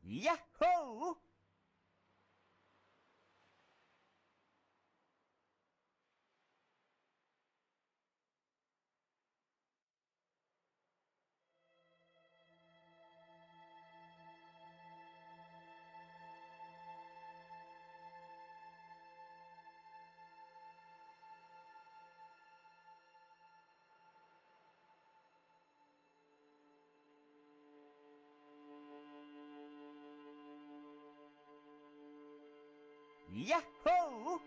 Yahoo! Yahoo!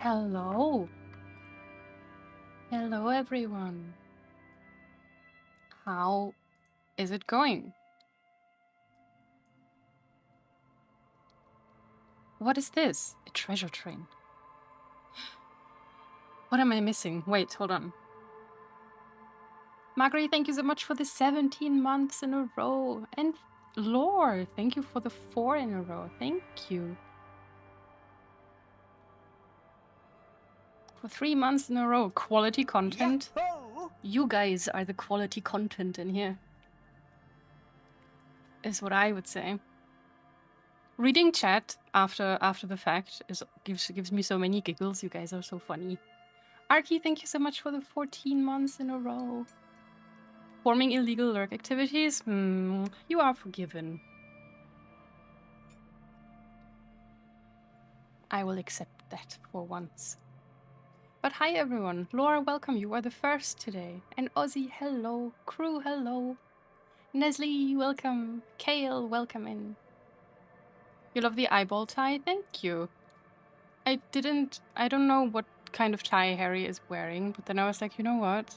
Hello. Hello, everyone. How is it going? What is this? A treasure train. What am I missing? Wait, hold on. Marguerite, thank you so much for the 17 months in a row. And Lore, thank you for the 4 in a row. Thank you. For 3 months in a row. Quality content. Yahoo! You guys are the quality content in here. Is what I would say. Reading chat after the fact gives me so many giggles. You guys are so funny. Arky, thank you so much for the 14 months in a row. Forming illegal lurk activities? You are forgiven. I will accept that for once. But hi everyone. Laura, welcome. You are the first today. And Ozzy, hello. Crew, hello. Nestle, welcome. Kale, welcome in. You love the eyeball tie? Thank you. I don't know what kind of tie Harry is wearing, but then I was like, you know what?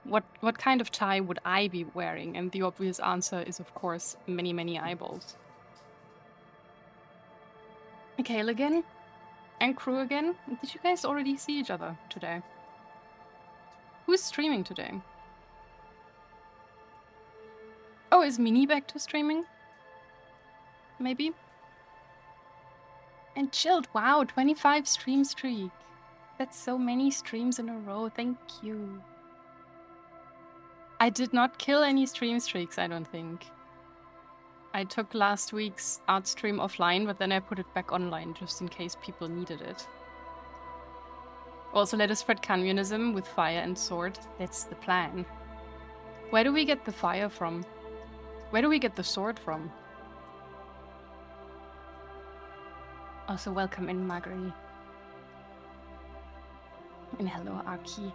What kind of tie would I be wearing? And the obvious answer is, of course, many, many eyeballs. Kale again? And Crew again? Did you guys already see each other today? Who's streaming today? Oh, is Mini back to streaming? Maybe? And Chilled, wow, 25 stream streak. That's so many streams in a row, thank you. I did not kill any stream streaks, I don't think. I took last week's art stream offline, but then I put it back online just in case people needed it. Also, let us spread communism with fire and sword. That's the plan. Where do we get the fire from? Where do we get the sword from? Also, welcome in, Marguerite. And hello, Arki.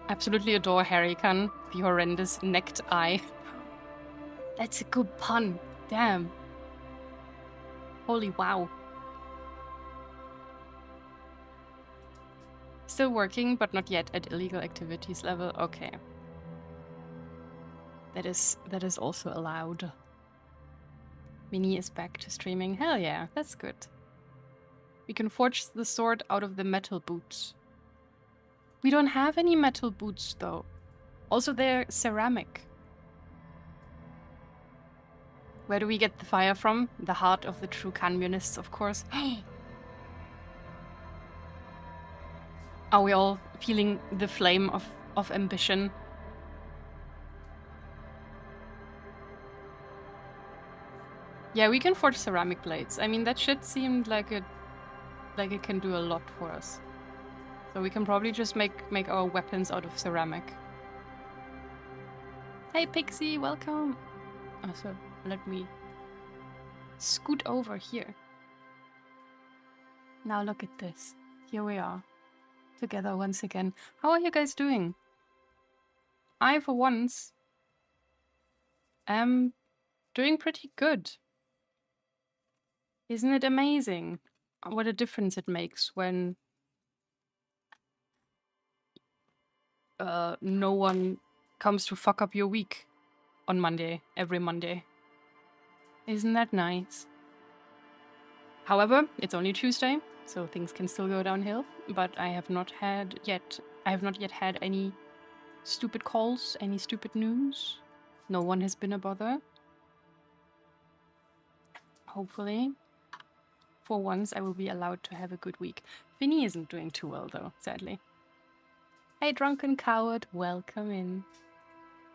Absolutely adore Harrycan, the horrendous necked eye. That's a good pun. Damn. Holy wow. Still working, but not yet at illegal activities level. Okay. That is also allowed. Mini is back to streaming. Hell yeah, that's good. We can forge the sword out of the metal boots. We don't have any metal boots, though. Also, they're ceramic. Where do we get the fire from? The heart of the true communists, of course. Are we all feeling the flame of ambition? Yeah, we can forge ceramic blades. I mean, that shit seemed like it can do a lot for us. So we can probably just make our weapons out of ceramic. Hey Pixie, welcome! Also, let me scoot over here. Now look at this. Here we are. Together once again. How are you guys doing? I, for once, am doing pretty good. Isn't it amazing what a difference it makes when no one comes to fuck up your week on Monday, every Monday. Isn't that nice? However, it's only Tuesday, so things can still go downhill, but I have not yet had any stupid calls, any stupid news. No one has been a bother. Hopefully, for once, I will be allowed to have a good week. Vinny isn't doing too well, though, sadly. Hey, Drunken Coward, welcome in.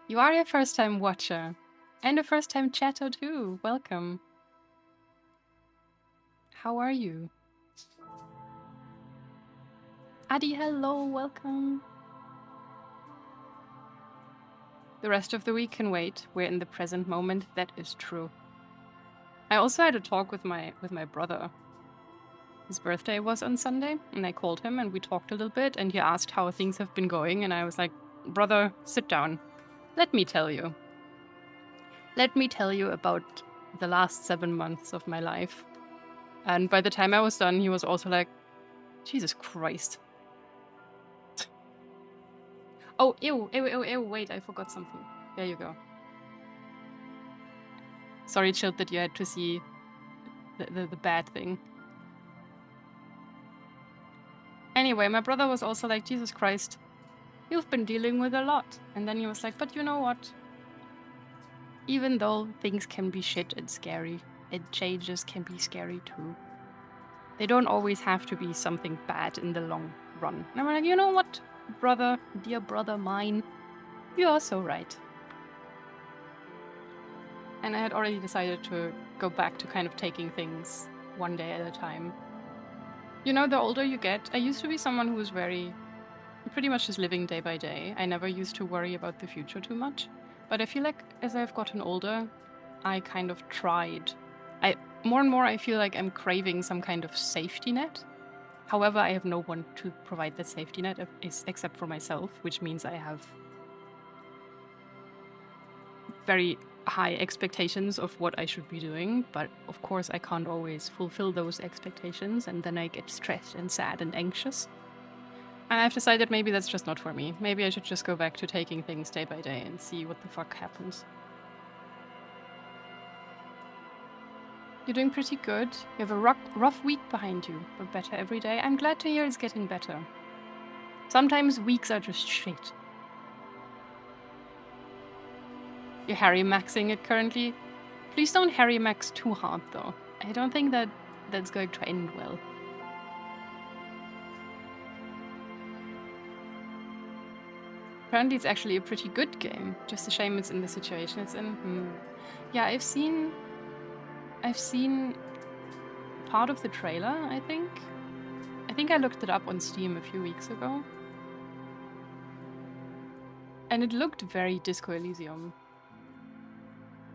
You are a first-time watcher. And a first-time chatter, too. Welcome. How are you? Adi, hello, welcome. The rest of the week can wait. We're in the present moment. That is true. I also had a talk with my brother. His birthday was on Sunday, and I called him and we talked a little bit, and he asked how things have been going, and I was like, brother, sit down. Let me tell you. Let me tell you about the last 7 months of my life. And by the time I was done, he was also like, Jesus Christ. Oh, ew, wait, I forgot something. There you go. Sorry, Chilled, that you had to see the bad thing. Anyway, my brother was also like, Jesus Christ, you've been dealing with a lot. And then he was like, but you know what? Even though things can be shit and scary, and changes can be scary too, they don't always have to be something bad in the long run. And I'm like, you know what, brother, dear brother mine, you are so right. And I had already decided to go back to kind of taking things one day at a time. You know, the older you get, I used to be someone who was pretty much just living day by day. I never used to worry about the future too much. But I feel like as I've gotten older, I kind of tried. More and more I feel like I'm craving some kind of safety net. However, I have no one to provide that safety net except for myself, which means I have very high expectations of what I should be doing, but of course I can't always fulfill those expectations, and then I get stressed and sad and anxious. And I've decided maybe that's just not for me. Maybe I should just go back to taking things day by day and see what the fuck happens. You're doing pretty good. You have a rough week behind you, but better every day. I'm glad to hear it's getting better. Sometimes weeks are just shit. You're Harry Maxing it currently. Please don't Harry Max too hard, though. I don't think that's going to end well. Apparently it's actually a pretty good game. Just a shame it's in the situation it's in. Yeah, I've seen part of the trailer, I think. I think I looked it up on Steam a few weeks ago. And it looked very Disco Elysium.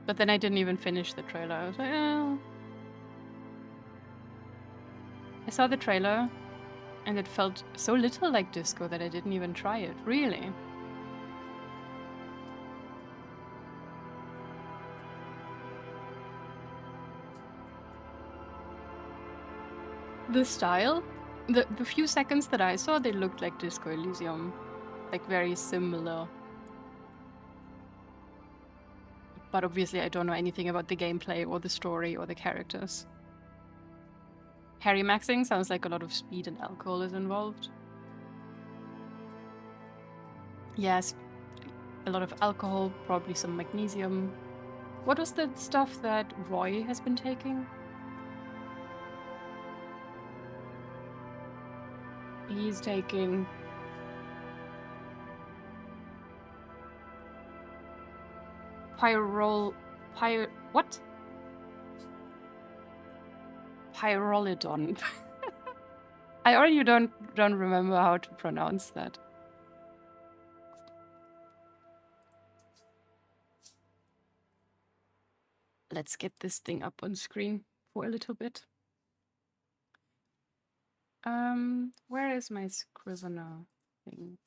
But then I didn't even finish the trailer. I was like, oh. I saw the trailer and it felt so little like disco that I didn't even try it. Really? The style? The few seconds that I saw, they looked like Disco Elysium. Like very similar. But obviously I don't know anything about the gameplay or the story or the characters. Harry Maxing sounds like a lot of speed and alcohol is involved. Yes, a lot of alcohol, probably some magnesium. What was the stuff that Roy has been taking? He's taking... what? Pyrrolidon. I already don't remember how to pronounce that. Let's get this thing up on screen for a little bit. Where is my Scrivener thing?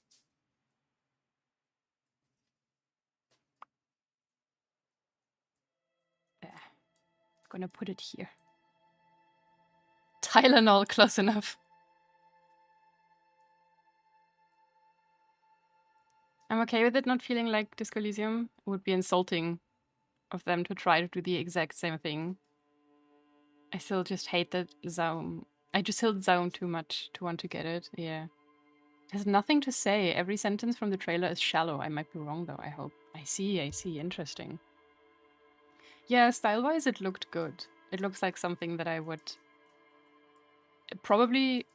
There. I'm gonna put it here. Tylenol, close enough. I'm okay with it not feeling like Disco Elysium. It would be insulting of them to try to do the exact same thing. I still just hate that Zaum. I just hate Zaum too much to want to get it. Yeah. There's nothing to say. Every sentence from the trailer is shallow. I might be wrong though, I hope. I see. Interesting. Yeah, style-wise it looked good. It looks like something that I would probably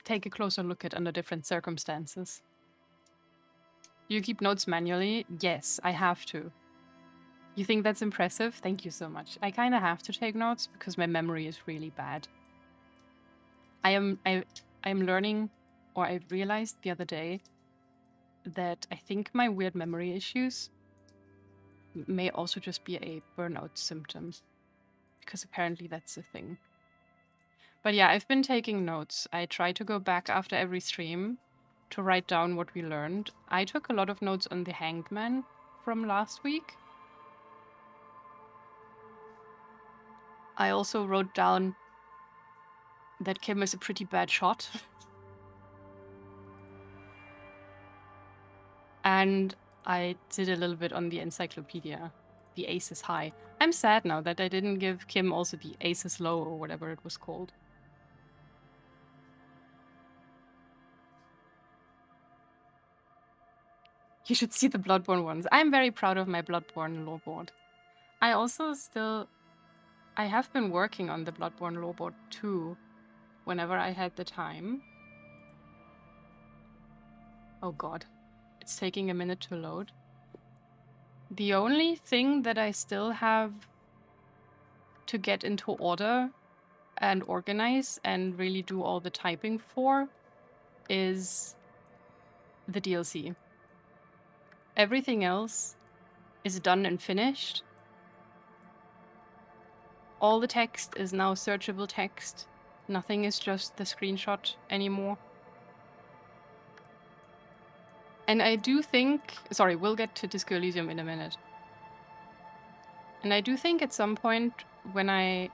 take a closer look at under different circumstances. You keep notes manually? Yes, I have to. You think that's impressive? Thank you so much. I kind of have to take notes because my memory is really bad. I am learning, or I realized the other day that I think my weird memory issues may also just be a burnout symptom, because apparently that's a thing. But yeah, I've been taking notes. I try to go back after every stream to write down what we learned. I took a lot of notes on the Hanged Man from last week. I also wrote down that Kim is a pretty bad shot. And I did a little bit on the encyclopedia. The ace is high. I'm sad now that I didn't give Kim also the ace is low or whatever it was called. You should see the Bloodborne ones. I'm very proud of my Bloodborne lore board. I also I have been working on the Bloodborne lore board too, whenever I had the time. Oh god, it's taking a minute to load. The only thing that I still have to get into order and organize and really do all the typing for is the DLC. Everything else is done and finished. All the text is now searchable text. Nothing is just the screenshot anymore. And I do think... Sorry, we'll get to Disco Elysium in a minute. And I do think at some point when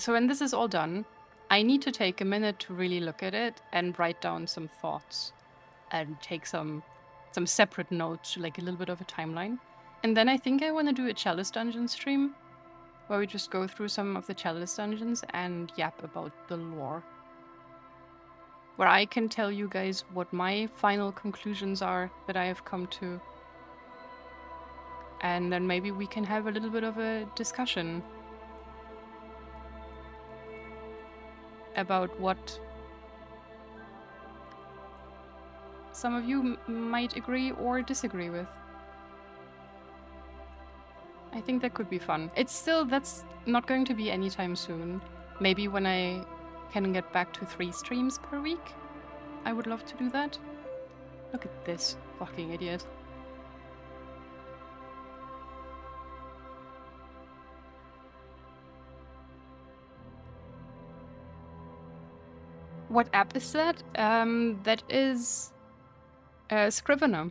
when this is all done, I need to take a minute to really look at it and write down some thoughts and take some separate notes, like a little bit of a timeline. And then I think I want to do a Chalice Dungeon stream where we just go through some of the Chalice Dungeons and yap about the lore. Where I can tell you guys what my final conclusions are that I have come to. And then maybe we can have a little bit of a discussion about what some of you might agree or disagree with. I think that could be fun. That's not going to be anytime soon. Maybe when I can get back to 3 streams per week, I would love to do that. Look at this fucking idiot. What app is that? That is Scrivener.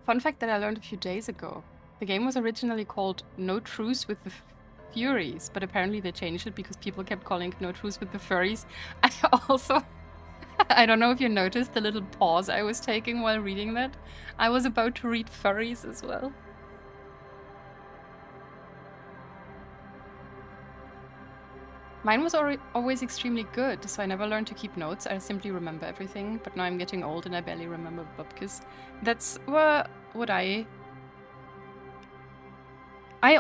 Fun fact that I learned a few days ago. The game was originally called No Truce with the Furies, but apparently they changed it because people kept calling it No Truce with the Furries. I also... I don't know if you noticed the little pause I was taking while reading that. I was about to read furries as well. Mine was always extremely good, so I never learned to keep notes. I simply remember everything, but now I'm getting old and I barely remember Bubkiss. That's what I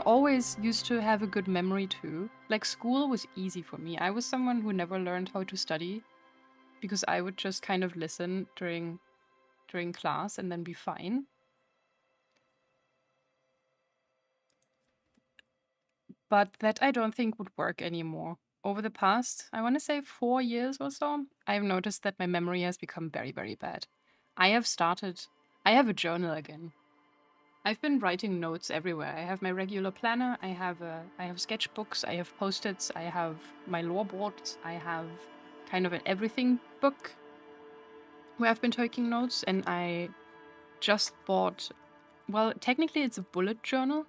always used to have a good memory too. Like, school was easy for me. I was someone who never learned how to study because I would just kind of listen during class and then be fine. But that I don't think would work anymore. Over the past, I want to say 4 years or so, I've noticed that my memory has become very, very bad. I have a journal again. I've been writing notes everywhere. I have my regular planner, I have sketchbooks, I have post-its, I have my lore boards, I have kind of an everything book where I've been taking notes, and I just bought, well, technically it's a bullet journal,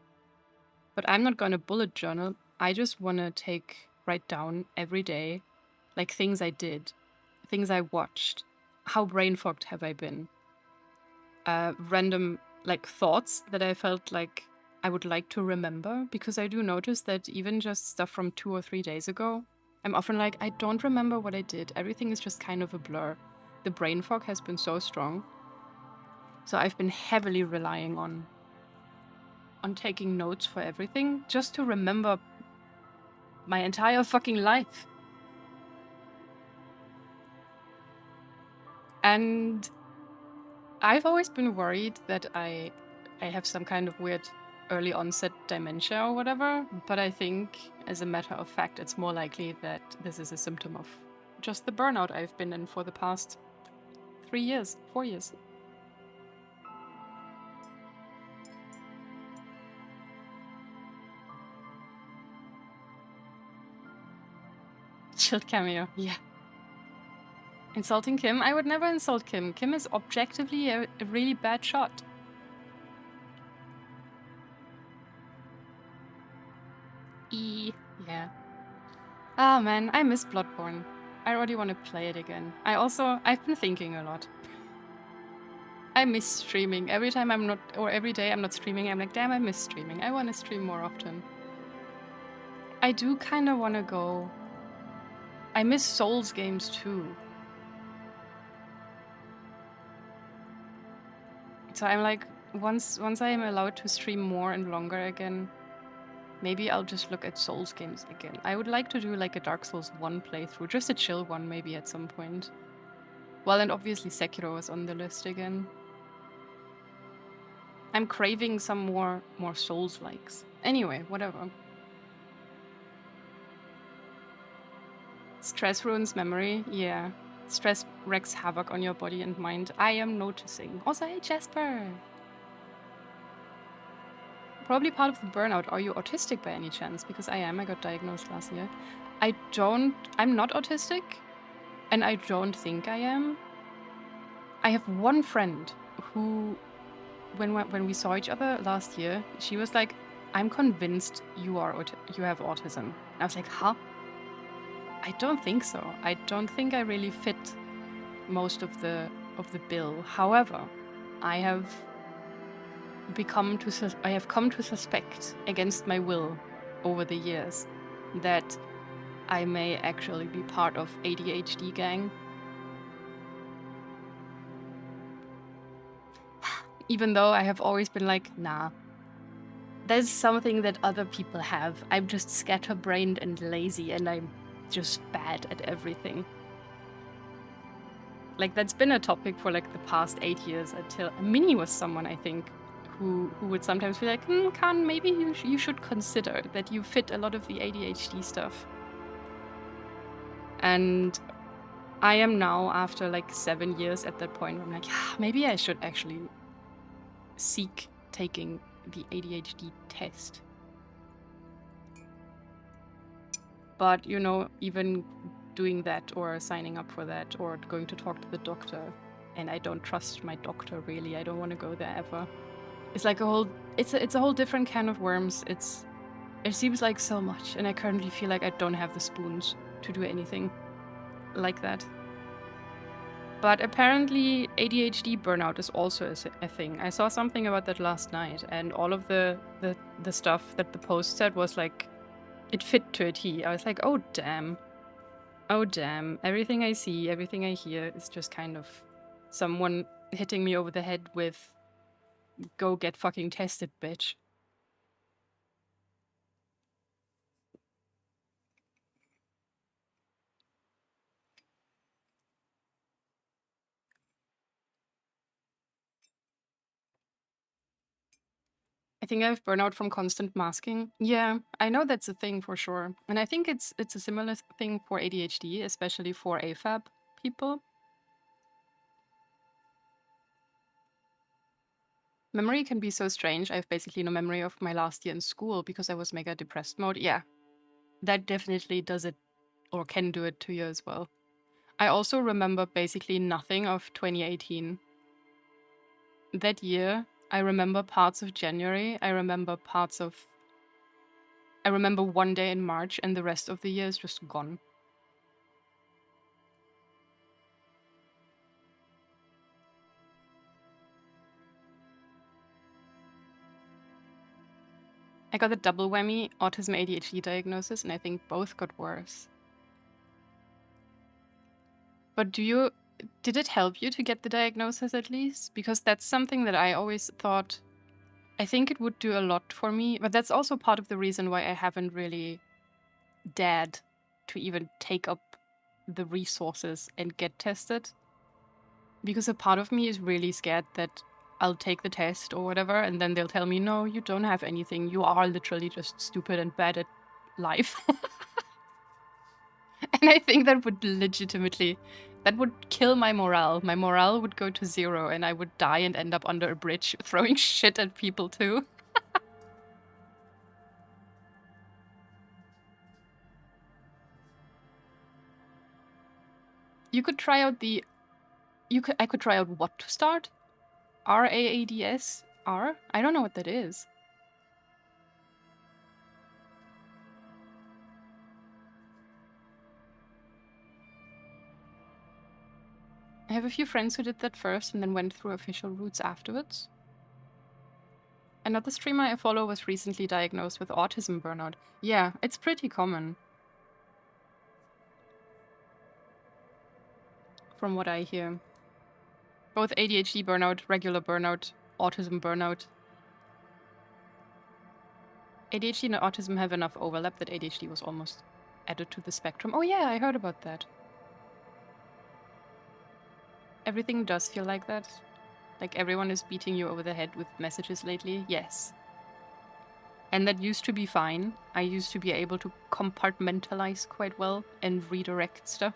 But I'm not going to bullet journal. I just want to write down every day, like things I did, things I watched, how brain fogged have I been, random like thoughts that I felt like I would like to remember, because I do notice that even just stuff from 2 or 3 days ago, I'm often like, I don't remember what I did. Everything is just kind of a blur. The brain fog has been so strong. So I've been heavily relying on taking notes for everything just to remember my entire fucking life. And I've always been worried that I have some kind of weird early onset dementia or whatever, but I think as a matter of fact, it's more likely that this is a symptom of just the burnout I've been in for the past 3 years, 4 years. Chilled cameo, yeah. Insulting Kim? I would never insult Kim. Kim is objectively a really bad shot. Yeah. Ah, man, I miss Bloodborne. I already want to play it again. I've been thinking a lot. I miss streaming. Every time I'm not, or every day I'm not streaming, I'm like, damn, I miss streaming. I want to stream more often. I do kind of want to go. I miss Souls games too. So I'm like, once I am allowed to stream more and longer again, maybe I'll just look at Souls games again. I would like to do like a Dark Souls 1 playthrough, just a chill one maybe at some point. Well, and obviously Sekiro is on the list again. I'm craving some more Souls-likes. Anyway, whatever. Stress ruins memory. Yeah. Stress wreaks havoc on your body and mind. I am noticing. Also, hey, Jasper. Probably part of the burnout. Are you autistic by any chance? Because I am. I got diagnosed last year. I'm not autistic. And I don't think I am. I have one friend who, when we saw each other last year, she was like, I'm convinced you have autism. And I was like, huh? I don't think so. I don't think I really fit most of the bill. However, I have come to suspect against my will over the years that I may actually be part of ADHD gang. Even though I have always been like, nah, there's something that other people have. I'm just scatterbrained and lazy, and I'm just bad at everything. Like, that's been a topic for like the past 8 years, until Minnie was someone, I think, who would sometimes be like, Khan, maybe you should consider that you fit a lot of the ADHD stuff. And I am now, after like 7 years at that point, where I'm like, yeah, maybe I should actually seek taking the ADHD test. But, you know, even doing that or signing up for that or going to talk to the doctor, and I don't trust my doctor really. I don't want to go there ever. It's like it's a whole different can of worms. It seems like so much, and I currently feel like I don't have the spoons to do anything like that. But apparently ADHD burnout is also a thing. I saw something about that last night, and all of the stuff that the post said was like, it fit to a T. I was like, oh damn. Oh damn. Everything I see, everything I hear is just kind of someone hitting me over the head with, go get fucking tested, bitch. I think I have burnout from constant masking. Yeah, I know that's a thing for sure. And I think it's a similar thing for ADHD, especially for AFAB people. Memory can be so strange. I have basically no memory of my last year in school because I was mega depressed mode. Yeah, that definitely does it, or can do it to you as well. I also remember basically nothing of 2018. That year, I remember parts of January. I remember parts of I remember one day in March, and the rest of the year is just gone. I got a double whammy autism ADHD diagnosis, and I think both got worse. But did it help you to get the diagnosis at least? Because that's something that I always thought, I think it would do a lot for me, but that's also part of the reason why I haven't really dared to even take up the resources and get tested. Because a part of me is really scared that I'll take the test or whatever, and then they'll tell me, no, you don't have anything. You are literally just stupid and bad at life. And I think that would that would kill my morale. My morale would go to zero, and I would die and end up under a bridge throwing shit at people too. You could try out I could try out what to start? RAADS? R? I don't know what that is. I have a few friends who did that first and then went through official routes afterwards. Another streamer I follow was recently diagnosed with autism burnout. Yeah, it's pretty common. From what I hear. Both ADHD burnout, regular burnout, autism burnout. ADHD and autism have enough overlap that ADHD was almost added to the spectrum. Oh yeah, I heard about that. Everything does feel like that. Like everyone is beating you over the head with messages lately. Yes. And that used to be fine. I used to be able to compartmentalize quite well and redirect stuff.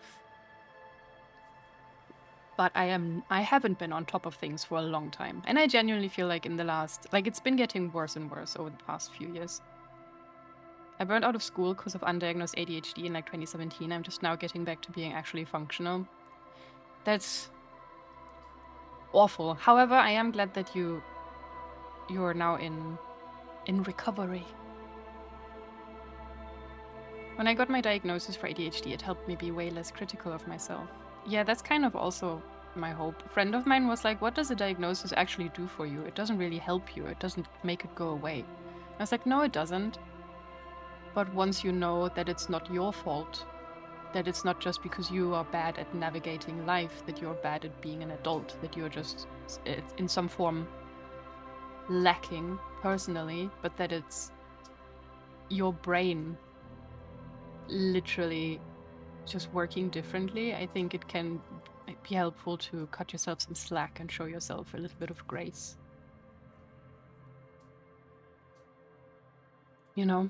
But I haven't been on top of things for a long time. And I genuinely feel like it's been getting worse and worse over the past few years. I burned out of school because of undiagnosed ADHD in like 2017. I'm just now getting back to being actually functional. That's awful. However, I am glad that you're now in recovery. When I got my diagnosis for ADHD, it helped me be way less critical of myself. Yeah, that's kind of also my hope. A friend of mine was like, what does a diagnosis actually do for you? It doesn't really help you. It doesn't make it go away. I was like, no, it doesn't. But once you know that it's not your fault, that it's not just because you are bad at navigating life, that you're bad at being an adult, that you're just in some form lacking personally, but that it's your brain literally just working differently, I think it can be helpful to cut yourself some slack and show yourself a little bit of grace. You know?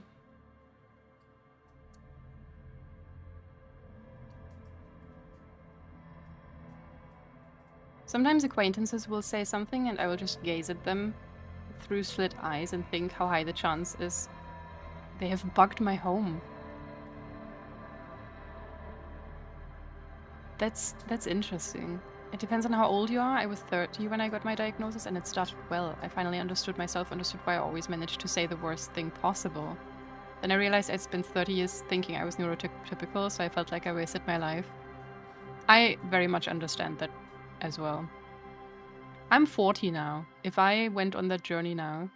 Sometimes acquaintances will say something and I will just gaze at them through slit eyes and think how high the chance is they have bugged my home. That's interesting. It depends on how old you are. I was 30 when I got my diagnosis and it started well. I finally understood myself, understood why I always managed to say the worst thing possible. Then I realized I'd spent 30 years thinking I was neurotypical, so I felt like I wasted my life. I very much understand that as well. I'm 40 now. If I went on that journey now,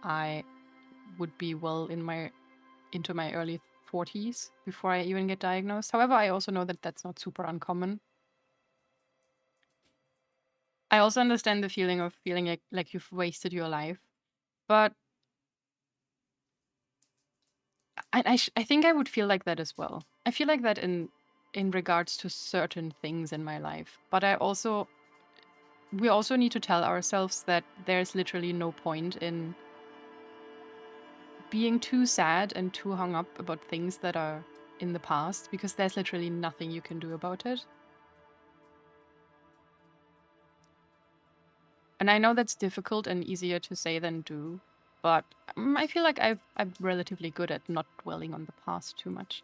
I would be well into my early 40s before I even get diagnosed. However, I also know that that's not super uncommon. I also understand the feeling of feeling like you've wasted your life. But I think I would feel like that as well. I feel like that in regards to certain things in my life. But we also need to tell ourselves that there's literally no point in being too sad and too hung up about things that are in the past, because there's literally nothing you can do about it. And I know that's difficult and easier to say than do, but I feel like I'm relatively good at not dwelling on the past too much.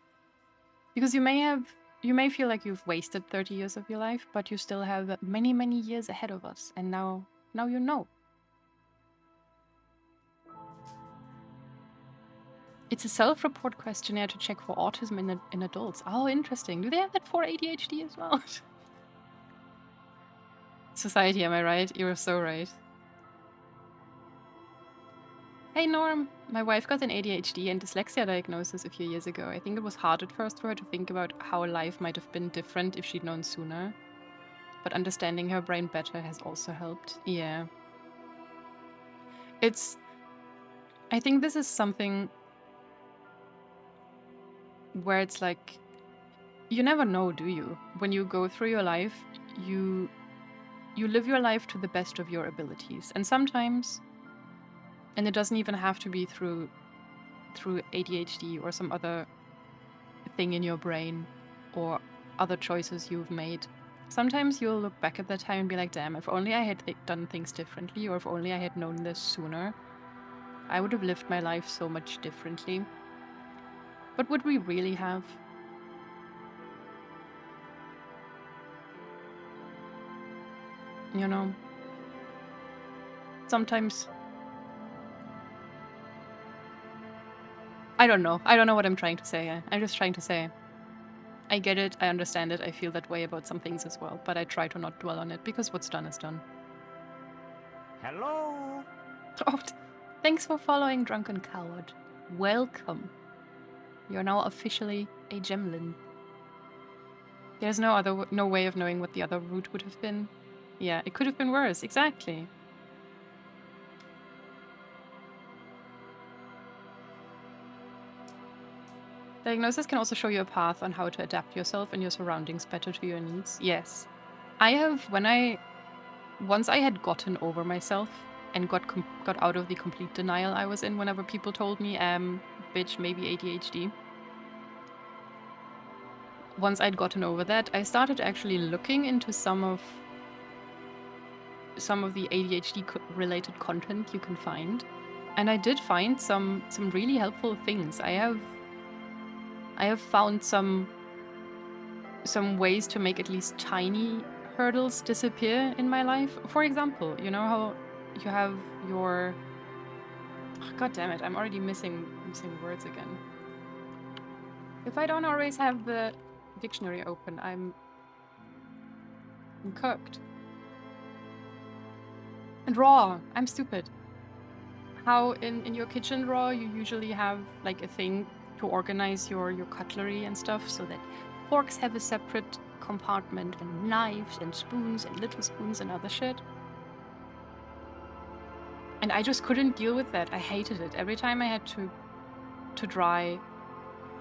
Because you may feel like you've wasted 30 years of your life, but you still have many, many years ahead of us, and now you know. It's a self-report questionnaire to check for autism in adults. Oh, interesting. Do they have that for ADHD as well? Society, am I right? You're so right. Hey Norm, my wife got an ADHD and dyslexia diagnosis a few years ago. I think it was hard at first for her to think about how life might have been different if she'd known sooner. But understanding her brain better has also helped. Yeah. I think this is something where it's like, you never know, do you? When you go through your life, you live your life to the best of your abilities. And sometimes, and it doesn't even have to be through ADHD or some other thing in your brain or other choices you've made. Sometimes you'll look back at that time and be like, damn, if only I had done things differently, or if only I had known this sooner, I would have lived my life so much differently. But would we really have? You know? Sometimes... I don't know. I don't know what I'm trying to say. I'm just trying to say, I get it, I understand it, I feel that way about some things as well, but I try to not dwell on it, because what's done is done. Hello? Oh, thanks for following, Drunken Coward. Welcome. You're now officially a gemlin. There's no way of knowing what the other route would have been. Yeah, it could have been worse, exactly. Diagnosis can also show you a path on how to adapt yourself and your surroundings better to your needs. Yes. I have, once I had gotten over myself and got out of the complete denial I was in whenever people told me, bitch, maybe ADHD. Once I'd gotten over that, I started actually looking into some of the ADHD related content you can find. And I did find some really helpful things. I have found some ways to make at least tiny hurdles disappear in my life. For example, you know how you have your... Oh, God damn it, I'm already missing words again. If I don't always have the dictionary open, I'm cooked. And drawer, I'm stupid. How in your kitchen drawer you usually have like a thing to organize your cutlery and stuff, so that forks have a separate compartment, and knives and spoons and little spoons and other shit. And I just couldn't deal with that. I hated it. Every time I had to dry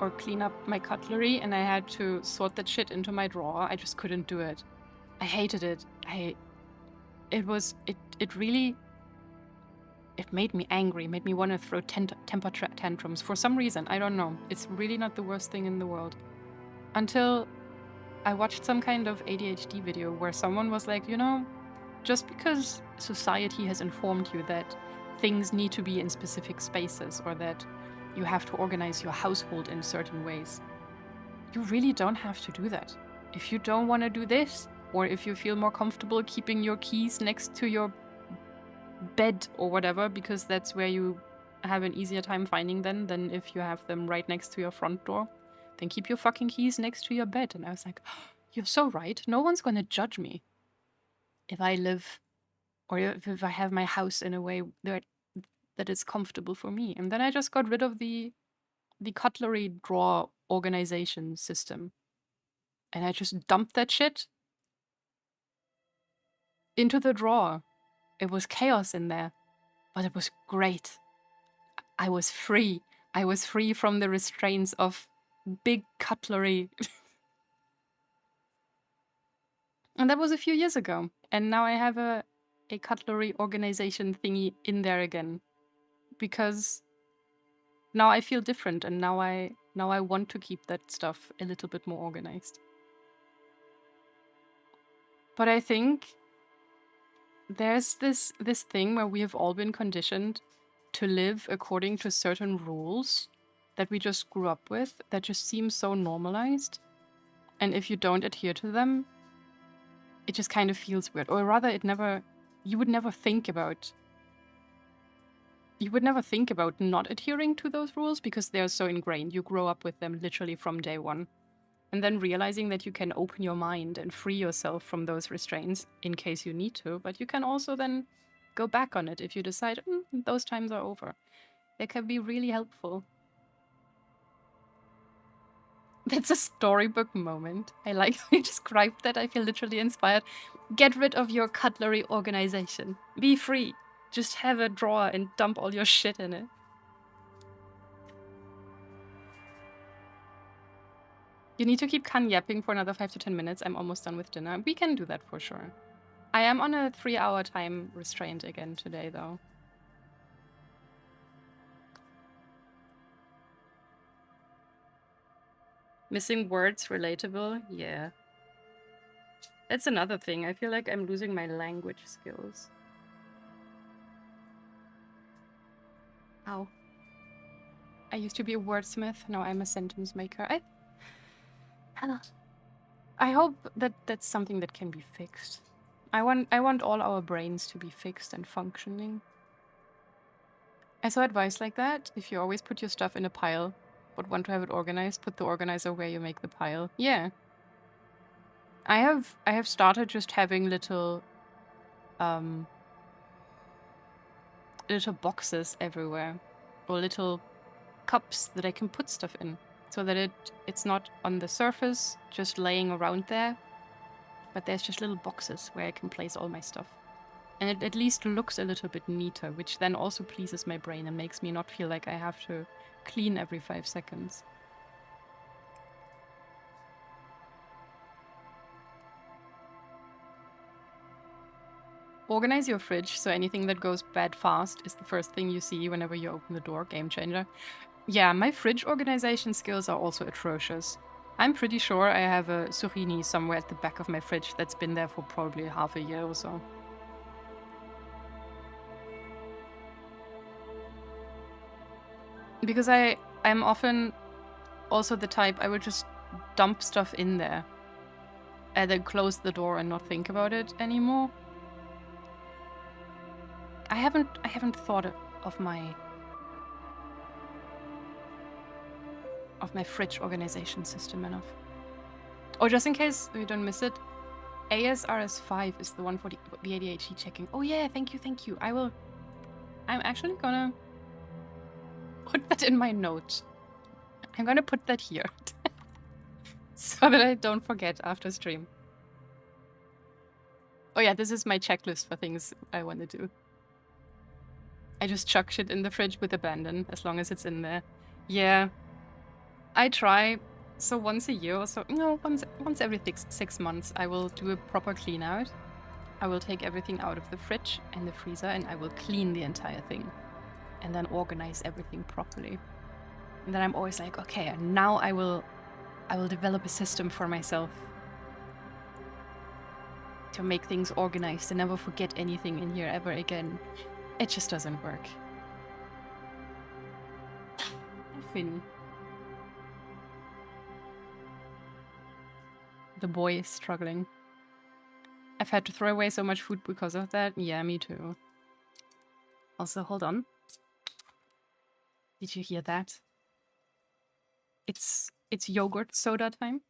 or clean up my cutlery and I had to sort that shit into my drawer, I just couldn't do it. I hated it. It really... It made me angry, made me want to throw temper tantrums for some reason. I don't know. It's really not the worst thing in the world. Until I watched some kind of ADHD video where someone was like, you know, just because society has informed you that things need to be in specific spaces, or that you have to organize your household in certain ways, you really don't have to do that. If you don't want to do this, or if you feel more comfortable keeping your keys next to your bed or whatever, because that's where you have an easier time finding them than if you have them right next to your front door, then keep your fucking keys next to your bed. And I was like, oh, you're so right. No one's going to judge me if I live, or if I have my house in a way that is comfortable for me. And then I just got rid of the cutlery drawer organization system, and I just dumped that shit into the drawer. It was chaos in there, but it was great. I was free. I was free from the restraints of big cutlery. And that was a few years ago. And now I have a cutlery organization thingy in there again. Because now I feel different, and now I want to keep that stuff a little bit more organized. But I think there's this thing where we have all been conditioned to live according to certain rules that we just grew up with, that just seem so normalized. And if you don't adhere to them, it just kind of feels weird. Or rather, you would never think about you would never think about not adhering to those rules because they're so ingrained. You grow up with them literally from day one. And then realizing that you can open your mind and free yourself from those restraints in case you need to, but you can also then go back on it if you decide those times are over. They can be really helpful. That's a storybook moment. I like how you described that. I feel literally inspired. Get rid of your cutlery organization. Be free. Just have a drawer and dump all your shit in it. You need to keep yapping for another 5 to 10 minutes. I'm almost done with dinner. We can do that for sure. I am on a 3-hour time restraint again today, though. Missing words, relatable? Yeah. That's another thing. I feel like I'm losing my language skills. Ow. I used to be a wordsmith. Now I'm a sentence maker. I hope that that's something that can be fixed. I want all our brains to be fixed and functioning. I saw advice like that. If you always put your stuff in a pile, but want to have it organized, put the organizer where you make the pile. Yeah. I have started just having little little boxes everywhere, or little cups that I can put stuff in, so that it's not on the surface just laying around there, but there's just little boxes where I can place all my stuff. And it at least looks a little bit neater, which then also pleases my brain and makes me not feel like I have to clean every 5 seconds. Organize your fridge so anything that goes bad fast is the first thing you see whenever you open the door. Game changer. Yeah, my fridge organization skills are also atrocious. I'm pretty sure I have a zucchini somewhere at the back of my fridge that's been there for probably half a year or so. Because I'm often also the type, I will just dump stuff in there and then close the door and not think about it anymore. I haven't thought of my fridge organization system enough. Oh, just in case we don't miss it, ASRS 5 is the one for the ADHD checking. Oh yeah, thank you. I'm actually gonna put that in my notes. I'm gonna put that here so that I don't forget after stream. Oh yeah, this is my checklist for things I want to do. I just chuck shit in the fridge with abandon as long as it's in there. Yeah, I try. So once a year or so, no, once every 6 months, I will do a proper clean out. I will take everything out of the fridge and the freezer and I will clean the entire thing. And then organize everything properly. And then I'm always like, okay, now I will develop a system for myself to make things organized and never forget anything in here ever again. It just doesn't work. Finn. The boy is struggling. I've had to throw away so much food because of that. Yeah, me too. Also, hold on. Did you hear that? It's yogurt soda time.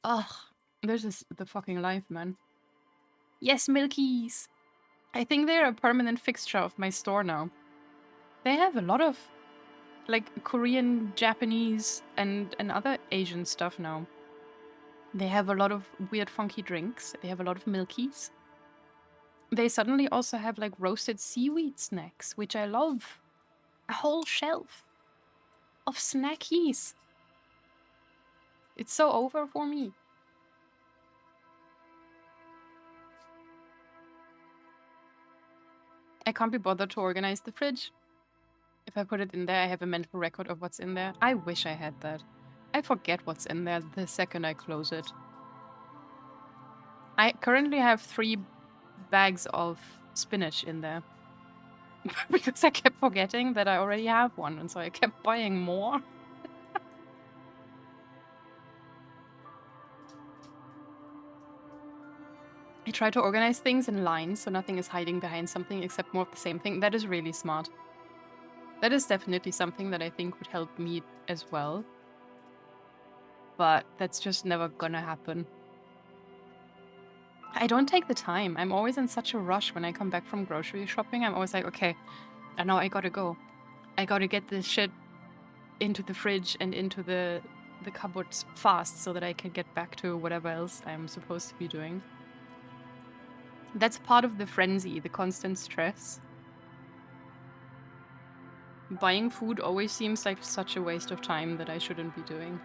Ugh, this is the fucking life, man. Yes, Milkies! I think they're a permanent fixture of my store now. They have a lot of, like, Korean, Japanese, and other Asian stuff now. They have a lot of weird, funky drinks. They have a lot of Milkies. They suddenly also have, like, roasted seaweed snacks, which I love. A whole shelf of snackies. It's so over for me. I can't be bothered to organize the fridge. If I put it in there, I have a mental record of what's in there. I wish I had that. I forget what's in there the second I close it. I currently have 3 bags of spinach in there. Because I kept forgetting that I already have one, and so I kept buying more. I try to organize things in lines so nothing is hiding behind something except more of the same thing. That is really smart. That is definitely something that I think would help me as well. But that's just never gonna happen. I don't take the time. I'm always in such a rush when I come back from grocery shopping. I'm always like, okay, I know I gotta go. I gotta get this shit into the fridge and into the cupboards fast so that I can get back to whatever else I'm supposed to be doing. That's part of the frenzy, the constant stress. Buying food always seems like such a waste of time that I shouldn't be doing.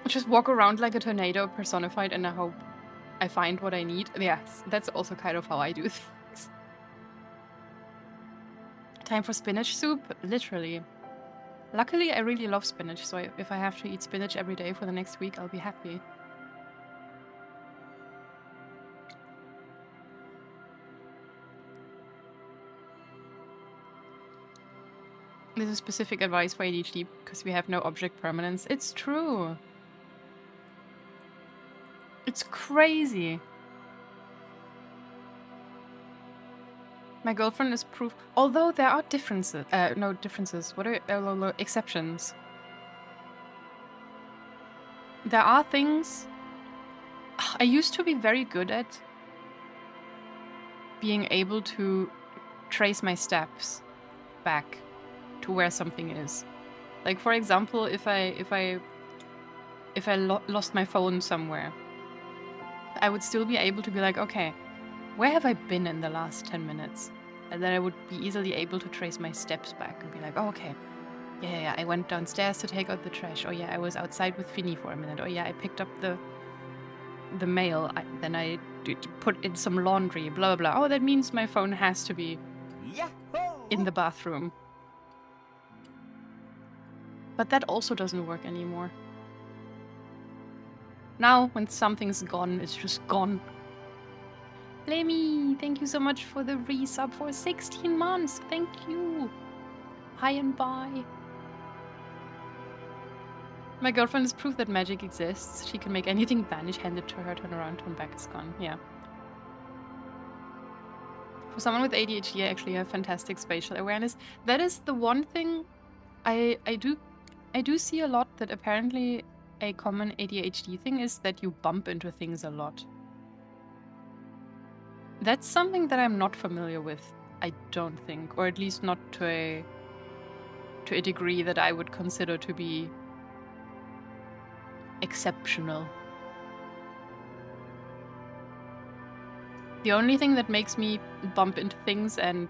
Just walk around like a tornado personified and I hope I find what I need. Yes, that's also kind of how I do things. Time for spinach soup? Literally. Luckily, I really love spinach, so if I have to eat spinach every day for the next week, I'll be happy. This is specific advice for ADHD because we have no object permanence. It's true. It's crazy. My girlfriend is proof. Although there are differences. No differences. What are exceptions? There are things. I used to be very good at being able to trace my steps back to where something is. Like for example, if I lost my phone somewhere, I would still be able to be like, okay, where have I been in the last 10 minutes? And then I would be easily able to trace my steps back and be like, oh, okay. Yeah, I went downstairs to take out the trash. Oh yeah, I was outside with Finny for a minute. Oh yeah, I picked up the mail. Then I put in some laundry, blah, blah, blah. Oh, that means my phone has to be in the bathroom. But that also doesn't work anymore. Now, when something's gone, it's just gone. Blamey, thank you so much for the resub for 16 months. Thank you. Hi and bye. My girlfriend is proof that magic exists. She can make anything vanish, hand it to her, turn around, turn back, it's gone. Yeah. For someone with ADHD, I actually have fantastic spatial awareness. That is the one thing I do see a lot, that apparently a common ADHD thing is that you bump into things a lot. That's something that I'm not familiar with, I don't think, or at least not to a degree that I would consider to be exceptional. The only thing that makes me bump into things and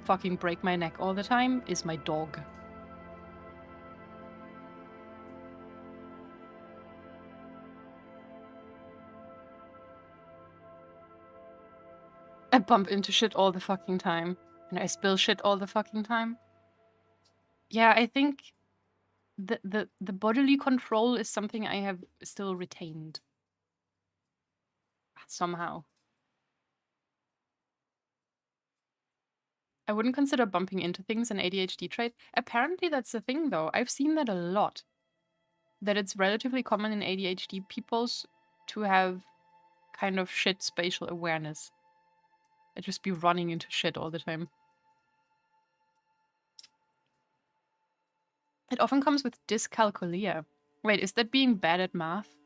fucking break my neck all the time is my dog. I bump into shit all the fucking time. And I spill shit all the fucking time. Yeah, I think the bodily control is something I have still retained. Somehow. I wouldn't consider bumping into things an ADHD trait. Apparently that's the thing though. I've seen that a lot. That it's relatively common in ADHD peoples to have kind of shit spatial awareness. I just be running into shit all the time. It often comes with dyscalculia. Wait, is that being bad at math?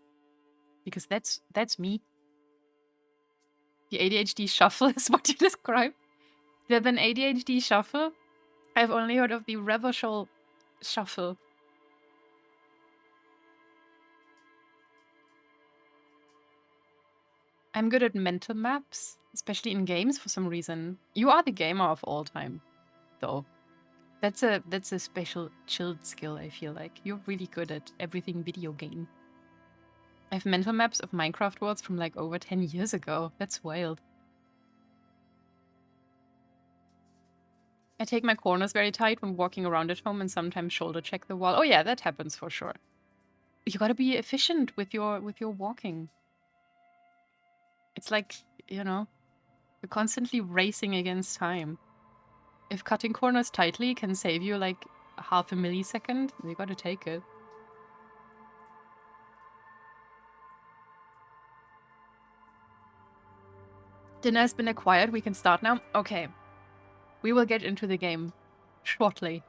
Because that's me. The ADHD shuffle is what you describe. You have an ADHD shuffle? I've only heard of the Reverschol shuffle. I'm good at mental maps, especially in games for some reason. You are the gamer of all time, though. That's a special chilled skill, I feel like. You're really good at everything video game. I have mental maps of Minecraft worlds from like over 10 years ago. That's wild. I take my corners very tight when walking around at home and sometimes shoulder check the wall. Oh yeah, that happens for sure. You gotta be efficient with your walking. It's like, you know, you're constantly racing against time. If cutting corners tightly can save you like half a millisecond, you gotta take it. Dinner has been acquired. We can start now. Okay. We will get into the game shortly.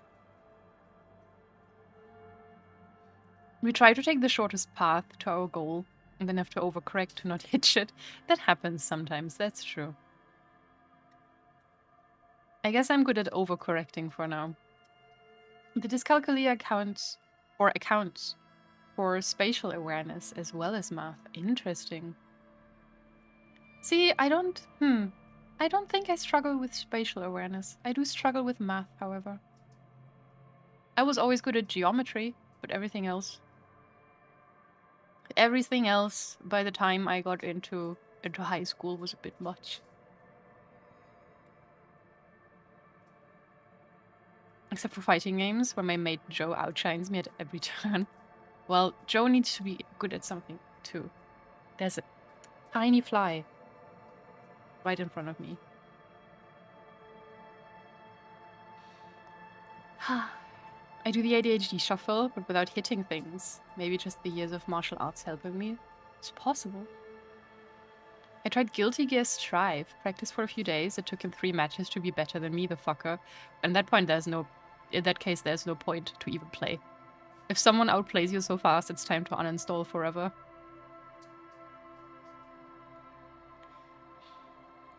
We try to take the shortest path to our goal and then have to overcorrect to not hit shit. That happens sometimes, that's true. I guess I'm good at overcorrecting for now. The dyscalculia accounts for spatial awareness as well as math. Interesting. See, I don't think I struggle with spatial awareness. I do struggle with math, however. I was always good at geometry, but everything else by the time I got into high school was a bit much. Except for fighting games, where my mate Joe outshines me at every turn. Well, Joe needs to be good at something too. There's a tiny fly right in front of me. I do the ADHD shuffle, but without hitting things. Maybe just the years of martial arts helping me. It's possible. I tried Guilty Gear Strive. Practiced for a few days. It took him 3 matches to be better than me, the fucker. And at that point, in that case, there's no point to even play. If someone outplays you so fast, it's time to uninstall forever.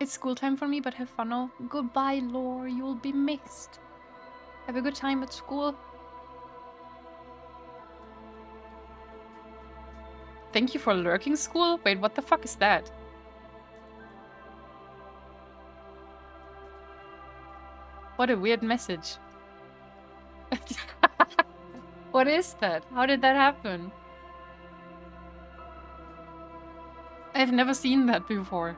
It's school time for me, but have fun all. Goodbye, Lore. You'll be missed. Have a good time at school. Thank you for lurking, school? Wait, what the fuck is that? What a weird message. What is that? How did that happen? I've never seen that before.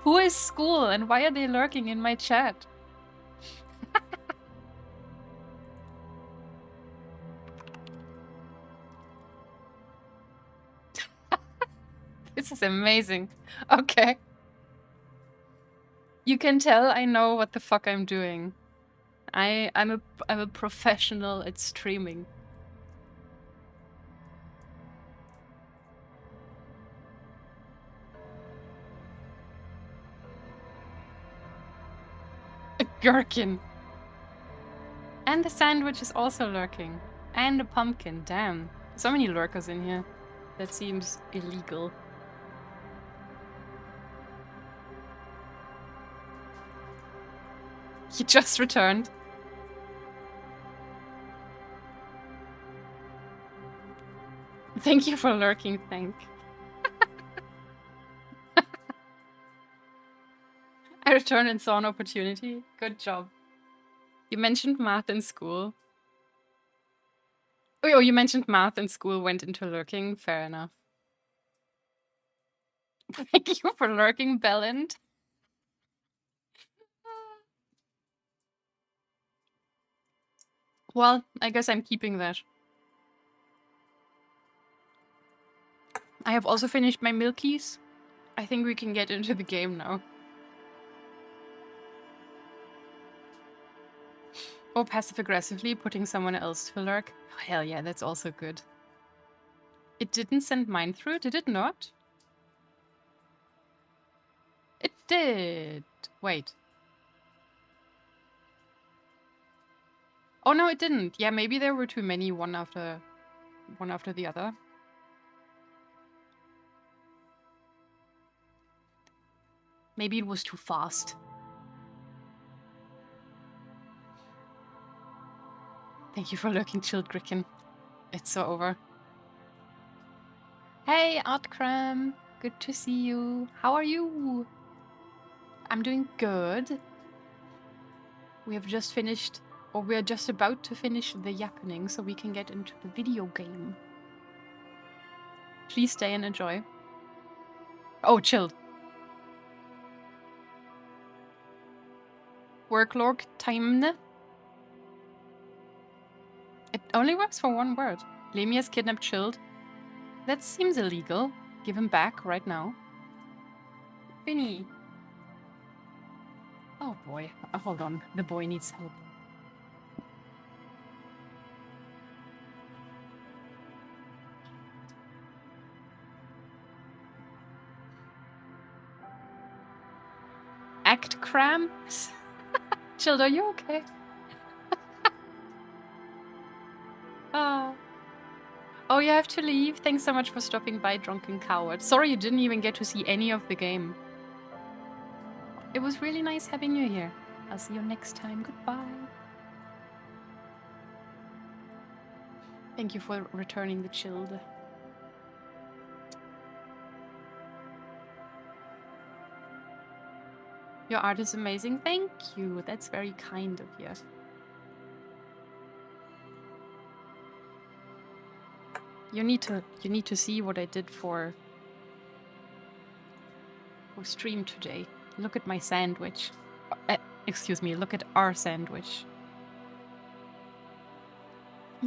Who is school and why are they lurking in my chat? This is amazing. Okay. You can tell I know what the fuck I'm doing. I'm a professional at streaming. A gherkin. And the sandwich is also lurking. And a pumpkin. Damn. So many lurkers in here. That seems illegal. He just returned. Thank you for lurking, thank. I returned and saw an opportunity. Good job. You mentioned math in school. Oh, you mentioned math in school, went into lurking. Fair enough. Thank you for lurking, Belland. Well, I guess I'm keeping that. I have also finished my milkies. I think we can get into the game now. Or passive-aggressively putting someone else to lurk. Oh, hell yeah, that's also good. It didn't send mine through, did it not? It did. Wait. Oh no, it didn't. Yeah, maybe there were too many, one after the other. Maybe it was too fast. Thank you for lurking, chilled Gricken. It's so over. Hey, Artcram. Good to see you. How are you? I'm doing good. We have just finished, or we are just about to finish the yappening so we can get into the video game. Please stay and enjoy. Oh, chilled. Worklog time. It only works for one word. Lemia's kidnapped chilled. That seems illegal. Give him back right now. Finny. Oh boy. Hold on. The boy needs help. Act cramps? Child, are you okay? Oh, you have to leave? Thanks so much for stopping by, Drunken Coward. Sorry you didn't even get to see any of the game. It was really nice having you here. I'll see you next time. Goodbye. Thank you for returning the chilled. Your art is amazing. Thank you. That's very kind of you. You need to see what I did for stream today. Look at my sandwich. Excuse me, look at our sandwich.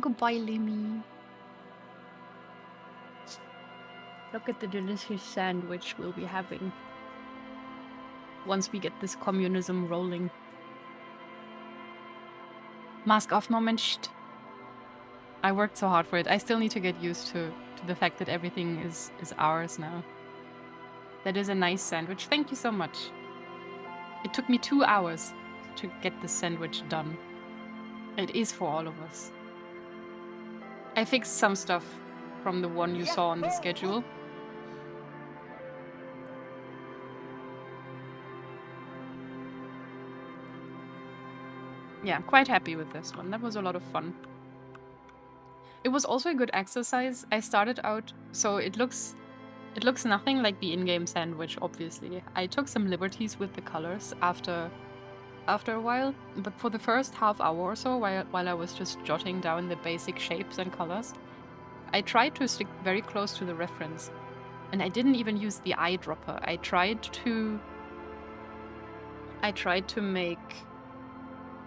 Goodbye, Lemmy. Look at the delicious sandwich we'll be having once we get this communism rolling. Mask off moment. Shht. I worked so hard for it. I still need to get used to the fact that everything is ours now. That is a nice sandwich. Thank you so much. It took me 2 hours to get this sandwich done. It is for all of us. I fixed some stuff from the one you saw on the schedule. Yeah, I'm quite happy with this one. That was a lot of fun. It was also a good exercise. I started out, so it looks nothing like the in-game sandwich, obviously. I took some liberties with the colors after a while, but for the first half hour or so, while I was just jotting down the basic shapes and colors, I tried to stick very close to the reference. And I didn't even use the eyedropper. I tried to make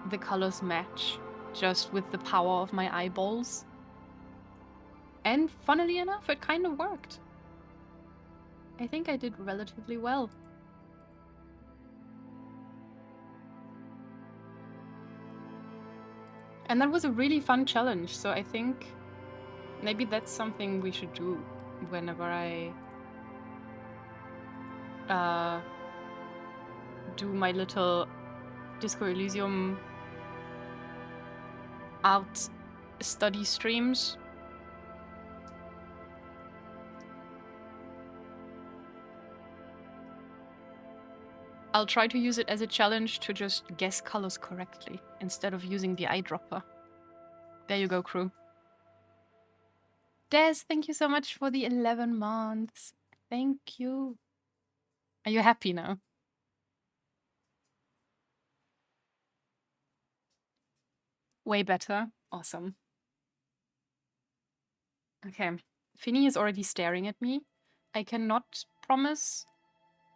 the colors match just with the power of my eyeballs. And funnily enough, it kind of worked. I think I did relatively well. And that was a really fun challenge, so I think maybe that's something we should do whenever I do my little Disco Elysium art study streams. I'll try to use it as a challenge to just guess colors correctly instead of using the eyedropper. There you go, crew. Des, thank you so much for the 11 months. Thank you. Are you happy now? Way better. Awesome. Okay. Finny is already staring at me. I cannot promise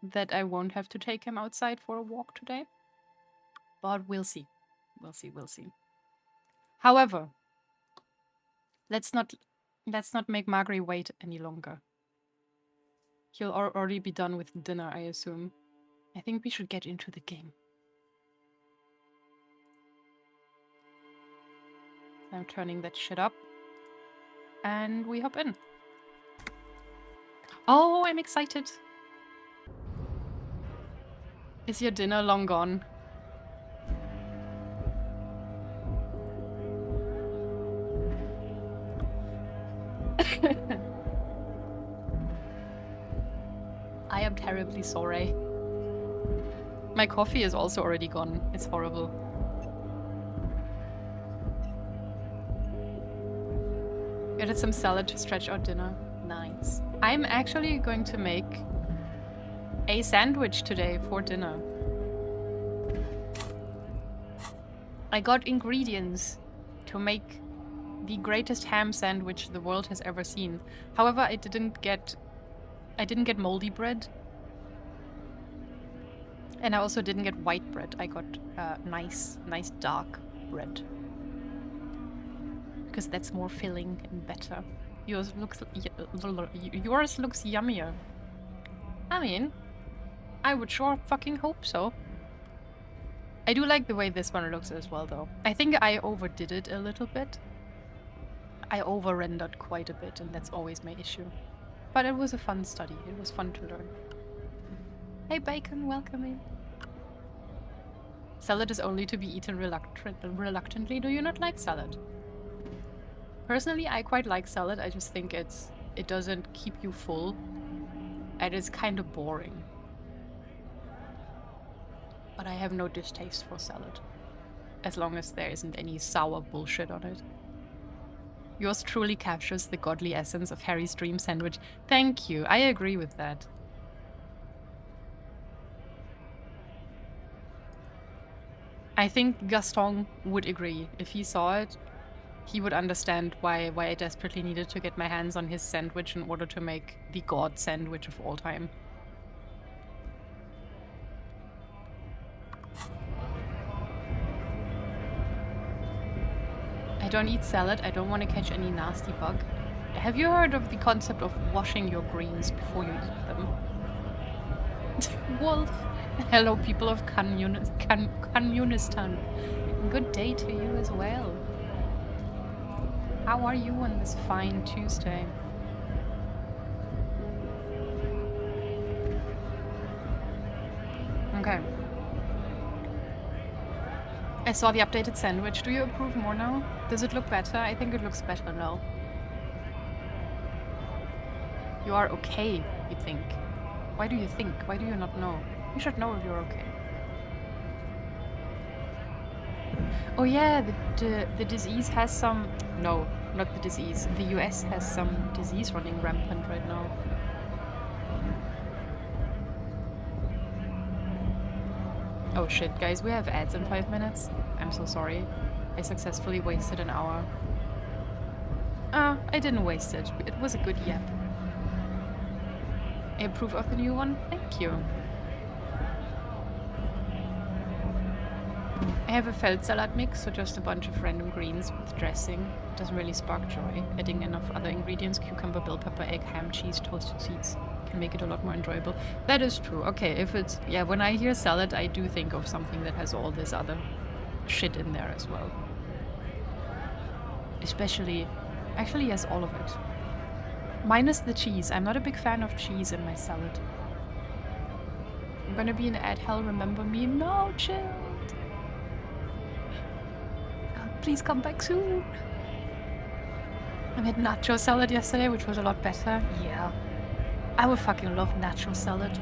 that I won't have to take him outside for a walk today. But we'll see. We'll see. However, let's not make Margaret wait any longer. He'll already be done with dinner, I assume. I think we should get into the game. I'm turning that shit up. And we hop in. Oh, I'm excited. Is your dinner long gone? I am terribly sorry. My coffee is also already gone. It's horrible. We added some salad to stretch our dinner. Nice. I'm actually going to make a sandwich today for dinner. I got ingredients to make the greatest ham sandwich the world has ever seen. However, I didn't get moldy bread. And I also didn't get white bread. I got nice dark bread. Because that's more filling and better. Yours looks yummier. I mean, I would sure fucking hope so. I do like the way this one looks as well, though. I think I overdid it a little bit. I over-rendered quite a bit, and that's always my issue. But it was a fun study. It was fun to learn. Hey, Bacon, welcome in. Salad is only to be eaten reluctantly. Do you not like salad? Personally, I quite like salad. I just think it doesn't keep you full, and it's kind of boring. But I have no distaste for salad, as long as there isn't any sour bullshit on it. Yours truly captures the godly essence of Harry's dream sandwich. Thank you. I agree with that. I think Gaston would agree. If he saw it, he would understand why I desperately needed to get my hands on his sandwich in order to make the god sandwich of all time. I don't eat salad. I don't want to catch any nasty bug. Have you heard of the concept of washing your greens before you eat them? Wolf! Hello, people of Kanunistan. Good day to you as well. How are you on this fine Tuesday? Okay. I saw the updated sandwich. Do you approve more now? Does it look better? I think it looks better now. You are okay, you think. Why do you think? Why do you not know? You should know if you're okay. Oh yeah, the disease has some... No, not the disease. The US has some disease running rampant right now. Oh shit, guys, we have ads in 5 minutes. I'm so sorry. I successfully wasted an hour. I didn't waste it. It was a good yap. I approve of the new one. Thank you. I have a felt salad mix, so just a bunch of random greens with dressing. It doesn't really spark joy. Adding enough other ingredients, cucumber, bell pepper, egg, ham, cheese, toasted seeds, can make it a lot more enjoyable. That is true. Okay, if it's... Yeah, when I hear salad, I do think of something that has all this other shit in there as well. Especially... Actually, yes, all of it. Minus the cheese. I'm not a big fan of cheese in my salad. I'm gonna be in ad hell, remember me? No, chill. Please come back soon. I made nacho salad yesterday, which was a lot better. Yeah. I would fucking love nacho salad.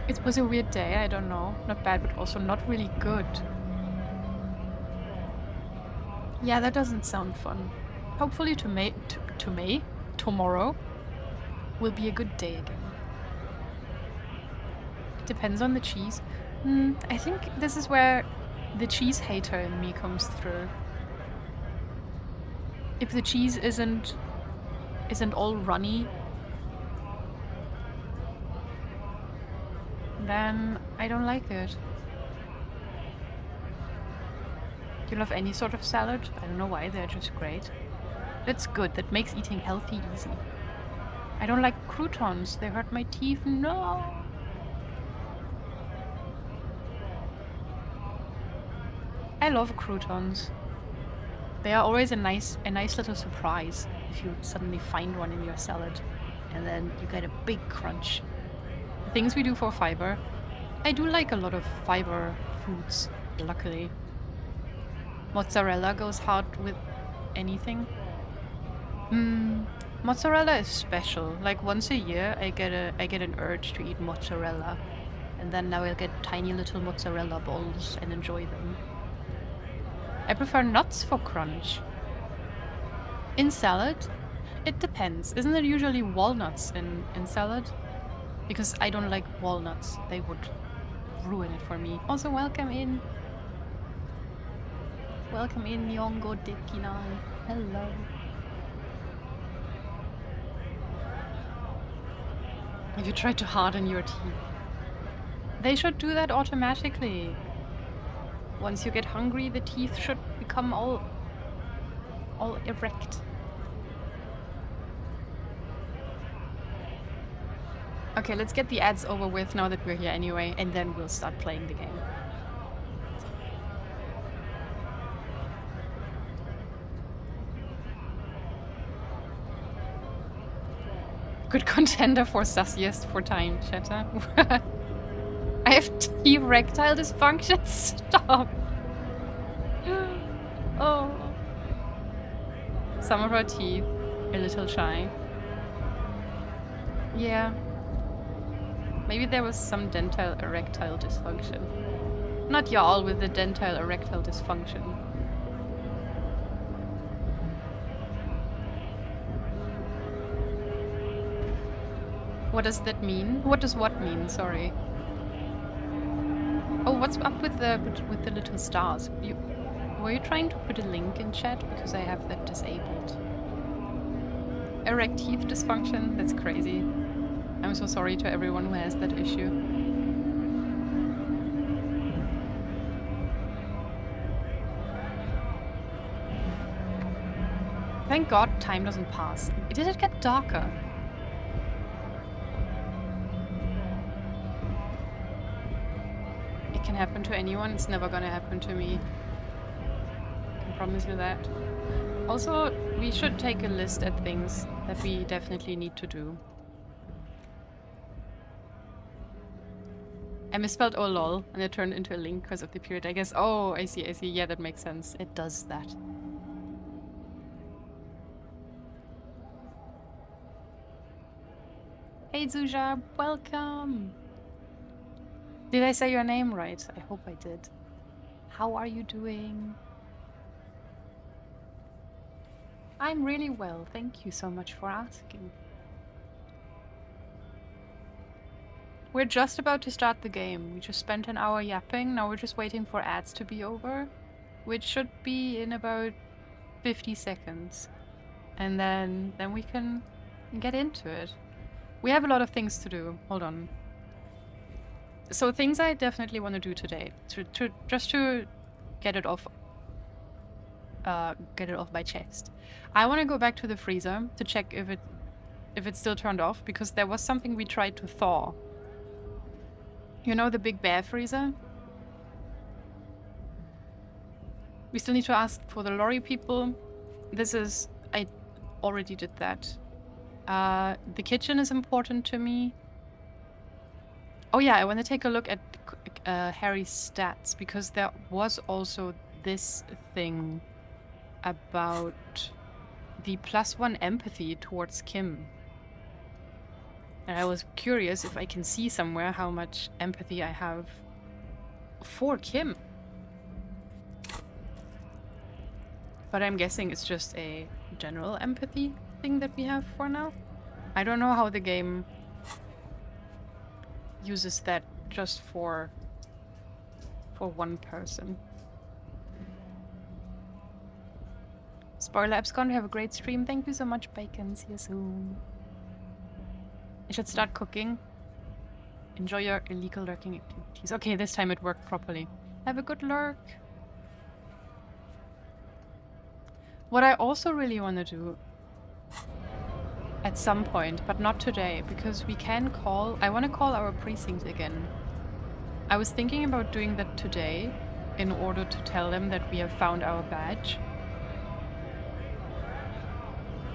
It was a weird day, I don't know. Not bad, but also not really good. Yeah, that doesn't sound fun. Hopefully tomorrow will be a good day again. Depends on the cheese. I think this is where the cheese hater in me comes through. If the cheese isn't all runny, then I don't like it. Do you love any sort of salad? I don't know why, they're just great. That's good, that makes eating healthy easy. I don't like croutons, they hurt my teeth, no! I love croutons. They are always a nice little surprise if you suddenly find one in your salad and then you get a big crunch. The things we do for fiber. I do like a lot of fiber foods, luckily. Mozzarella goes hard with anything. Mozzarella is special. Like once a year I get an urge to eat mozzarella. And then now I'll get tiny little mozzarella balls and enjoy them. I prefer nuts for crunch. In salad? It depends. Isn't it usually walnuts in salad? Because I don't like walnuts. They would ruin it for me. Also, welcome in. Welcome in, Nyongo Dekinai. Hello. Have you tried to harden your teeth? They should do that automatically. Once you get hungry, the teeth should become all erect. Okay, let's get the ads over with now that we're here anyway, and then we'll start playing the game. Good contender for sussiest for time, chatter. I have erectile dysfunction. Stop. Oh. Some of our teeth a little shy. Yeah. Maybe there was some dental erectile dysfunction. Not y'all with the dental erectile dysfunction. What does that mean? What does what mean? Sorry. Oh, what's up with the little stars? Were you trying to put a link in chat? Because I have that disabled. Erect teeth dysfunction? That's crazy. I'm so sorry to everyone who has that issue. Thank God time doesn't pass. Did it get darker? It can happen to anyone. It's never gonna happen to me. I can promise you that. Also, we should take a list at things that we definitely need to do. I misspelled oh lol and it turned into a link because of the period, I guess. Oh, I see. Yeah, that makes sense. It does that. Hey Zuja, welcome! Did I say your name right? I hope I did. How are you doing? I'm really well, thank you so much for asking. We're just about to start the game. We just spent an hour yapping, now we're just waiting for ads to be over, which should be in about 50 seconds. And then we can get into it. We have a lot of things to do. Hold on. So things I definitely want to do today, just to get it off my chest. I want to go back to the freezer to check if it's still turned off, because there was something we tried to thaw. You know, the big bear freezer? We still need to ask for the lorry people. I already did that. The kitchen is important to me. Oh yeah, I want to take a look at Harry's stats, because there was also this thing about the +1 empathy towards Kim. And I was curious if I can see somewhere how much empathy I have for Kim. But I'm guessing it's just a general empathy thing that we have for now. I don't know how the game uses that just for one person. Spoiler Abscon, have a great stream. Thank you so much, Bacon. See you soon. I should start cooking. Enjoy your illegal lurking activities. Okay, this time it worked properly. Have a good lurk. What I also really want to do at some point, but not today, because we can call... I want to call our precinct again. I was thinking about doing that today in order to tell them that we have found our badge.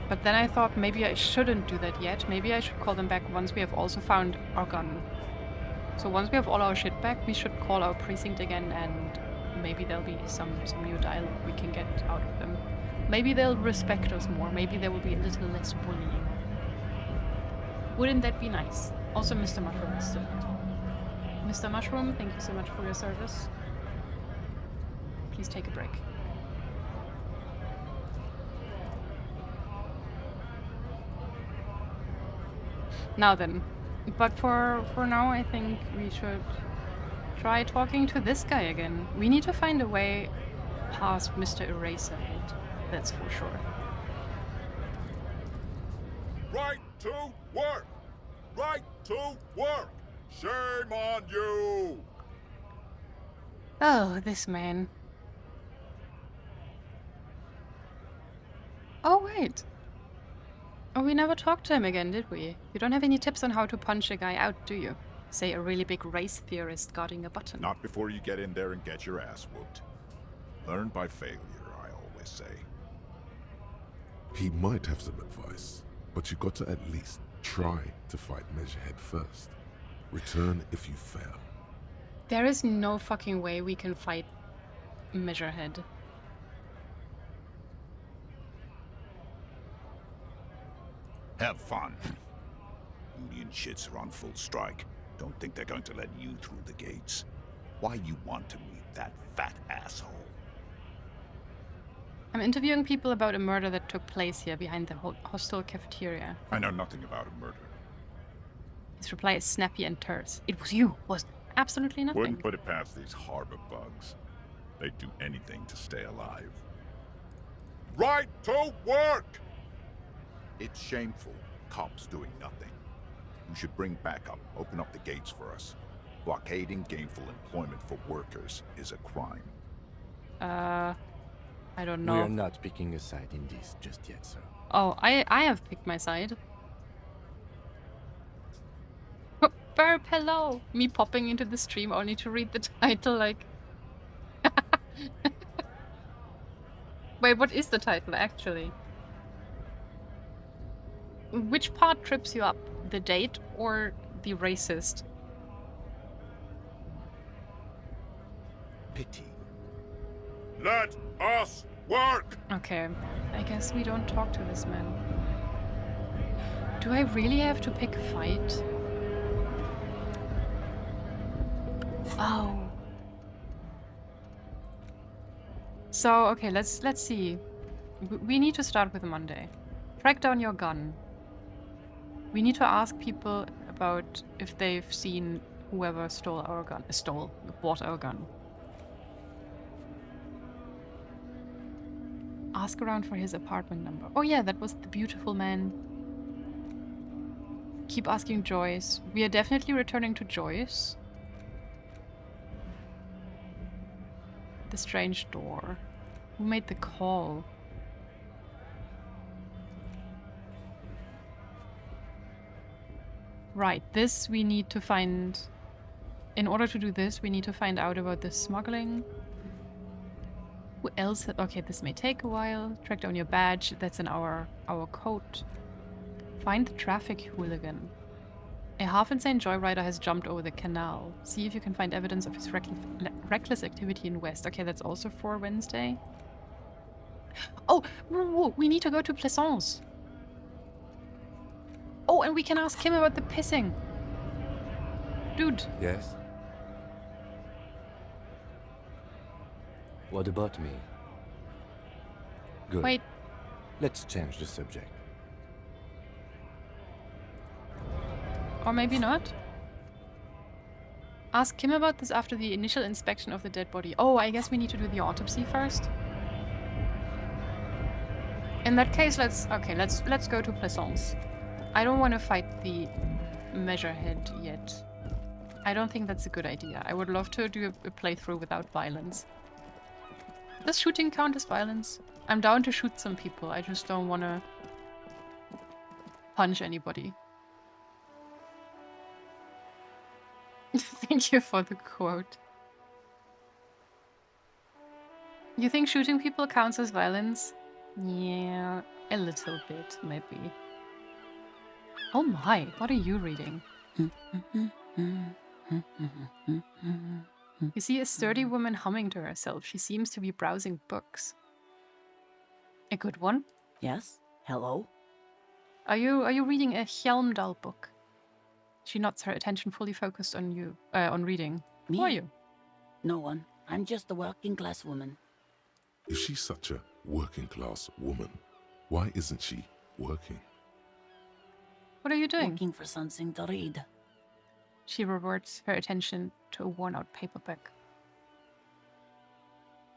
But then I thought maybe I shouldn't do that yet. Maybe I should call them back once we have also found our gun. So once we have all our shit back, we should call our precinct again, and maybe there'll be some new dialogue we can get out of them. Maybe they'll respect us more. Maybe there will be a little less bullying. Wouldn't that be nice? Also, Mr. Mushroom is still here. Mr. Mushroom, thank you so much for your service. Please take a break. Now then, but for now I think we should try talking to this guy again. We need to find a way past Mr. Eraserhead, that's for sure. Right to work! Right to work! Shame on you! Oh, this man. Oh, wait. Oh, we never talked to him again, did we? You don't have any tips on how to punch a guy out, do you? Say a really big race theorist guarding a button. Not before you get in there and get your ass whooped. Learn by failure, I always say. He might have some advice, but you got to at least try to fight Measurehead first. Return if you fail. There is no fucking way we can fight Measurehead. Have fun. Union shits are on full strike. Don't think they're going to let you through the gates. Why you want to meet that fat asshole? I'm interviewing people about a murder that took place here behind the hostel cafeteria. I know nothing about a murder. His reply is snappy and terse. It was you, wasn't it? Absolutely nothing. Wouldn't put it past these harbor bugs. They'd do anything to stay alive. Right to work! It's shameful. Cops doing nothing. You should bring backup. Open up the gates for us. Blockading gainful employment for workers is a crime. I don't know. We are not picking a side in this just yet, sir. Oh, I have picked my side. Burp, hello! Me popping into the stream only to read the title, like... Wait, what is the title, actually? Which part trips you up? The date or the racist? Pity. Let us work! Okay, I guess we don't talk to this man. Do I really have to pick a fight? Oh. So, okay, let's see. We need to start with Monday. Track down your gun. We need to ask people about if they've seen whoever stole our gun. Bought our gun. Ask around for his apartment number. Oh yeah, that was the beautiful man. Keep asking Joyce. We are definitely returning to Joyce. The strange door. Who made the call? Right, this we need to find... In order to do this, we need to find out about the smuggling. Who else? Okay, this may take a while. Track down your badge. That's in our coat. Find the traffic hooligan. A half-insane joyrider has jumped over the canal. See if you can find evidence of his reckless activity in West. Okay, that's also for Wednesday. Oh, we need to go to Plaisance. Oh, and we can ask him about the pissing. Dude. Yes? What about me? Good. Wait. Let's change the subject. Or maybe not. Ask him about this after the initial inspection of the dead body. Oh, I guess we need to do the autopsy first. In that case, let's go to Plaisance. I don't want to fight the Measurehead yet. I don't think that's a good idea. I would love to do a playthrough without violence. Does shooting count as violence? I'm down to shoot some people. I just don't want to punch anybody. Thank you for the quote. You think shooting people counts as violence? Yeah, a little bit, maybe. Oh my, what are you reading? You see a sturdy woman humming to herself. She seems to be browsing books. A good one? Yes? Hello? Are you reading a Hjelmdal book? She nods, her attention fully focused on you, on reading. Me? Who are you? No one. I'm just a working class woman. If she's such a working class woman, why isn't she working? What are you doing? Looking for something to read. She reverts her attention to a worn-out paperback.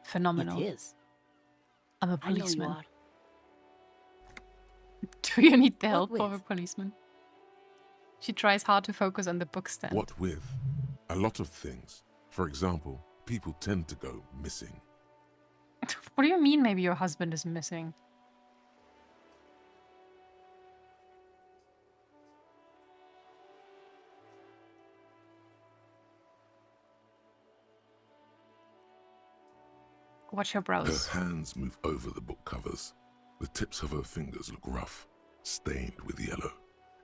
Phenomenal. It is. I'm a I know you policeman. are. Do you need the What help of a with? policeman? She tries hard to focus on the book stand. What with? A lot of things. For example, people tend to go missing. What do you mean maybe your husband is missing? Watch your Her brows. hands move over the book covers. The tips of her fingers look rough, stained with yellow.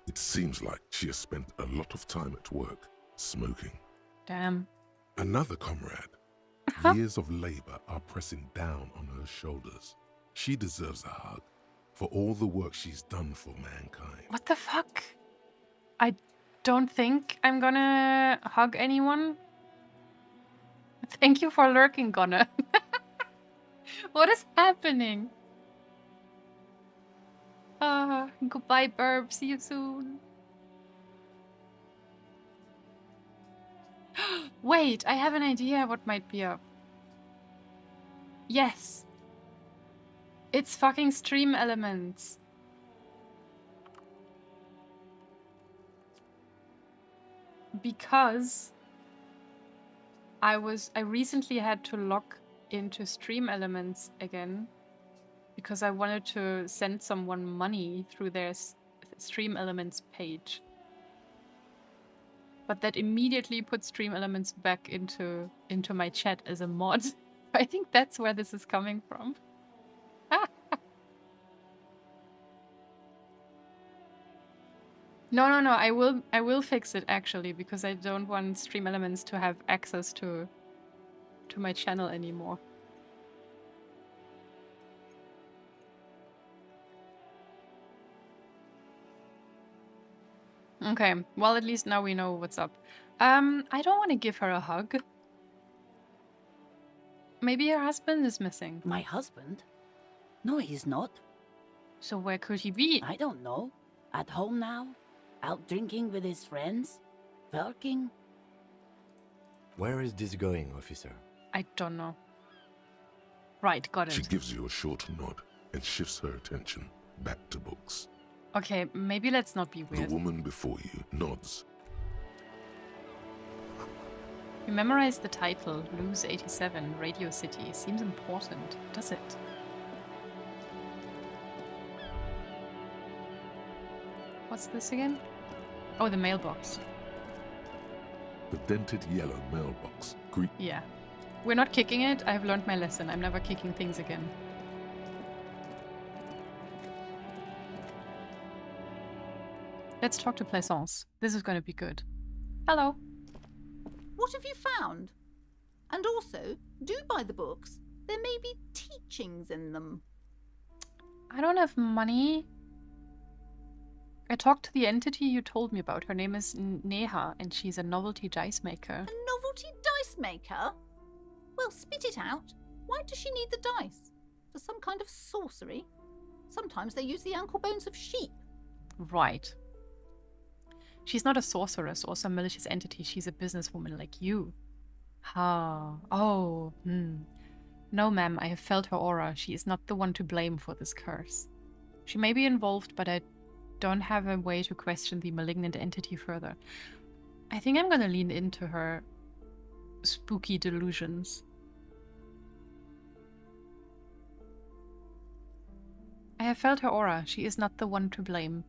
It seems like she has spent a lot of time at work, smoking. Damn. Another comrade. Years of labor are pressing down on her shoulders. She deserves a hug for all the work she's done for mankind. What the fuck? I don't think I'm gonna hug anyone. Thank you for lurking, Gunnar. What is happening? Goodbye, Burb. See you soon. Wait, I have an idea what might be up. Yes. It's fucking stream elements. Because I recently had to log into stream elements again because I wanted to send someone money through their stream elements page. But that immediately put stream elements back into my chat as a mod. I think that's where this is coming from. No, I will fix it actually because I don't want stream elements to have access to my channel anymore. Okay, well at least now we know what's up. I don't want to give her a hug. Maybe her husband is missing. My husband? No, he's not. So where could he be? I don't know. At home now? Out drinking with his friends? Working? Where is this going, officer? I don't know. Right, got it. She gives you a short nod and shifts her attention back to books. Okay, maybe let's not be weird. The woman before you nods. You memorized the title, Lose 87, Radio City. Seems important, does it? What's this again? Oh, the mailbox. The dented yellow mailbox. Yeah. We're not kicking it. I've learned my lesson. I'm never kicking things again. Let's talk to Plaisance. This is going to be good. Hello. What have you found? And also, do buy the books. There may be teachings in them. I don't have money. I talked to the entity you told me about. Her name is Neha, and she's a novelty dice maker. A novelty dice maker? Well, spit it out. Why does she need the dice? For some kind of sorcery? Sometimes they use the ankle bones of sheep. Right. She's not a sorceress or some malicious entity. She's a businesswoman like you. Oh. No, ma'am, I have felt her aura. She is not the one to blame for this curse. She may be involved, but I don't have a way to question the malignant entity further. I think I'm gonna lean into her spooky delusions. I have felt her aura. She is not the one to blame.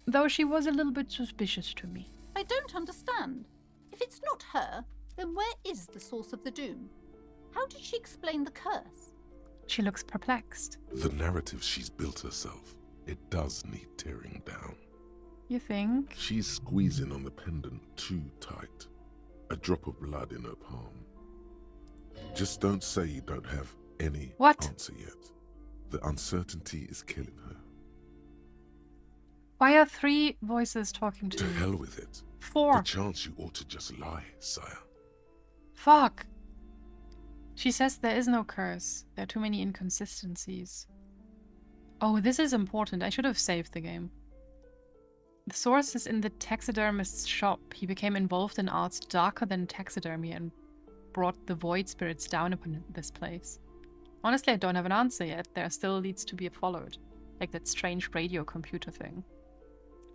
Though she was a little bit suspicious to me. I don't understand. If it's not her, then where is the source of the doom? How did she explain the curse? She looks perplexed. The narrative she's built herself, it does need tearing down. You think? She's squeezing on the pendant too tight. A drop of blood in her palm. Just don't say you don't have any answer yet. The uncertainty is killing her. Why are 3 voices talking to To me? hell with it. 4. The chance you ought to just lie, sire. Fuck. She says there is no curse. There are too many inconsistencies. Oh, this is important. I should have saved the game. The source is in the taxidermist's shop. He became involved in arts darker than taxidermy and brought the void spirits down upon this place. Honestly, I don't have an answer yet. There still needs to be followed. Like that strange radio computer thing.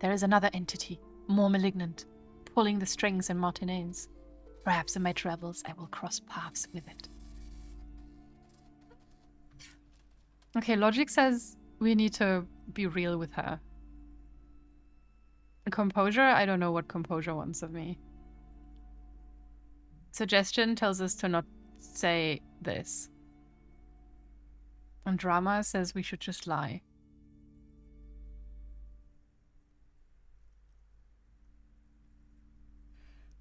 There is another entity, more malignant, pulling the strings in Martinez. Perhaps in my travels I will cross paths with it. Okay, logic says we need to be real with her. Composure? I don't know what composure wants of me. Suggestion tells us to not say this. And Drama says we should just lie.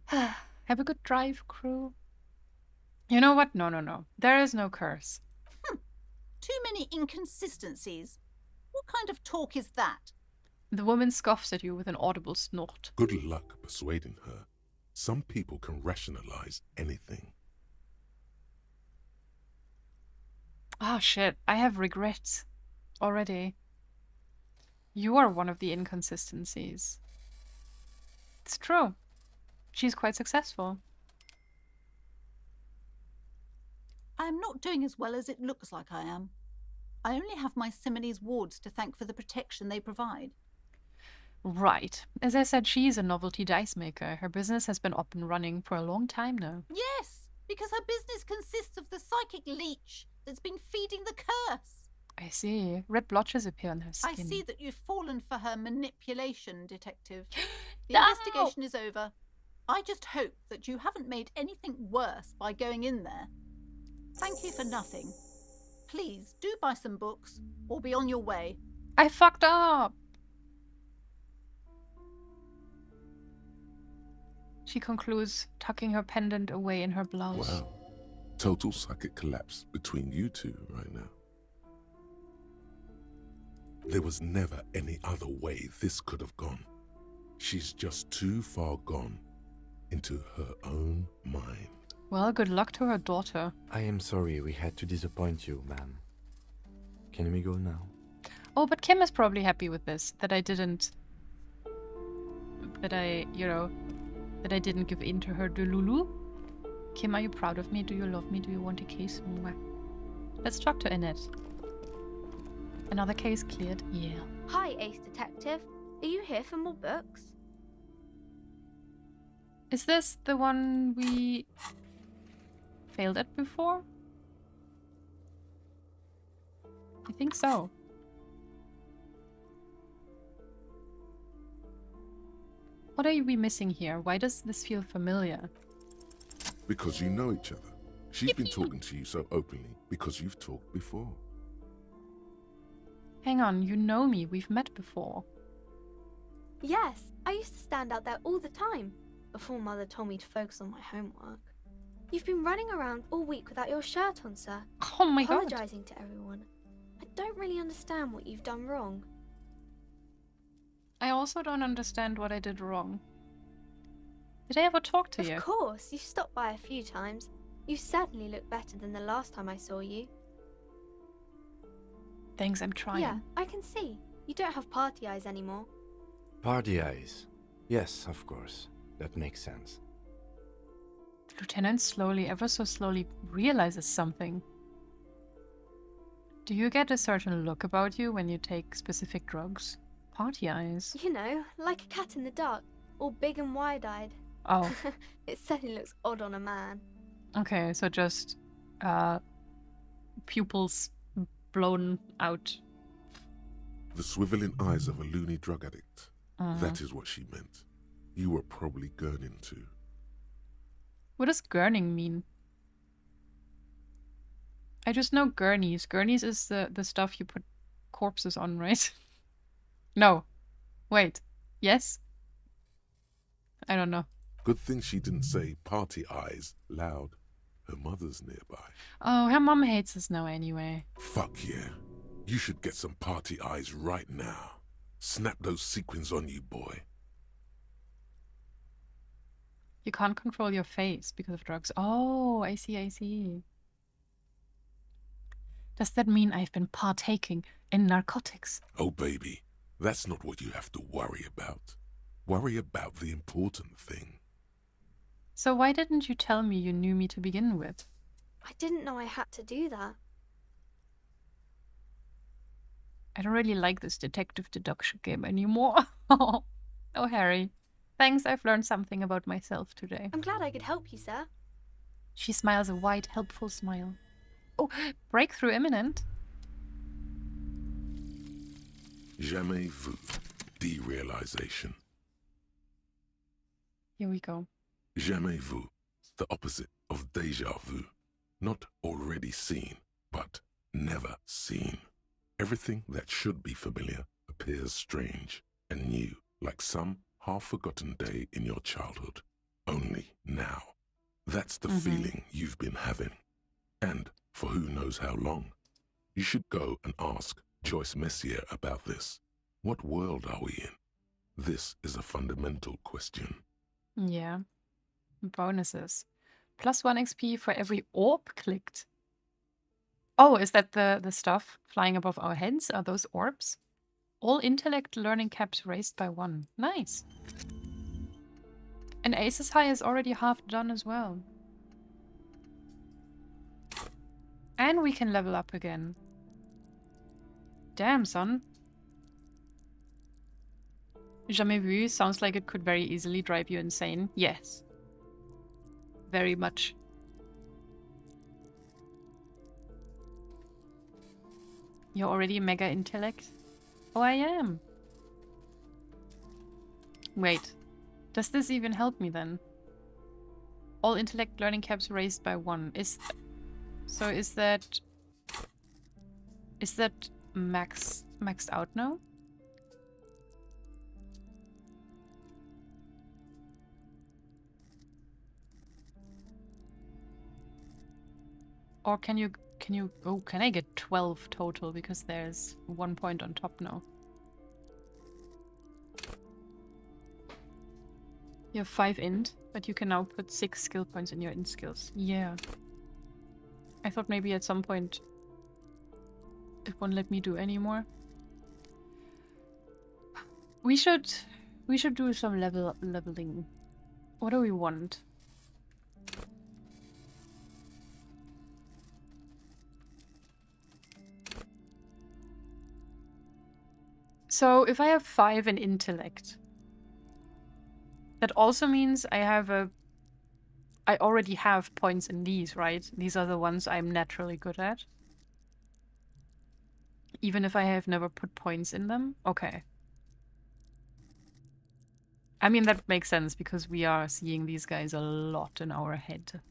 Have a good drive, crew. You know what? No. There is no curse. Too many inconsistencies. What kind of talk is that? The woman scoffs at you with an audible snort. Good luck persuading her. Some people can rationalize anything. Ah, shit. I have regrets already. You are one of the inconsistencies. It's true. She's quite successful. I am not doing as well as it looks like I am. I only have my Simone's wards to thank for the protection they provide. Right. As I said, she's a novelty dice maker. Her business has been up and running for a long time now. Yes, because her business consists of the psychic leech that's been feeding the curse. I see. Red blotches appear on her skin. I see that you've fallen for her manipulation, Detective. The No! investigation is over. I just hope that you haven't made anything worse by going in there. Thank you for nothing. Please do buy some books or be on your way. I fucked up! She concludes, tucking her pendant away in her blouse. Wow. Total psychic collapse between you two right now. There was never any other way this could have gone. She's just too far gone into her own mind. Well, good luck to her daughter. I am sorry we had to disappoint you, ma'am. Can we go now? Oh, but Kim is probably happy with this, that I didn't give in to her delulu. Kim, are you proud of me? Do you love me? Do you want a kiss? Mwah. Let's talk to Annette. Another case cleared. Yeah. Hi, Ace Detective. Are you here for more books? Is this the one we failed at before? I think so. What are we missing here? Why does this feel familiar? Because you know each other. She's been talking to you so openly because you've talked before. Hang on, you know me. We've met before. Yes, I used to stand out there all the time, before Mother told me to focus on my homework. You've been running around all week without your shirt on, sir. Oh my god. Apologising to everyone. I don't really understand what you've done wrong. I also don't understand what I did wrong. Did I ever talk to you? Of course, you stopped by a few times. You certainly look better than the last time I saw you. Thanks, I'm trying. Yeah, I can see. You don't have party eyes anymore. Party eyes. Yes, of course. That makes sense. Lieutenant slowly, ever so slowly, realizes something. Do you get a certain look about you when you take specific drugs? Party eyes. You know, like a cat in the dark, all big and wide-eyed. Oh. It certainly looks odd on a man. Okay, so just pupils blown out. The swiveling eyes of a loony drug addict. That is what she meant. You were probably gurning too. What does gurning mean? I just know gurneys. Gurneys is the stuff you put corpses on, right? No. Wait. Yes? I don't know. Good thing she didn't say party eyes loud. Her mother's nearby. Oh, her mom hates us now anyway. Fuck yeah. You should get some party eyes right now. Snap those sequins on you, boy. You can't control your face because of drugs. Oh, I see, I see. Does that mean I've been partaking in narcotics? Oh, baby, that's not what you have to worry about. Worry about the important thing. So why didn't you tell me you knew me to begin with? I didn't know I had to do that. I don't really like this detective deduction game anymore. Oh, Harry. Thanks, I've learned something about myself today. I'm glad I could help you, sir. She smiles a wide, helpful smile. Oh, breakthrough imminent. Jamais vu. Derealization. Here we go. Jamais vu. The opposite of déjà vu. Not already seen, but never seen. Everything that should be familiar appears strange and new, like some half-forgotten day in your childhood. Only now. That's the feeling you've been having. And for who knows how long. You should go and ask Joyce Messier about this. What world are we in? This is a fundamental question. Yeah. Bonuses. +1 XP for every orb clicked. Oh, is that the stuff flying above our heads? Are those orbs? All intellect learning caps raised by 1. Nice. And Ace's High is already half done as well. And we can level up again. Damn, son. Jamais vu sounds like it could very easily drive you insane. Yes. Very much. You're already mega intellect? Oh, I am. Wait. Does this even help me then? All intellect learning caps raised by 1. Is that maxed out now? Or can I get 12 total because there's 1 point on top now? You have 5 int, but you can now put 6 skill points in your int skills. Yeah. I thought maybe at some point it won't let me do anymore. We should do some leveling. What do we want? So if I have 5 in intellect, that also means I already have points in these, right? These are the ones I'm naturally good at. Even if I have never put points in them? Okay. I mean, that makes sense because we are seeing these guys a lot in our head.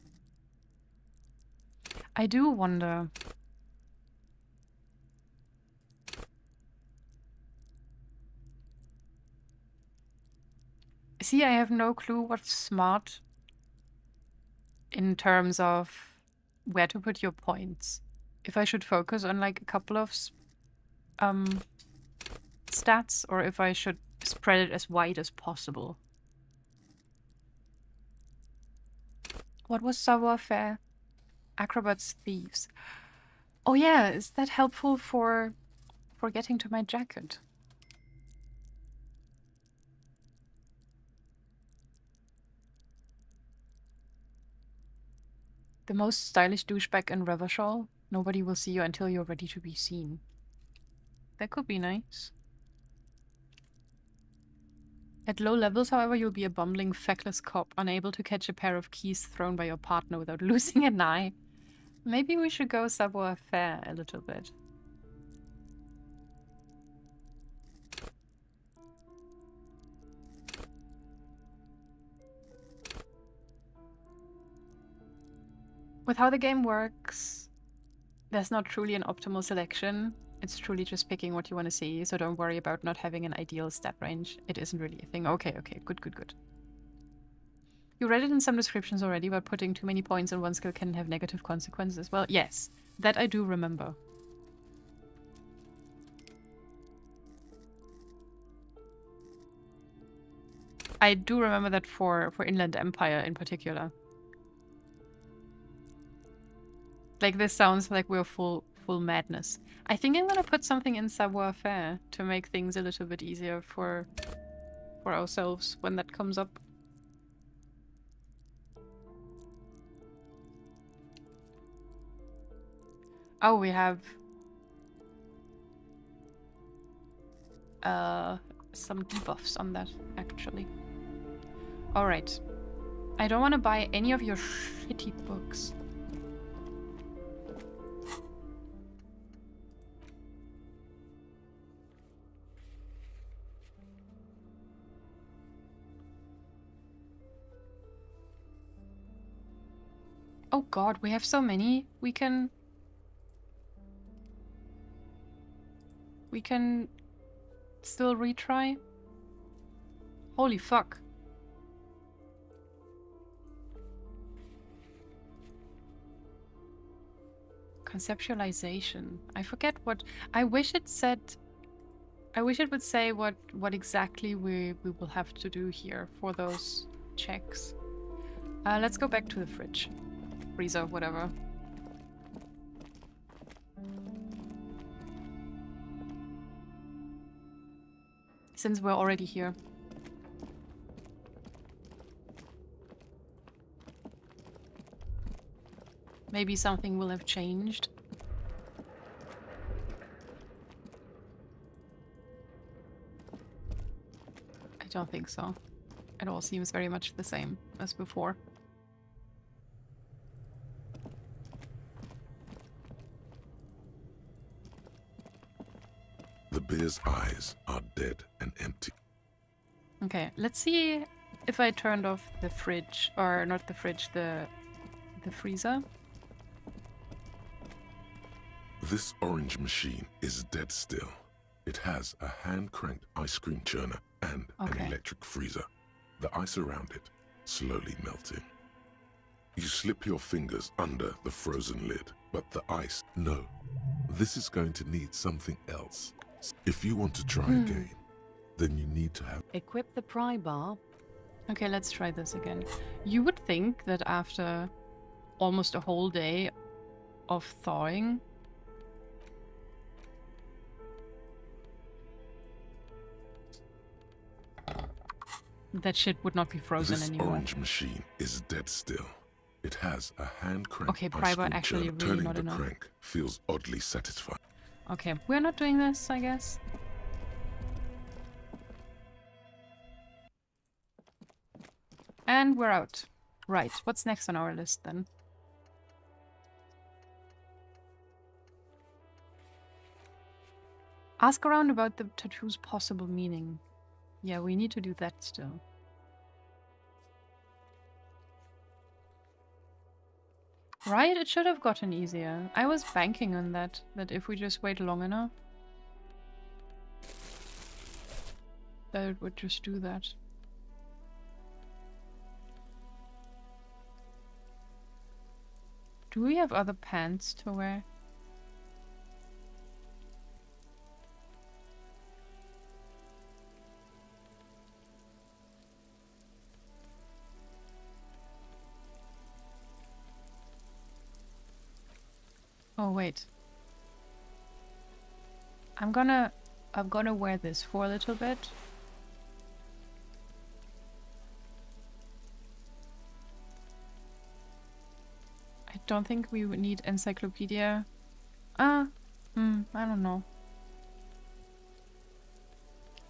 I do wonder... See, I have no clue what's smart in terms of where to put your points. If I should focus on like a couple of stats, or if I should spread it as wide as possible. What was savoir-faire? Acrobats, thieves. Oh yeah, is that helpful for getting to my jacket? The most stylish douchebag in Revachol? Nobody will see you until you're ready to be seen. That could be nice. At low levels, however, you'll be a bumbling, feckless cop, unable to catch a pair of keys thrown by your partner without losing an eye. Maybe we should go savoir-faire a little bit. With how the game works, there's not truly an optimal selection. It's truly just picking what you want to see, so don't worry about not having an ideal stat range. It isn't really a thing. Okay, good. You read it in some descriptions already, but putting too many points in one skill can have negative consequences. Well, yes, that I do remember. I do remember that for Inland Empire in particular. Like, this sounds like we're full madness. I think I'm gonna put something in savoir-faire to make things a little bit easier for ourselves when that comes up. Oh, we have some debuffs on that, actually. Alright. I don't want to buy any of your shitty books. Oh god, we have so many we can... we can still retry. Holy fuck. Conceptualization. I forget what... I wish it said... I wish it would say what exactly we will have to do here for those checks. Let's go back to the fridge. Freezer, whatever. Since we're already here. Maybe something will have changed. I don't think so. It all seems very much the same as before. The bear's eyes are dead and empty. Okay, let's see if I turned off the fridge, or not the fridge, the freezer. This orange machine is dead still. It has a hand-cranked ice cream churner and an electric freezer. The ice around it slowly melting. You slip your fingers under the frozen lid, but the ice... No, this is going to need something else. If you want to try again, then you need to have... Equip the pry bar. Okay, let's try this again. You would think that after almost a whole day of thawing, that shit would not be frozen this anymore. This orange machine is dead still. It has a hand crank. Okay, pry bar actually really turning not the enough. crank feels oddly satisfying. Okay, we're not doing this, I guess. And we're out. Right, what's next on our list then? Ask around about the tattoo's possible meaning. Yeah, we need to do that still. Right, it should have gotten easier. I was banking on that if we just wait long enough, that it would just do that. Do we have other pants to wear? Oh wait. I'm gonna wear this for a little bit. I don't think we would need encyclopedia. I don't know.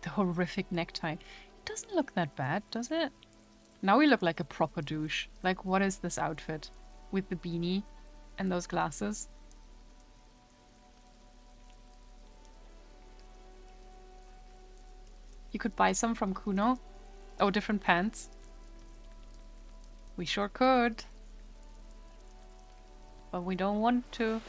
The horrific necktie. It doesn't look that bad, does it? Now we look like a proper douche. Like, what is this outfit? With the beanie and those glasses? You could buy some from Kuno. Oh, different pants. We sure could. But we don't want to.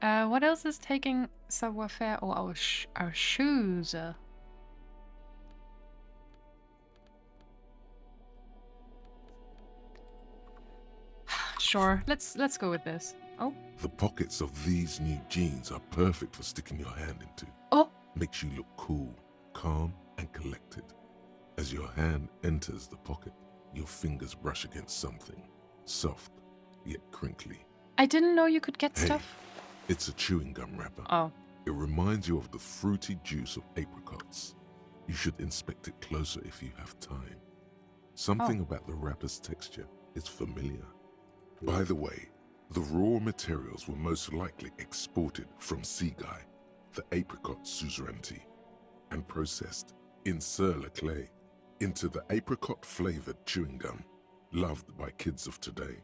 What else is taking savoir-faire? Oh, our shoes. Sure, let's go with this. Oh. The pockets of these new jeans are perfect for sticking your hand into. Oh. Makes you look cool, calm, and collected. As your hand enters the pocket, your fingers brush against something soft yet crinkly. I didn't know you could get Hey, stuff. It's a chewing gum wrapper. Oh. It reminds you of the fruity juice of apricots. You should inspect it closer if you have time. Something about the wrapper's texture is familiar. By the way, the raw materials were most likely exported from Seaguy, the apricot suzerainty, and processed in sur-le-clay into the apricot-flavored chewing gum loved by kids of today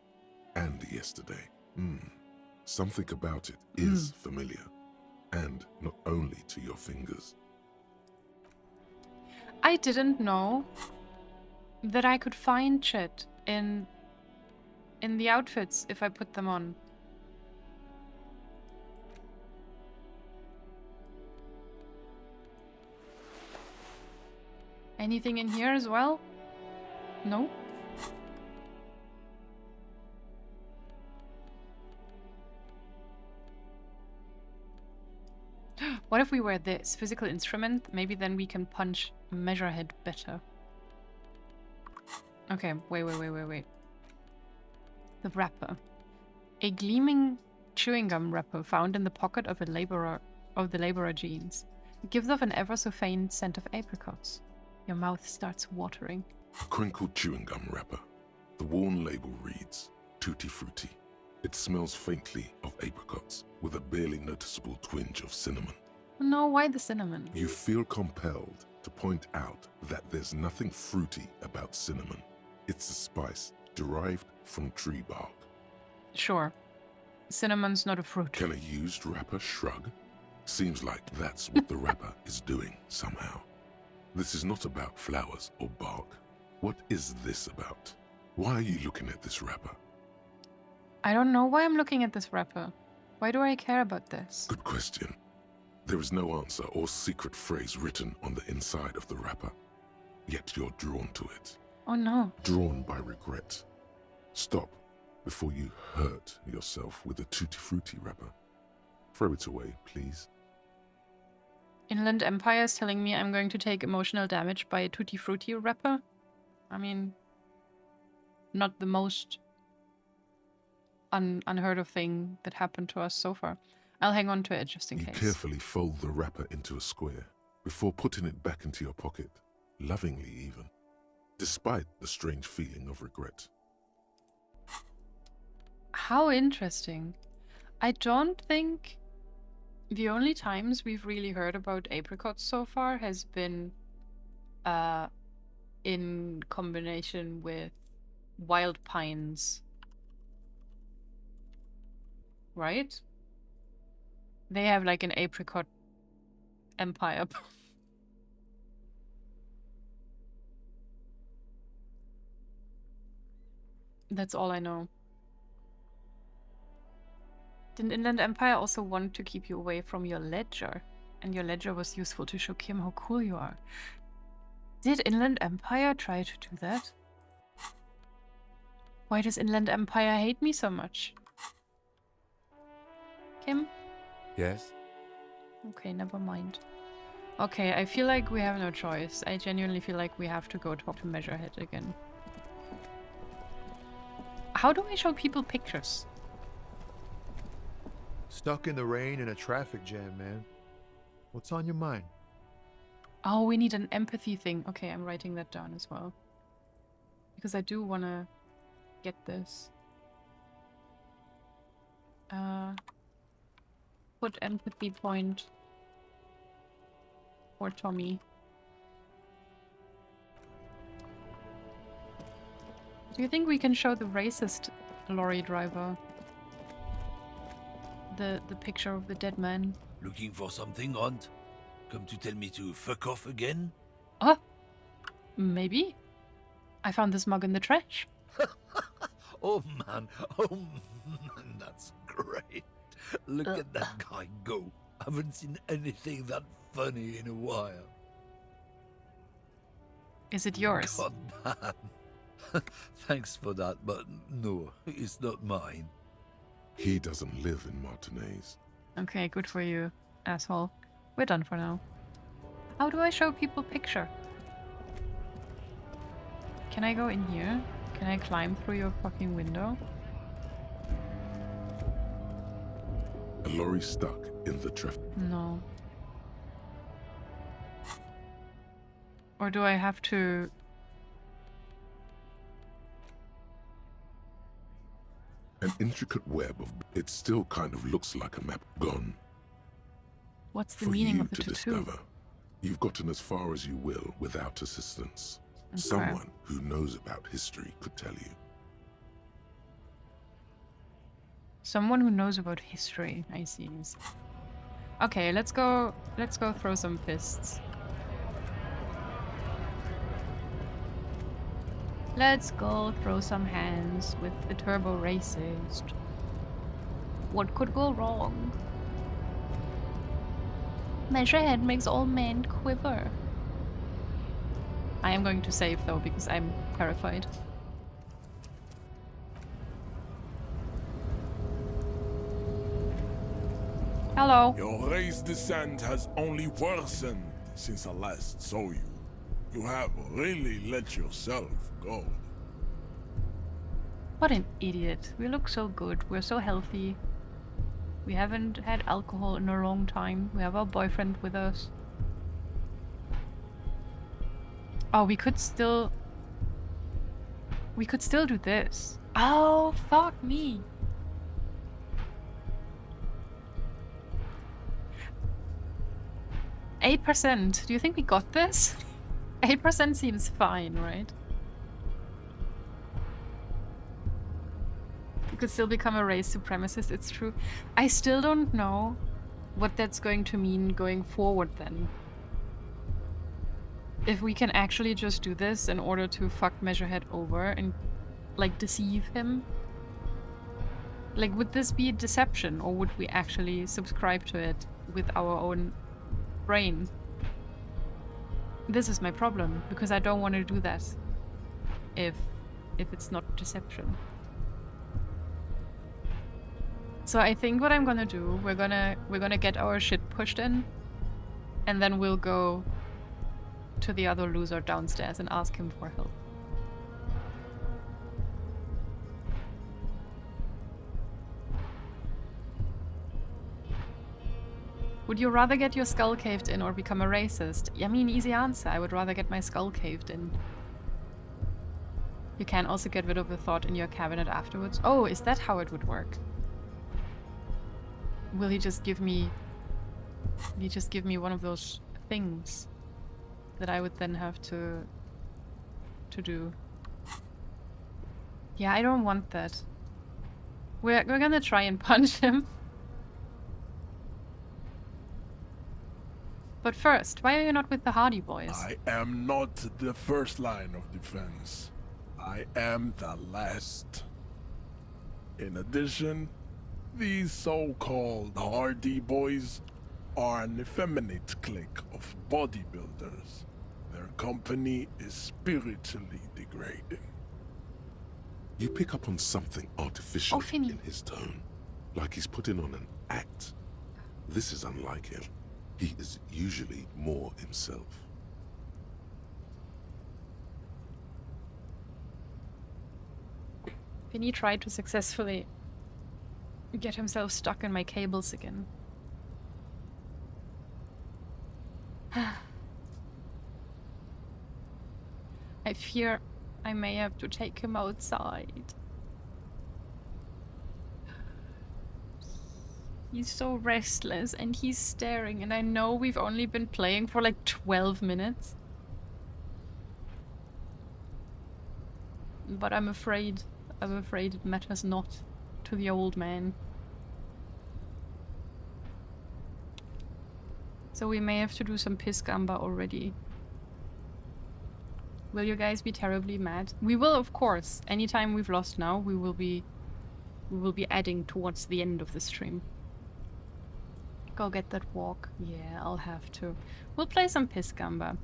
and yesterday. Something about it is familiar, and not only to your fingers. I didn't know that I could find shit in the outfits if I put them on. Anything in here as well? No? What if we wear this physical instrument? Maybe then we can punch Measurehead better. Okay, wait. The wrapper. A gleaming chewing gum wrapper found in the pocket of the laborer jeans. It gives off an ever so faint scent of apricots. Your mouth starts watering. A crinkled chewing gum wrapper. The worn label reads, Tutti Frutti. It smells faintly of apricots, with a barely noticeable twinge of cinnamon. No, why the cinnamon? You feel compelled to point out that there's nothing fruity about cinnamon. It's a spice derived from tree bark. Sure. Cinnamon's not a fruit. Can a used wrapper shrug? Seems like that's what the wrapper is doing somehow. This is not about flowers or bark. What is this about? Why are you looking at this wrapper? I don't know why I'm looking at this wrapper. Why do I care about this? Good question. There is no answer or secret phrase written on the inside of the wrapper. Yet you're drawn to it. Oh no. Drawn by regret. Stop before you hurt yourself with a Tutti Frutti wrapper. Throw it away, please. Inland Empire is telling me I'm going to take emotional damage by a Tutti Frutti wrapper. I mean, not the most unheard of thing that happened to us so far. I'll hang on to it just in You case. carefully fold the wrapper into a square before putting it back into your pocket, lovingly even, despite the strange feeling of regret. How interesting. I don't think the only times we've really heard about apricots so far has been in combination with wild pines. Right? They have like an apricot empire. That's all I know. Didn't Inland Empire also want to keep you away from your ledger? And your ledger was useful to show Kim how cool you are. Did Inland Empire try to do that? Why does Inland Empire hate me so much? Kim? Yes? Okay, never mind. Okay, I feel like we have no choice. I genuinely feel like we have to go talk to Measurehead again. How do I show people pictures? Stuck in the rain in a traffic jam, man. What's on your mind? Oh, we need an empathy thing. Okay, I'm writing that down as well. Because I do want to get this. Put empathy point for Tommy. Do you think we can show the racist lorry driver the picture of the dead man? Looking for something, Aunt? Come to tell me to fuck off again? Oh, maybe. I found this mug in the trash. Oh man, that's great. Look at that guy go. Haven't seen anything that funny in a while. Is it yours? God damn. Thanks for that, but no, it's not mine. He doesn't live in Martinez. Okay, good for you, asshole. We're done for now. How do I show people picture? Can I go in here? Can I climb through your fucking window? A lorry stuck in the traffic. No. Or do I have to... An intricate web of... It still kind of looks like a map gone. What's the For meaning you of the to tattoo? discover. You've gotten as far as you will without assistance. Okay. Someone who knows about history could tell you. Someone who knows about history. I see. Okay, let's go throw some fists. Let's go throw some hands with the turbo racist. What could go wrong? Measurehead makes all men quiver. I am going to save though because I'm terrified. Hello. Your race descent has only worsened since I last saw you. You have really let yourself go. What an idiot. We look so good. We're so healthy. We haven't had alcohol in a long time. We have our boyfriend with us. Oh, we could still do this. Oh, fuck me. $8%. Do you think we got this? 8% seems fine, right? You could still become a race supremacist, it's true. I still don't know what that's going to mean going forward then. If we can actually just do this in order to fuck Measurehead over and, like, deceive him. Like, would this be a deception, or would we actually subscribe to it with our own brain? This is my problem, because I don't want to do that if it's not deception. So I think what I'm gonna do, we're gonna get our shit pushed in, and then we'll go to the other loser downstairs and ask him for help. Would you rather get your skull caved in or become a racist? I mean, easy answer. I would rather get my skull caved in. You can also get rid of the thought in your cabinet afterwards. Oh, is that how it would work? Will he just give me... one of those things that I would then have to do? Yeah, I don't want that. We're gonna try and punch him. But first, why are you not with the Hardy Boys? I am not the first line of defense. I am the last. In addition, these so-called Hardy Boys are an effeminate clique of bodybuilders. Their company is spiritually degrading. You pick up on something artificial in his tone, like he's putting on an act. This is unlike him. He is usually more himself. Vinny tried to successfully get himself stuck in my cables again. I fear I may have to take him outside. He's so restless and he's staring, and I know we've only been playing for like 12 minutes. But I'm afraid it matters not to the old man. So we may have to do some piss gamba already. Will you guys be terribly mad? We will, of course. Anytime we've lost now, we will be adding towards the end of the stream. Go get that walk. Yeah, I'll have to. We'll play some piss gamba.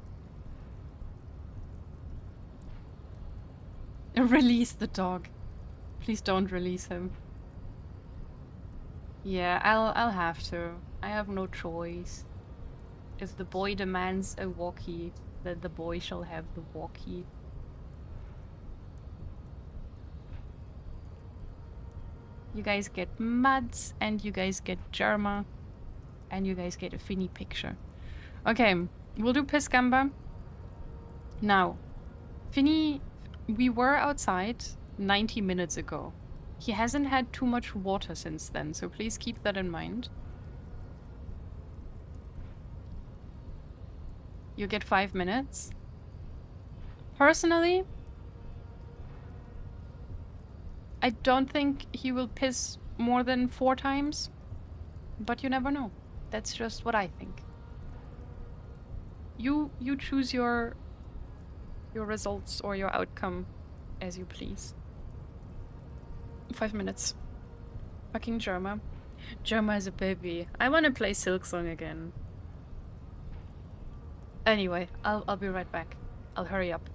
Release the dog. Please don't release him. Yeah, I'll have to. I have no choice. If the boy demands a walkie, then the boy shall have the walkie. You guys get Mads, and you guys get Germa, and you guys get a Finny picture. Okay, we'll do piss gamba. Now, Finny, we were outside 90 minutes ago. He hasn't had too much water since then, so please keep that in mind. You get 5 minutes. Personally, I don't think he will piss more than 4 times, but you never know. That's just what I think. You choose your results or your outcome as you please. 5 minutes. Fucking Germa. Germa is a baby. I want to play Silksong again. Anyway, I'll be right back. I'll hurry up.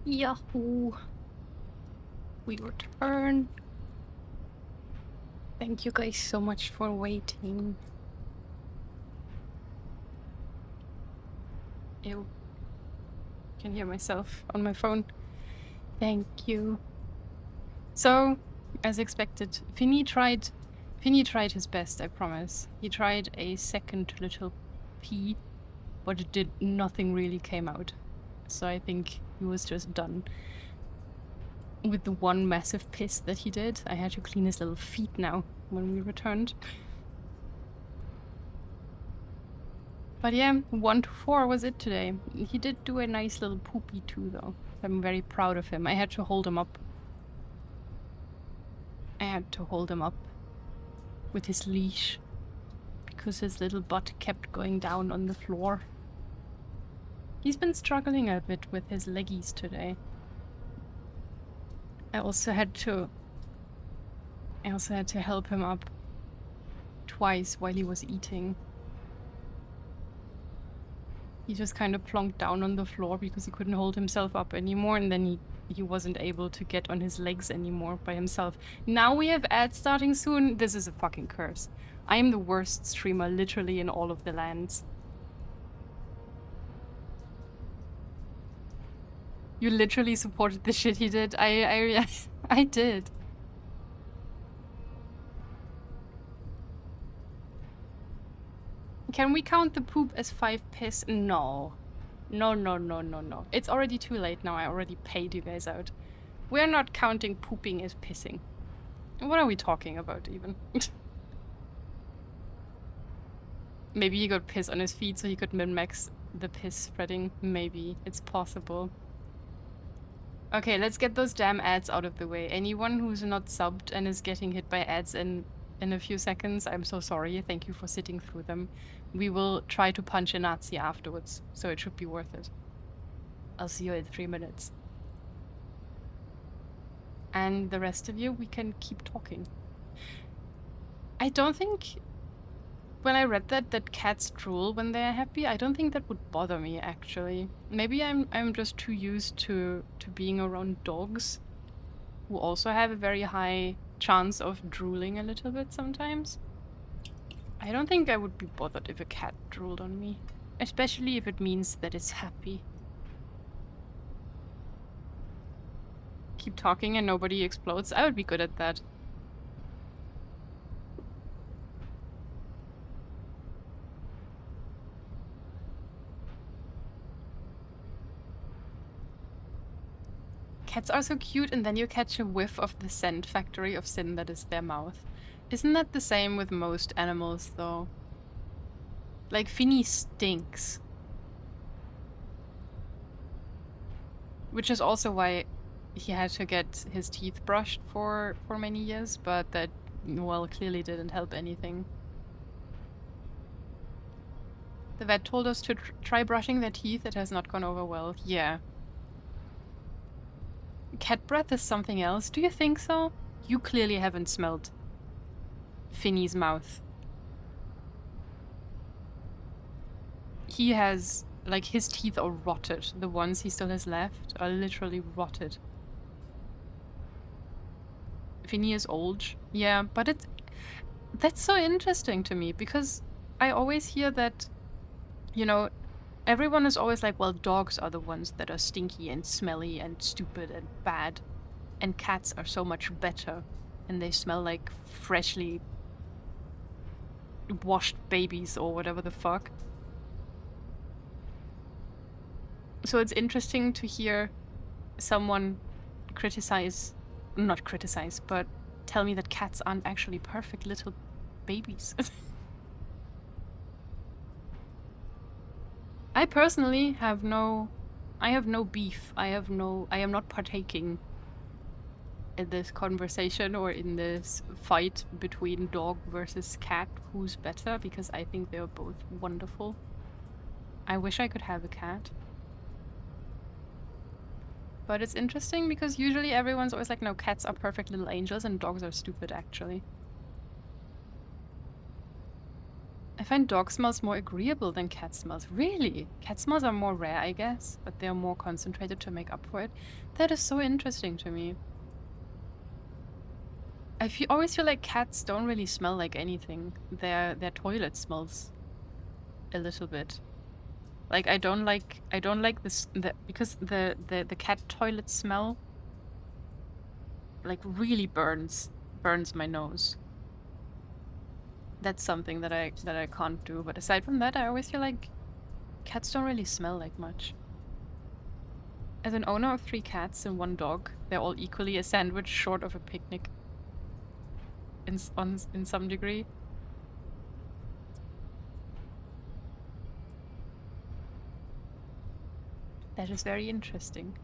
Yahoo! We return. Thank you guys so much for waiting. Ew. I can hear myself on my phone. Thank you. So, as expected, Finny tried his best, I promise. He tried a second little pee, but it did nothing really came out. So I think he was just done with the one massive piss that he did. I had to clean his little feet now when we returned. But yeah, 1 to 4 was it today. He did do a nice little poopy too, though. I'm very proud of him. I had to hold him up. With his leash because his little butt kept going down on the floor. He's been struggling a bit with his leggies today. I also had to help him up twice while he was eating. He just kind of plonked down on the floor because he couldn't hold himself up anymore, and then he wasn't able to get on his legs anymore by himself. Now we have ads starting soon. This is a fucking curse. I am the worst streamer literally in all of the lands. You literally supported the shit he did. I did. Can we count the poop as 5 piss? No. No. It's already too late now. I already paid you guys out. We're not counting pooping as pissing. What are we talking about even? Maybe he got piss on his feet so he could min-max the piss spreading. Maybe. It's possible. Okay, let's get those damn ads out of the way. Anyone who's not subbed and is getting hit by ads in a few seconds, I'm so sorry. Thank you for sitting through them. We will try to punch a Nazi afterwards, so it should be worth it. I'll see you in 3 minutes. And the rest of you, we can keep talking. I don't think... When I read that cats drool when they're happy, I don't think that would bother me, actually. Maybe I'm just too used to being around dogs, who also have a very high chance of drooling a little bit sometimes. I don't think I would be bothered if a cat drooled on me, especially if it means that it's happy. Keep talking and nobody explodes. I would be good at that. Cats are so cute, and then you catch a whiff of the scent factory of sin that is their mouth. Isn't that the same with most animals, though? Like, Finny stinks. Which is also why he had to get his teeth brushed for many years, but that, well, clearly didn't help anything. The vet told us to try brushing their teeth. It has not gone over well. Yeah. Cat breath is something else. Do you think so? You clearly haven't smelled Finny's mouth. He has, like, his teeth are rotted. The ones he still has left are literally rotted. Finny is old. Yeah, but that's so interesting to me, because I always hear that, you know, everyone is always like, well, dogs are the ones that are stinky and smelly and stupid and bad. And cats are so much better. And they smell like freshly washed babies or whatever the fuck. So it's interesting to hear someone not criticize, but tell me that cats aren't actually perfect little babies. I personally have no beef. I am not partaking in this conversation or in this fight between dog versus cat, who's better, because I think they're both wonderful. I wish I could have a cat. But it's interesting because usually everyone's always like, no, cats are perfect little angels and dogs are stupid, actually. I find dog smells more agreeable than cat smells. Really? Cat smells are more rare, I guess, but they're more concentrated to make up for it. That is so interesting to me. Always feel like cats don't really smell like anything. Their toilet smells a little bit. Like I don't like this because the cat toilet smell like really burns my nose. That's something that I can't do. But aside from that, I always feel like cats don't really smell like much. As an owner of 3 cats and 1 dog, they're all equally a sandwich short of a picnic. In some degree. That is very interesting.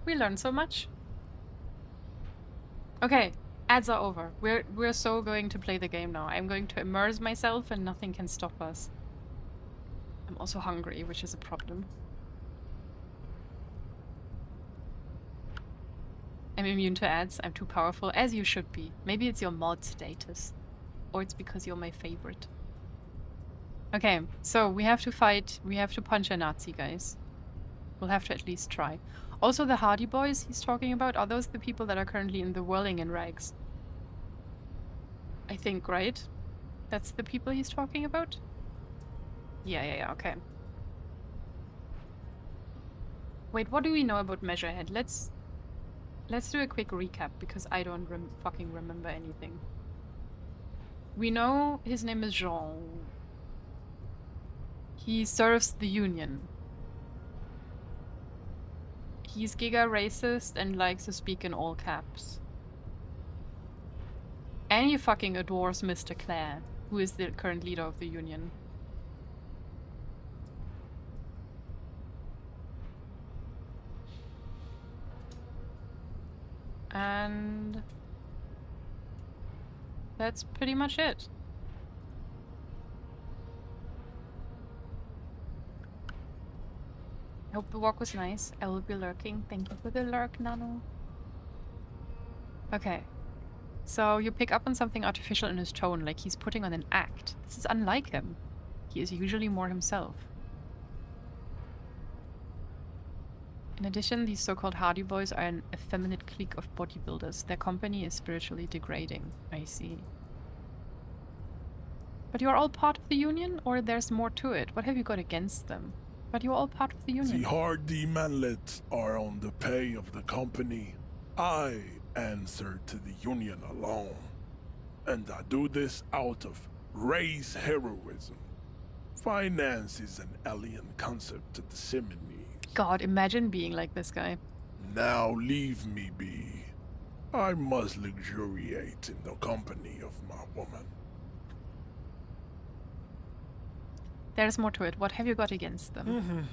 We learned so much. Okay, ads are over. We're so going to play the game now. I'm going to immerse myself and nothing can stop us. I'm also hungry, which is a problem. I'm immune to ads. I'm too powerful, as you should be. Maybe it's your mod status. Or it's because you're my favorite. Okay, so we have to fight. We have to punch a Nazi, guys. We'll have to at least try. Also, the Hardy Boys he's talking about, are those the people that are currently in the whirling in rags? I think, right? That's the people he's talking about? Yeah, okay. Wait, what do we know about Measurehead? Let's do a quick recap, because I don't fucking remember anything. We know his name is Jean. He serves the Union. He's giga racist and likes to speak in all caps. And he fucking adores Mr. Clare, who is the current leader of the Union. And that's pretty much it. I hope the walk was nice. I will be lurking. Thank you for the lurk, Nano. Okay. So you pick up on something artificial in his tone, like he's putting on an act. This is unlike him. He is usually more himself. In addition, these so-called Hardy Boys are an effeminate clique of bodybuilders. Their company is spiritually degrading. I see. But you're all part of the Union? Or there's more to it? What have you got against them? But you're all part of the Union. The Hardy manlets are on the pay of the company. I answer to the Union alone. And I do this out of race heroism. Finance is an alien concept to the Simonese. God, imagine being like this guy. Now leave me be. I must luxuriate in the company of my woman. There's more to it. What have you got against them?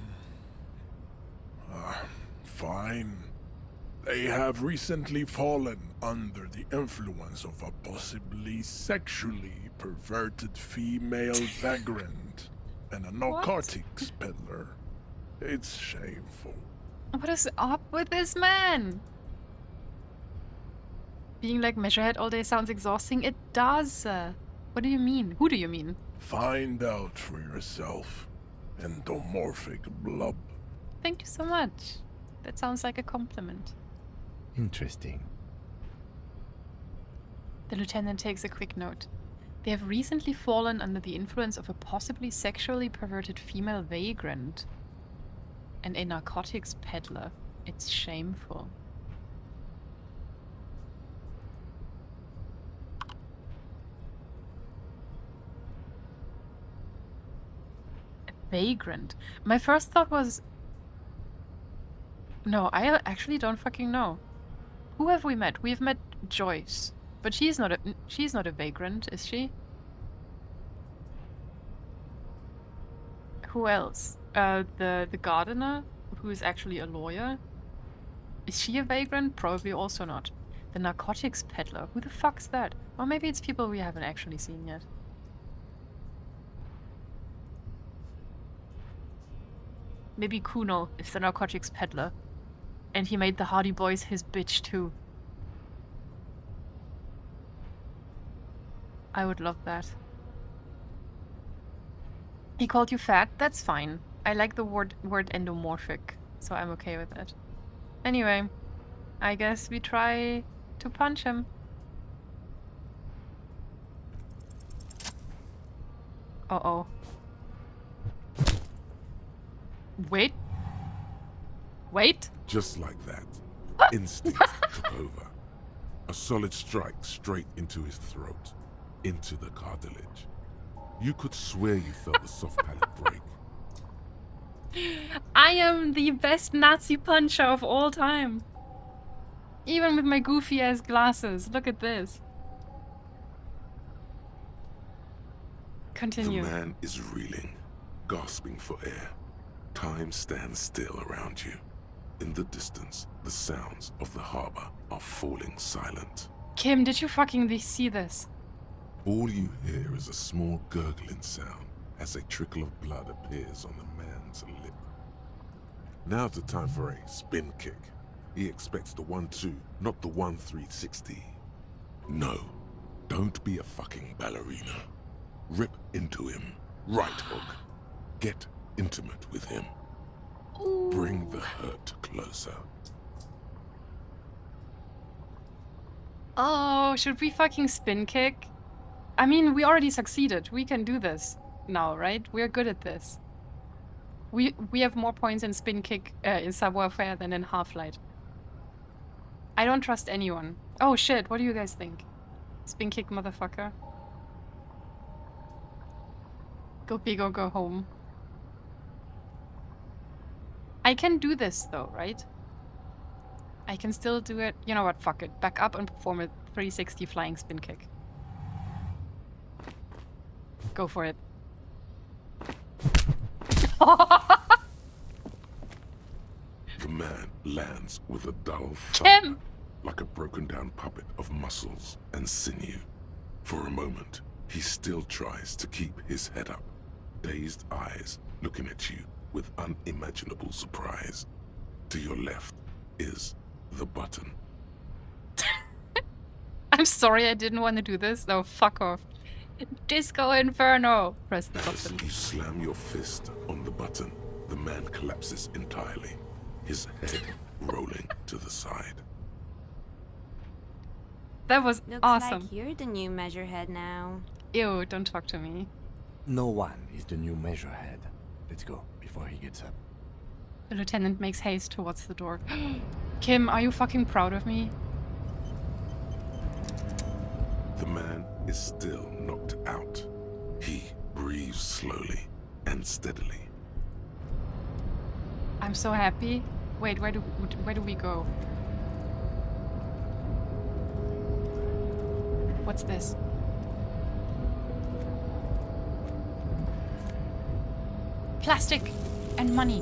Fine. They have recently fallen under the influence of a possibly sexually perverted female vagrant and a narcotics peddler. It's shameful. What is up with this man? Being like Measurehead all day sounds exhausting. It does. What do you mean? Who do you mean? Find out for yourself, endomorphic blub. Thank you so much. That sounds like a compliment. Interesting. The lieutenant takes a quick note. They have recently fallen under the influence of a possibly sexually perverted female vagrant and a narcotics peddler. It's shameful. A vagrant? My first thought was... No, I actually don't fucking know. Who have we met? We've met Joyce. But she's not a vagrant, is she? Who else? The gardener, who is actually a lawyer. Is she a vagrant? Probably also not. The narcotics peddler. Who the fuck's that? Or maybe it's people we haven't actually seen yet. Maybe Kuno is the narcotics peddler. And he made the Hardy Boys his bitch too. I would love that. He called you fat? That's fine. I like the word endomorphic, so I'm okay with it. Anyway, I guess we try to punch him. Uh-oh. Wait. Wait. Just like that, instinct took over. A solid strike straight into his throat, into the cartilage. You could swear you felt the soft palate break. I am the best Nazi puncher of all time. Even with my goofy ass glasses. Look at this. Continue. The man is reeling, gasping for air. Time stands still around you. In the distance, the sounds of the harbor are falling silent. Kim, did you fucking see this? All you hear is a small gurgling sound as a trickle of blood appears on the man's lip. Now's the time for a spin kick. He expects the 1-2, not the 1-360. No, don't be a fucking ballerina. Rip into him. Right hook. Get intimate with him. Ooh. Bring the hurt closer. Oh, should we fucking spin kick? I mean, we already succeeded. We can do this now, right? We're good at this. We have more points in spin kick in savoir-faire than in Half-Light. I don't trust anyone. Oh shit, what do you guys think? Spin kick, motherfucker. Go big or go home. I can do this though, right? I can still do it. You know what, fuck it. Back up and perform a 360 flying spin kick. Go for it. The man lands with a dull thud, Kim! like a broken down puppet of muscles and sinew. For a moment, he still tries to keep his head up, dazed eyes looking at you with unimaginable surprise. To your left is the button. I'm sorry, I didn't want to do this. No, fuck off. Disco Inferno! Press the As button. you slam your fist on the button, the man collapses entirely, his head rolling to the side. That was Looks awesome. like you're the new measurehead now. Ew, don't talk to me. No one is the new measurehead. Let's go before he gets up. The lieutenant makes haste towards the door. Kim, are you fucking proud of me? The man is still knocked out. He breathes slowly and steadily. I'm so happy. Wait, where do we go? What's this? Plastic and money.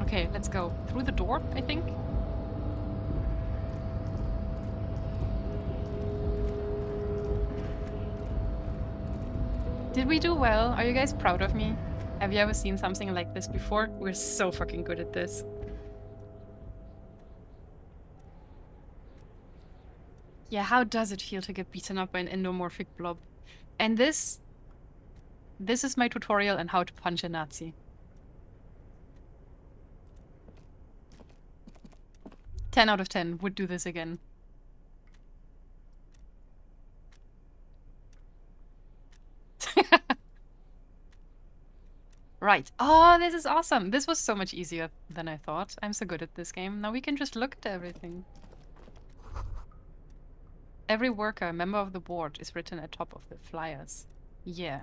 Okay, let's go. Through the door, I think. Did we do well? Are you guys proud of me? Have you ever seen something like this before? We're so fucking good at this. Yeah, how does it feel to get beaten up by an endomorphic blob? And this is my tutorial on how to punch a Nazi. 10 out of 10 would do this again. Right. Oh, this is awesome. This was so much easier than I thought. I'm so good at this game. Now we can just look at everything. Every worker, member of the board, is written at top of the flyers. Yeah.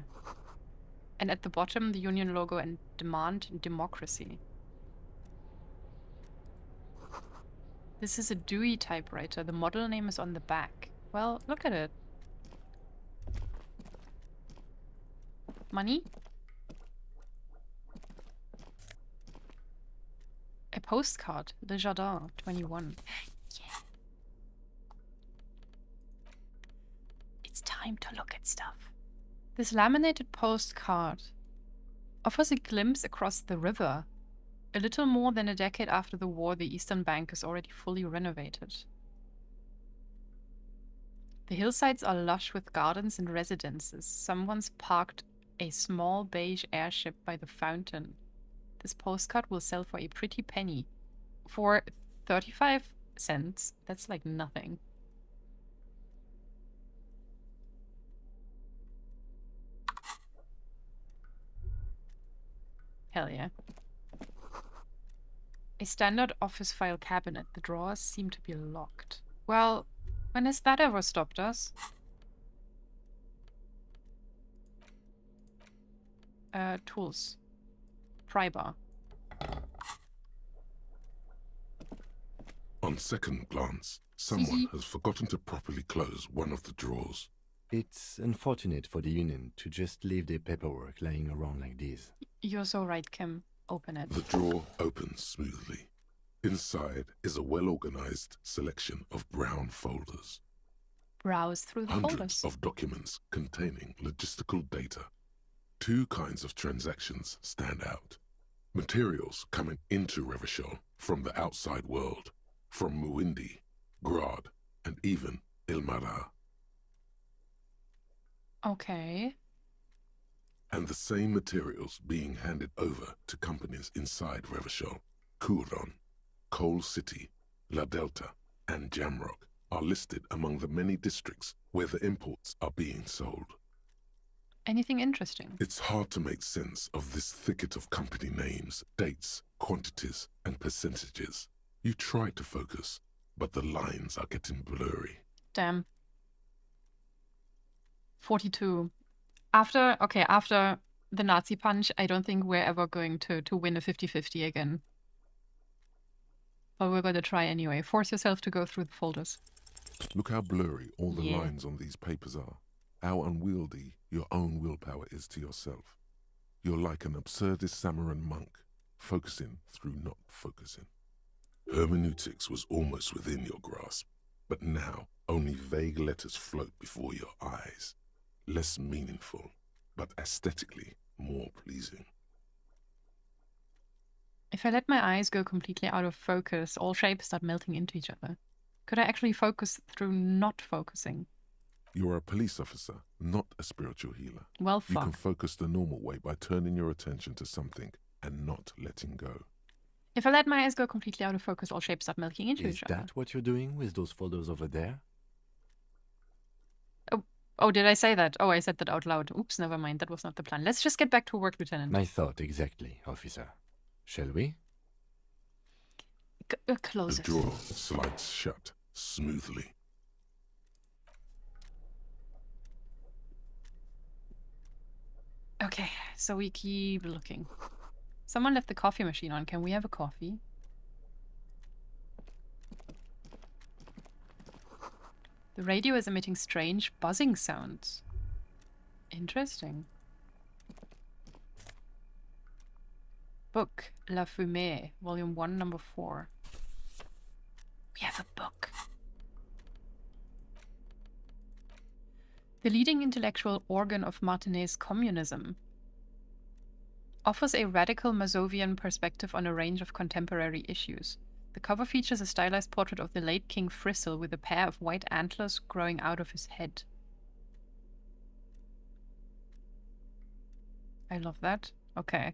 And at the bottom, the union logo and demand democracy. This is a Dewey typewriter. The model name is on the back. Well, look at it. Money? A postcard. Le Jardin, 21. Yeah. It's time to look at stuff. This laminated postcard offers a glimpse across the river. A little more than a decade after the war, the eastern bank is already fully renovated. The hillsides are lush with gardens and residences. Someone's parked A small beige airship by the fountain. This postcard will sell for a pretty penny. For 35 cents. That's like nothing. Hell yeah. A standard office file cabinet. The drawers seem to be locked. Well, when has that ever stopped us? Tools. Pry bar. On second glance, someone has forgotten to properly close one of the drawers. It's unfortunate for the Union to just leave their paperwork lying around like this. You're so right, Kim. Open it. The drawer opens smoothly. Inside is a well-organized selection of brown folders. Browse through the Hundreds folders. of documents containing logistical data. Two kinds of transactions stand out. Materials coming into Revachol from the outside world, from Muindi, Grad, and even Ilmara. Okay. And the same materials being handed over to companies inside Revachol. Kuron, Coal City, La Delta, and Jamrock are listed among the many districts where the imports are being sold. Anything interesting? It's hard to make sense of this thicket of company names, dates, quantities, and percentages. You try to focus, but the lines are getting blurry. Damn. 42. After the Nazi punch, I don't think we're ever going to win a 50-50 again. But we're going to try anyway. Force yourself to go through the folders. Look how blurry all the lines on these papers are. How unwieldy your own willpower is to yourself. You're like an absurdist Samaran monk, focusing through not focusing. Hermeneutics was almost within your grasp, but now only vague letters float before your eyes. Less meaningful, but aesthetically more pleasing. If I let my eyes go completely out of focus, all shapes start melting into each other. Could I actually focus through not focusing? You're a police officer, not a spiritual healer. Well, fuck. You can focus the normal way by turning your attention to something and not letting go. If I let my eyes go completely out of focus, all shapes start melting into each other. Is that what you're doing with those folders over there? Oh, did I say that? Oh, I said that out loud. Oops, never mind. That was not the plan. Let's just get back to work, Lieutenant. My thought exactly, officer. Shall we? Close the it. The drawer slides shut smoothly. Okay, so we keep looking. Someone left the coffee machine on. Can we have a coffee? The radio is emitting strange buzzing sounds. Interesting. Book, La Fumée, Volume 1, Number 4. We have a book. The leading intellectual organ of Martinez communism offers a radical Mazovian perspective on a range of contemporary issues. The cover features a stylized portrait of the late King Frizzle with a pair of white antlers growing out of his head. I love that. Okay.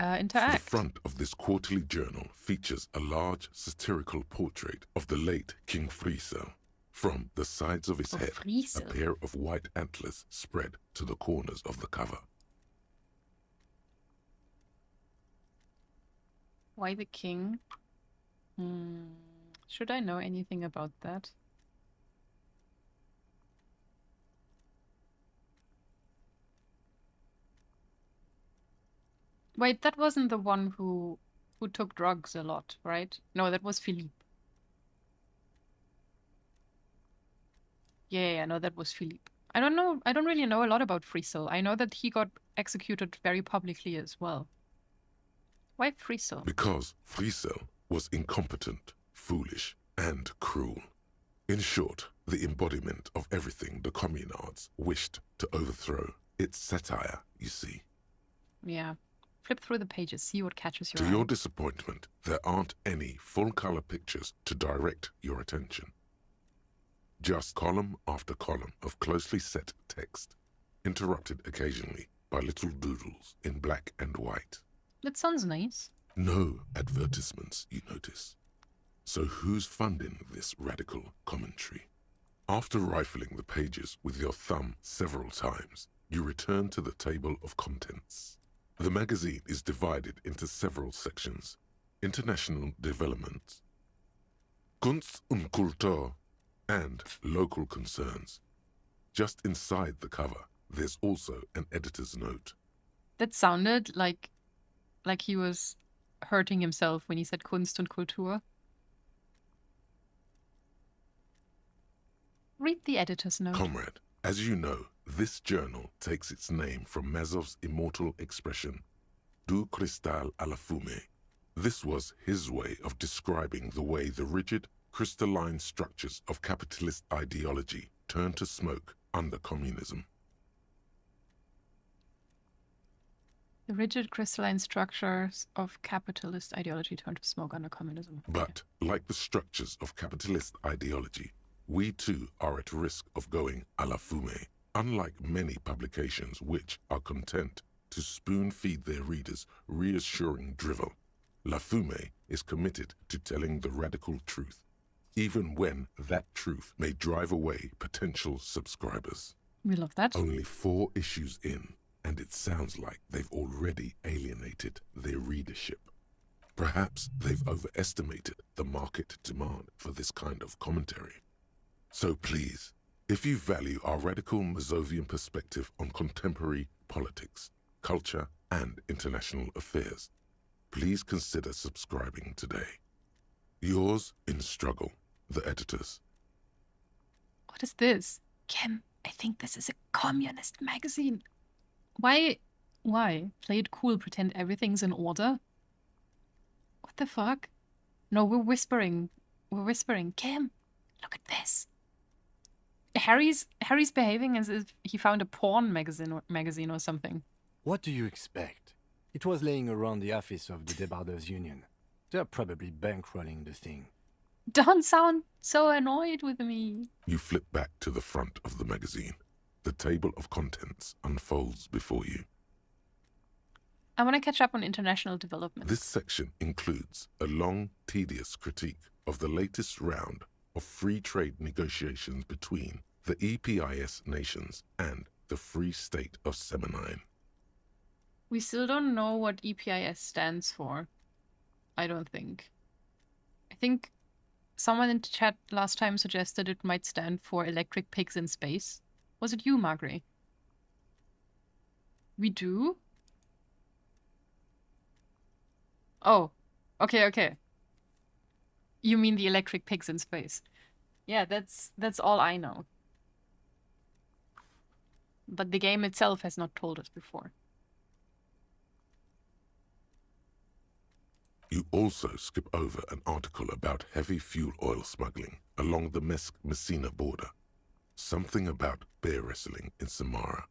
Interact. The front of this quarterly journal features a large satirical portrait of the late King Frizzle. From the sides of his head, Frizzle. A pair of white antlers spread to the corners of the cover. Why the king? Should I know anything about that? Wait, that wasn't the one who took drugs a lot, right? No, that was Philippe. Yeah, no, that was Philippe. I don't know. I don't really know a lot about Frizzle. I know that he got executed very publicly as well. Why Frizzle? Because Frizzle was incompetent, foolish, and cruel. In short, the embodiment of everything the communards wished to overthrow. It's satire, you see. Yeah. Flip through the pages, see what catches your eye. To your disappointment, there aren't any full-color pictures to direct your attention. Just column after column of closely set text. interrupted occasionally by little doodles in black and white. That sounds nice. No advertisements, you notice. So who's funding this radical commentary? After rifling the pages with your thumb several times, you return to the table of contents. The magazine is divided into several sections: international development, Kunst und Kultur, and local concerns. Just inside the cover, there's also an editor's note. That sounded like he was hurting himself when he said Kunst und Kultur. Read the editor's note. Comrade, as you know, this journal takes its name from Mazov's immortal expression, Du cristal à la fumée. This was his way of describing the way the rigid, crystalline structures of capitalist ideology turned to smoke under communism. The rigid crystalline structures of capitalist ideology turn to smoke under communism. But, like the structures of capitalist ideology, we too are at risk of going à la fumée, unlike many publications which are content to spoon-feed their readers reassuring drivel. La Fumée is committed to telling the radical truth, even when that truth may drive away potential subscribers. We love that. Only 4 issues in, and it sounds like they've already alienated their readership. Perhaps they've overestimated the market demand for this kind of commentary. So please, if you value our radical Mazovian perspective on contemporary politics, culture, and international affairs, please consider subscribing today. Yours in struggle, the editors. What is this? Kim, I think this is a communist magazine. Why? Play it cool, pretend everything's in order? What the fuck? No, we're whispering. Kim, look at this. Harry's behaving as if he found a porn magazine or something. What do you expect? It was laying around the office of the Debarders Union. They're probably bankrolling the thing. Don't sound so annoyed with me. You flip back to the front of the magazine. The table of contents unfolds before you. I want to catch up on international development. This section includes a long, tedious critique of the latest round of free trade negotiations between the EPIS nations and the Free State of Semenine. We still don't know what EPIS stands for. I don't think. I think someone in the chat last time suggested it might stand for Electric Pigs in Space. Was it you, Margaret? We do? Oh, okay. You mean the Electric Pigs in Space. Yeah, that's all I know. But the game itself has not told us before. You also skip over an article about heavy fuel oil smuggling along the Messina border. Something about bear wrestling in Samara,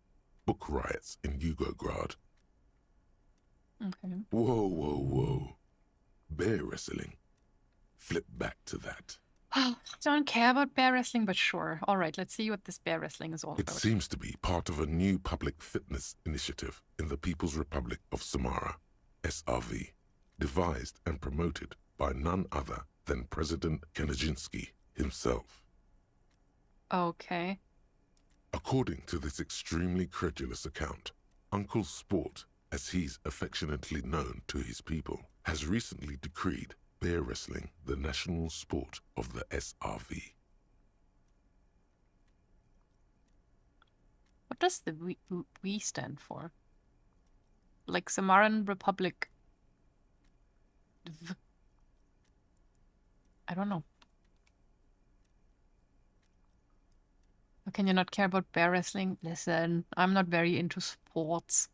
book riots in Yugograd. Okay. Whoa. Bear wrestling. Flip back to that. I don't care about bear wrestling, but sure. All right, let's see what this bear wrestling is all It about. seems to be part of a new public fitness initiative in the People's Republic of Samara, SRV, devised and promoted by none other than President Kanajinsky himself. Okay. According to this extremely credulous account, Uncle Sport, as he's affectionately known to his people, has recently decreed bear wrestling the national sport of the SRV. What does the we stand for? Like Samaran Republic. I don't know. How can you not care about bear wrestling? Listen, I'm not very into sports.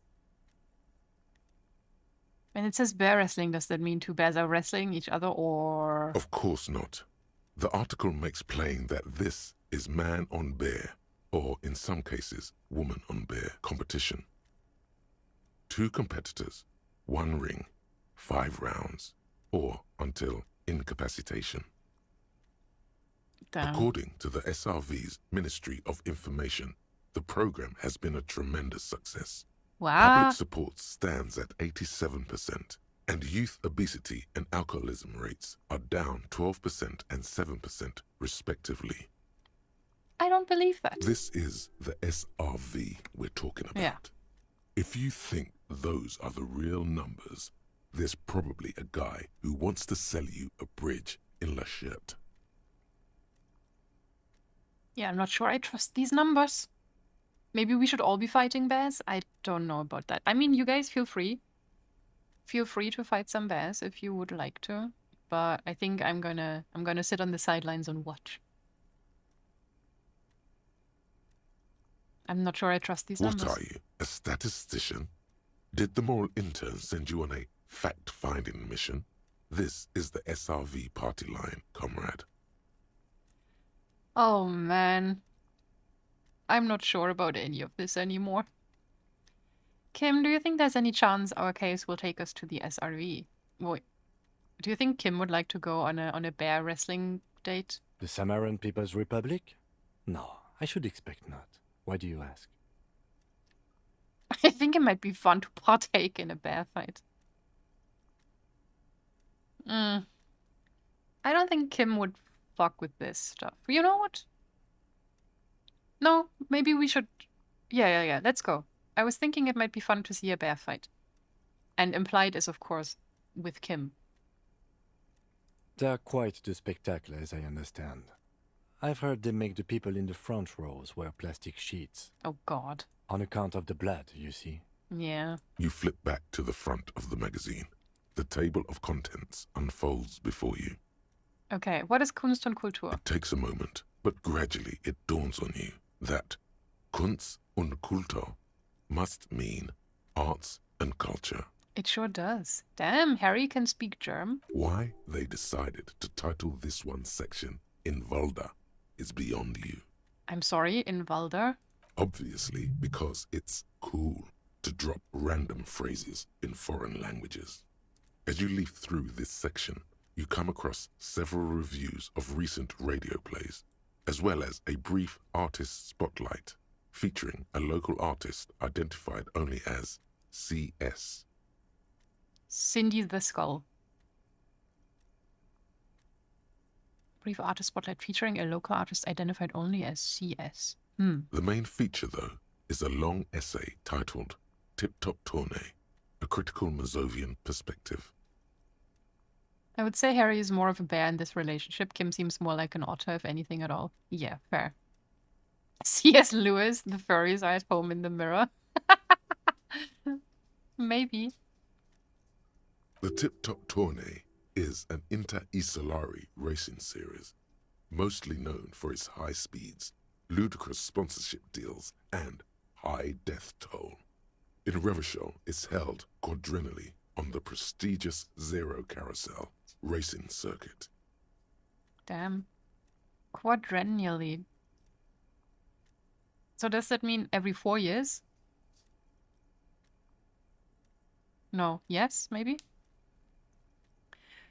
When it says bear wrestling, does that mean two bears are wrestling each other, or...? Of course not. The article makes plain that this is man on bear, or in some cases, woman on bear competition. 2 competitors, 1 ring, 5 rounds, or until incapacitation. Damn. According to the SRV's Ministry of Information, the program has been a tremendous success. Wow. Public support stands at 87%, and youth obesity and alcoholism rates are down 12% and 7% respectively. I don't believe that. This is the SRV we're talking about. Yeah. If you think those are the real numbers, there's probably a guy who wants to sell you a bridge in La Chette. Yeah, I'm not sure I trust these numbers. Maybe we should all be fighting bears? I don't know about that. I mean, you guys feel free. Feel free to fight some bears if you would like to. But I think I'm gonna sit on the sidelines and watch. I'm not sure I trust these numbers. What are you, a statistician? Did the moral intern send you on a fact-finding mission? This is the SRV party line, comrade. Oh, man. I'm not sure about any of this anymore. Kim, do you think there's any chance our case will take us to the SRV? Wait, do you think Kim would like to go on a bear wrestling date? The Samaran People's Republic? No, I should expect not. Why do you ask? I think it might be fun to partake in a bear fight. I don't think Kim would fuck with this stuff. You know what? No, maybe we should... Yeah, let's go. I was thinking it might be fun to see a bear fight. And implied is, of course, with Kim. They're quite the spectacle, as I understand. I've heard they make the people in the front rows wear plastic sheets. Oh, God. On account of the blood, you see. Yeah. You flip back to the front of the magazine. The table of contents unfolds before you. Okay, what is Kunst und Kultur? It takes a moment, but gradually it dawns on you that Kunst und Kultur must mean arts and culture. It sure does. Damn, Harry can speak German. Why they decided to title this one section in Wälder is beyond you. I'm sorry, in Wälder? Obviously, because it's cool to drop random phrases in foreign languages. As you leaf through this section, you come across several reviews of recent radio plays, as well as a brief artist spotlight featuring a local artist identified only as CS. Cindy the Skull. Brief artist spotlight featuring a local artist identified only as CS. The main feature, though, is a long essay titled Tip Top Tournée, a critical Mazovian perspective. I would say Harry is more of a bear in this relationship. Kim seems more like an otter, if anything at all. Yeah, fair. C.S. Lewis, the furries are at home in the mirror. Maybe. The Tip Top Tournée is an inter-Isolari racing series, mostly known for its high speeds, ludicrous sponsorship deals, and high death toll. In Revachol, it's held quadrennially on the prestigious Zero Carousel racing circuit. Damn. Quadrennially. So does that mean every 4 years? No. Yes, maybe?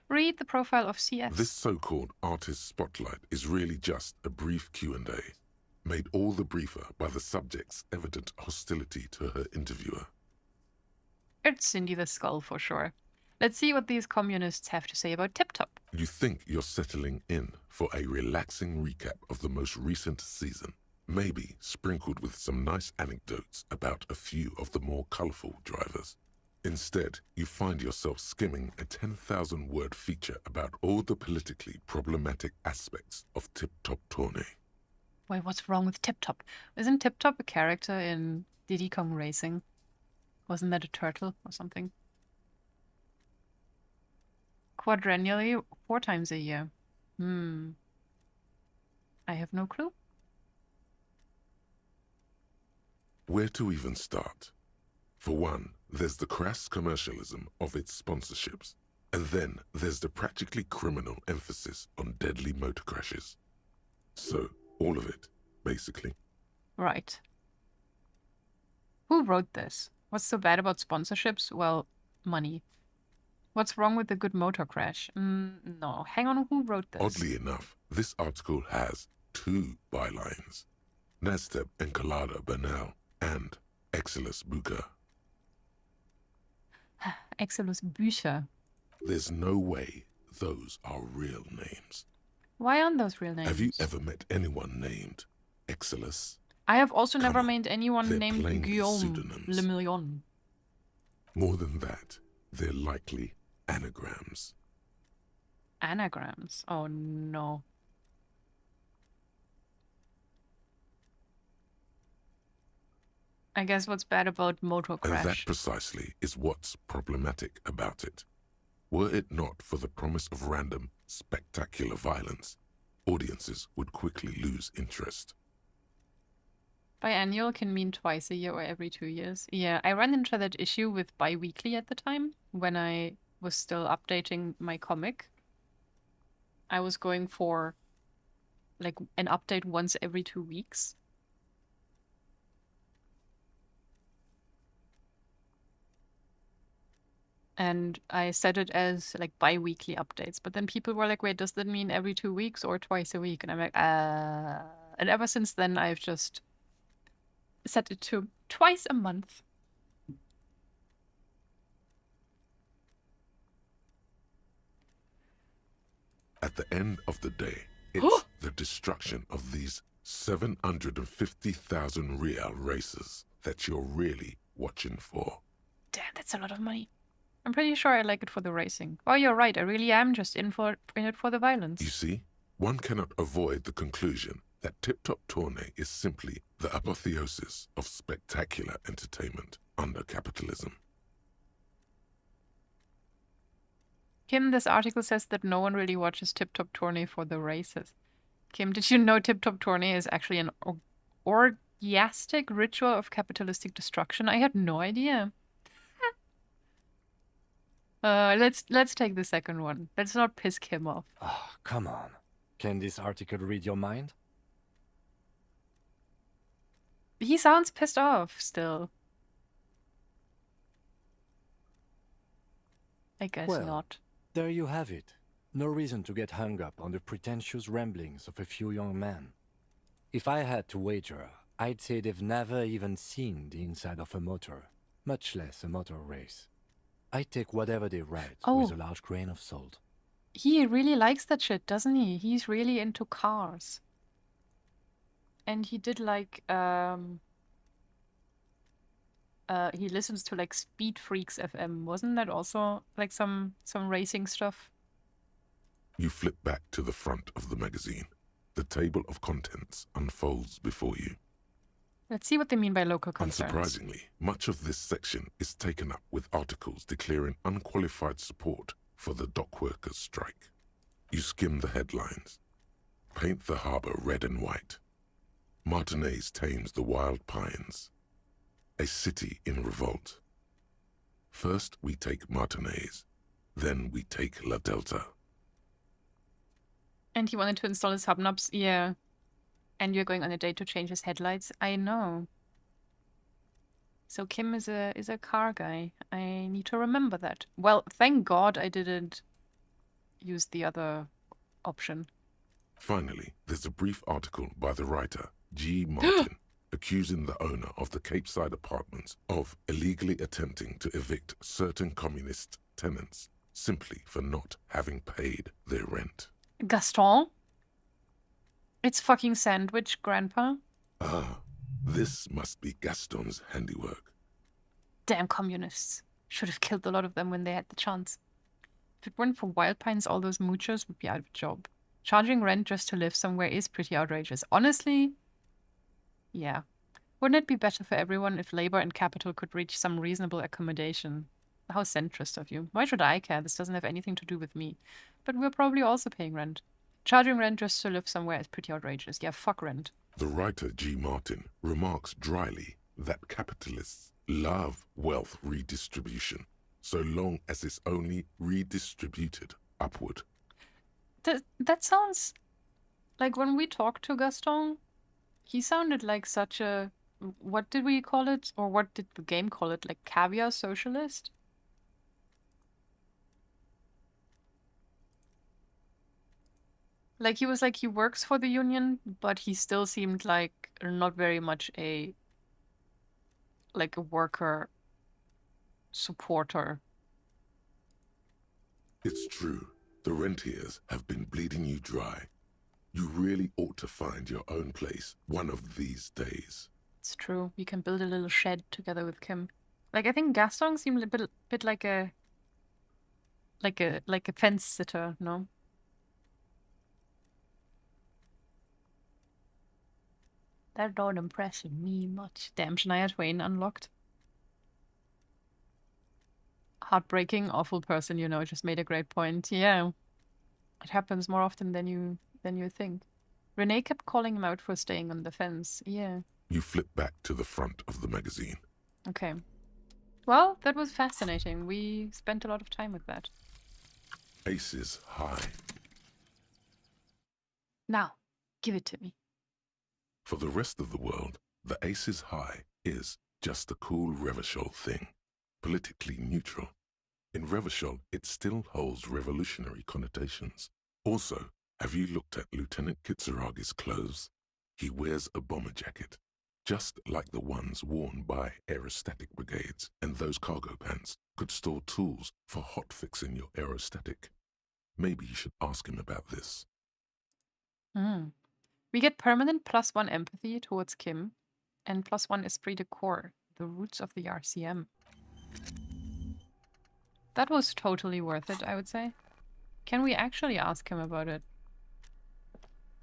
Read the profile of CS. This so-called artist spotlight is really just a brief Q&A, made all the briefer by the subject's evident hostility to her interviewer. It's Cindy the Skull for sure. Let's see what these communists have to say about Tip Top. You think you're settling in for a relaxing recap of the most recent season, maybe sprinkled with some nice anecdotes about a few of the more colourful drivers. Instead, you find yourself skimming a 10,000-word feature about all the politically problematic aspects of Tip Top Tournée. Wait, what's wrong with Tip Top? Isn't Tip Top a character in Diddy Kong Racing? Wasn't that a turtle or something? Quadrennially, 4 times a year. I have no clue. Where to even start? For one, there's the crass commercialism of its sponsorships, and then there's the practically criminal emphasis on deadly motor crashes. So, all of it, basically. Right. Who wrote this? What's so bad about sponsorships? Well, money. What's wrong with a good motor crash? No. Hang on, who wrote this? Oddly enough, this article has 2 bylines. Nasteb Encolada Bernal, and Exilus Buka. Exilus Bücher. There's no way those are real names. Why aren't those real names? Have you ever met anyone named Exilus? I have also never met anyone they're named plainly Guillaume pseudonyms. Le Million. More than that, they're likely anagrams. Anagrams? Oh no. I guess what's bad about Motor Crash? And that precisely is what's problematic about it. Were it not for the promise of random, spectacular violence, audiences would quickly lose interest. Biannual can mean twice a year or every 2 years. Yeah, I ran into that issue with bi-weekly at the time, when I was still updating my comic. I was going for, like, an update once every 2 weeks. And I set it as, like, bi-weekly updates. But then people were like, wait, does that mean every 2 weeks or twice a week? And I'm like, And ever since then, I've just set it to twice a month. At the end of the day, it's the destruction of these 750,000 real races that you're really watching for. Damn, that's a lot of money. I'm pretty sure I like it for the racing. Oh, you're right. I really am just in it for the violence. You see, one cannot avoid the conclusion that Tip Top Tourney is simply the apotheosis of spectacular entertainment under capitalism. Kim, this article says that no one really watches Tip Top Tourney for the races. Kim, did you know Tip Top Tourney is actually an orgiastic ritual of capitalistic destruction? I had no idea. Let's take the second one. Let's not piss Kim off. Oh, come on. Can this article read your mind? He sounds pissed off still. I guess not. There you have it. No reason to get hung up on the pretentious ramblings of a few young men. If I had to wager, I'd say they've never even seen the inside of a motor, much less a motor race. I take whatever they write with a large grain of salt. He really likes that shit, doesn't he? He's really into cars. And he did like, he listens to like Speed Freaks FM. Wasn't that also like some racing stuff? You flip back to the front of the magazine. The table of contents unfolds before you. Let's see what they mean by local concerns. Unsurprisingly, much of this section is taken up with articles declaring unqualified support for the dockworkers' strike. You skim the headlines. Paint the harbour red and white. Martinez tames the wild pines. A city in revolt. First we take Martinez, then we take La Delta. And he wanted to install his hubnobs, yeah. And you're going on a date to change his headlights? I know. So Kim is a car guy. I need to remember that. Well, thank God I didn't use the other option. Finally, there's a brief article by the writer, G. Martin, accusing the owner of the Capeside Apartments of illegally attempting to evict certain communist tenants simply for not having paid their rent. Gaston? It's fucking sandwich, Grandpa. Ah, this must be Gaston's handiwork. Damn communists. Should have killed a lot of them when they had the chance. If it weren't for Wild Pines, all those moochers would be out of a job. Charging rent just to live somewhere is pretty outrageous. Honestly, yeah. Wouldn't it be better for everyone if labor and capital could reach some reasonable accommodation? How centrist of you. Why should I care? This doesn't have anything to do with me. But we're probably also paying rent. Charging rent just to live somewhere is pretty outrageous. Yeah, fuck rent. The writer G. Martin remarks dryly that capitalists love wealth redistribution, so long as it's only redistributed upward. That sounds like when we talked to Gaston, he sounded like such a, what did we call it? Or what did the game call it? Like caviar socialist? Like he works for the union, but he still seemed like not very much a worker supporter. It's true. The rentiers have been bleeding you dry. You really ought to find your own place one of these days. It's true. We can build a little shed together with Kim. Like, I think Gaston seemed a bit like a fence sitter, no? That don't impress me much. Damn, Shania Twain unlocked. Heartbreaking, awful person, you know, just made a great point. Yeah. It happens more often than you think. Renee kept calling him out for staying on the fence. Yeah. You flip back to the front of the magazine. Okay. Well, that was fascinating. We spent a lot of time with that. Aces high. Now, give it to me. For the rest of the world, the aces high is just a cool Revachol thing, politically neutral. In Revachol, it still holds revolutionary connotations. Also, have you looked at Lieutenant Kitsuragi's clothes? He wears a bomber jacket, just like the ones worn by aerostatic brigades, and those cargo pants could store tools for hotfixing your aerostatic. Maybe you should ask him about this. We get permanent +1 empathy towards Kim, and +1 esprit de corps, the roots of the RCM. That was totally worth it, I would say. Can we actually ask him about it?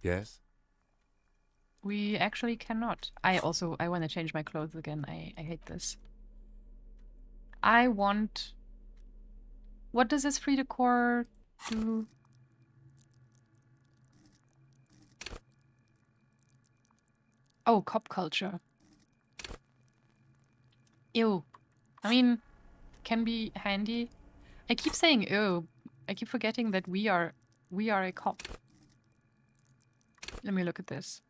Yes? We actually cannot. I want to change my clothes again. I hate this. I want... What does esprit de corps do? Oh, cop culture. Ew. I mean, can be handy. I keep saying ew. I keep forgetting that we are a cop. Let me look at this.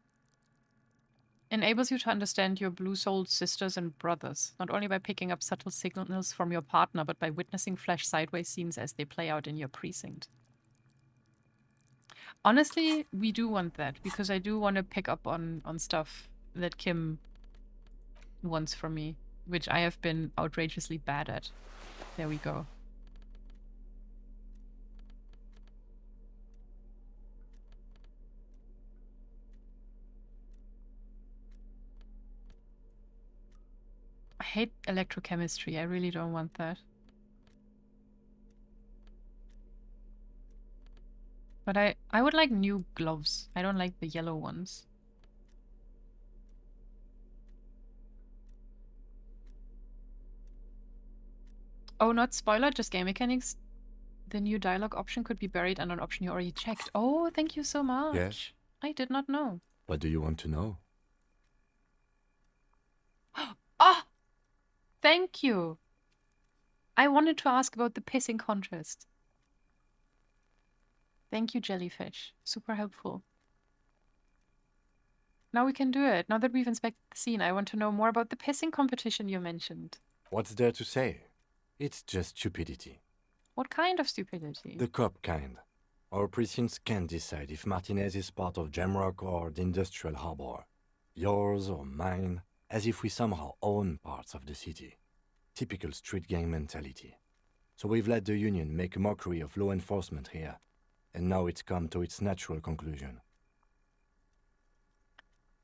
Enables you to understand your blue-souled sisters and brothers, not only by picking up subtle signals from your partner, but by witnessing flash sideways scenes as they play out in your precinct. Honestly, we do want that, because I do want to pick up on stuff that Kim wants from me, which I have been outrageously bad at. There we go. I hate electrochemistry. I really don't want that. But I would like new gloves. I don't like the yellow ones. Oh, not spoiler, just game mechanics. The new dialogue option could be buried under an option you already checked. Oh, thank you so much. Yes? I did not know. What do you want to know? Ah! Thank you. I wanted to ask about the pissing contest. Thank you, Jellyfish. Super helpful. Now we can do it. Now that we've inspected the scene, I want to know more about the pissing competition you mentioned. What's there to say? It's just stupidity. What kind of stupidity? The cop kind. Our precincts can't decide if Martinez is part of Jamrock or the Industrial Harbor. Yours or mine, as if we somehow own parts of the city. Typical street gang mentality. So we've let the Union make a mockery of law enforcement here, and now it's come to its natural conclusion.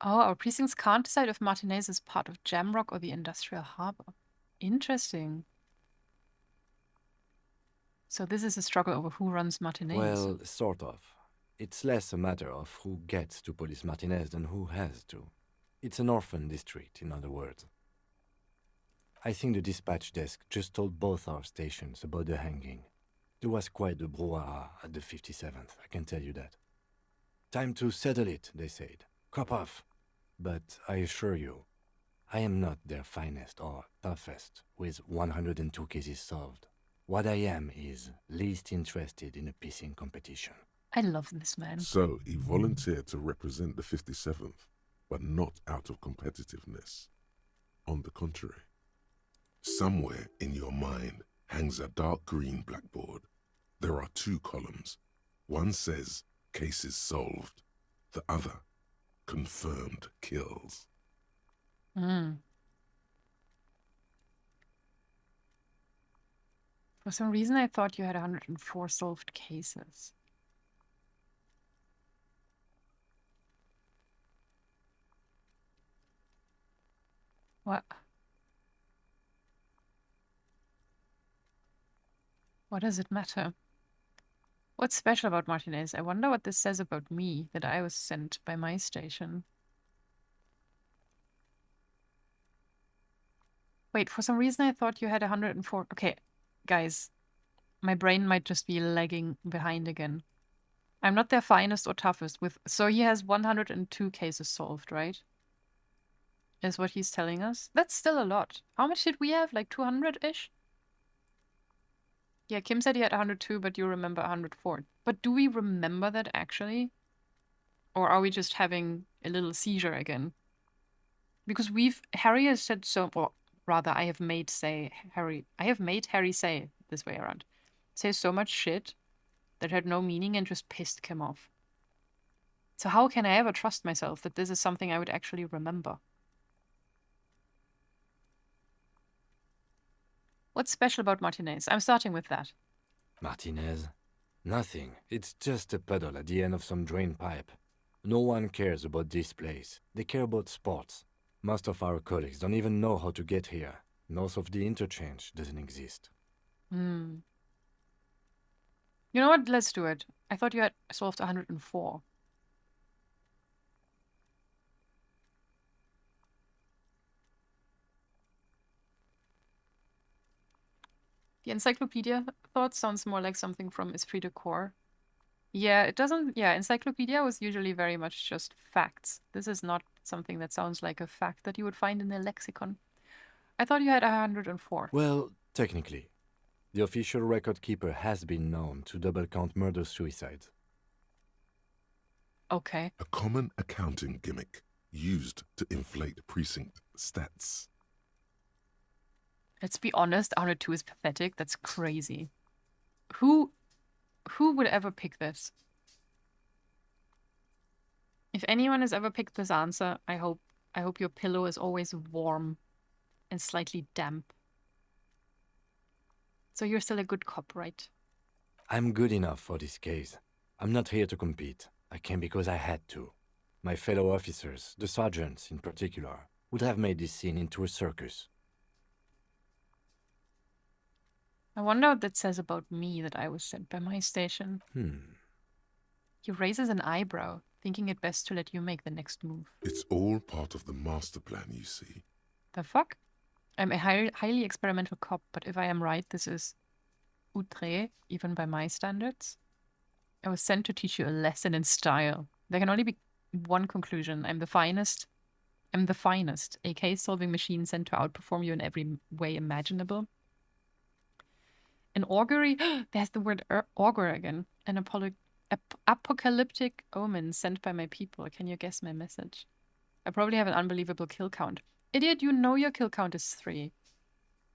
Oh, our precincts can't decide if Martinez is part of Jamrock or the Industrial Harbor. Interesting. So this is a struggle over who runs Martinez. Well, sort of. It's less a matter of who gets to police Martinez than who has to. It's an orphan district, in other words. I think the dispatch desk just told both our stations about the hanging. There was quite the brouhaha at the 57th, I can tell you that. Time to settle it, they said. Cop off. But I assure you, I am not their finest or toughest, with 102 cases solved. What I am is least interested in a pissing competition. I love this man. So he volunteered to represent the 57th, but not out of competitiveness. On the contrary, somewhere in your mind hangs a dark green blackboard. There are two columns. One says cases solved. The other, confirmed kills. For some reason, I thought you had 104 solved cases. What? What does it matter? What's special about Martinez? I wonder what this says about me, that I was sent by my station. Wait, for some reason I thought you had 104. Okay, guys, my brain might just be lagging behind again. I'm not their finest or toughest with... So he has 102 cases solved, right? Is what he's telling us. That's still a lot. How much did we have? Like 200-ish? Yeah, Kim said he had 102, but you remember 104. But do we remember that actually? Or are we just having a little seizure again? Because Harry has said so, or rather I have made Harry say this way around. Say so much shit that had no meaning and just pissed Kim off. So how can I ever trust myself that this is something I would actually remember? What's special about Martinez? I'm starting with that. Martinez? Nothing. It's just a puddle at the end of some drain pipe. No one cares about this place. They care about sports. Most of our colleagues don't even know how to get here. North of the interchange doesn't exist. You know what? Let's do it. I thought you had solved 104. The encyclopedia thought sounds more like something from Esprit de Corps. Yeah, it doesn't... Yeah, encyclopedia was usually very much just facts. This is not something that sounds like a fact that you would find in a lexicon. I thought you had 104. Well, technically. The official record keeper has been known to double-count murder-suicides. Okay. A common accounting gimmick used to inflate precinct stats. Let's be honest, 102 is pathetic. That's crazy. Who would ever pick this? If anyone has ever picked this answer, I hope your pillow is always warm and slightly damp. So you're still a good cop, right? I'm good enough for this case. I'm not here to compete. I came because I had to. My fellow officers, the sergeants in particular, would have made this scene into a circus. I wonder what that says about me that I was sent by my station. He raises an eyebrow, thinking it best to let you make the next move. It's all part of the master plan, you see. The fuck? I'm a highly experimental cop, but if I am right, this is outré, even by my standards. I was sent to teach you a lesson in style. There can only be one conclusion. I'm the finest, a case-solving machine sent to outperform you in every way imaginable. An augury, there's the word augur again. An apocalyptic omen sent by my people. Can you guess my message? I probably have an unbelievable kill count. Idiot, you know your kill count is 3.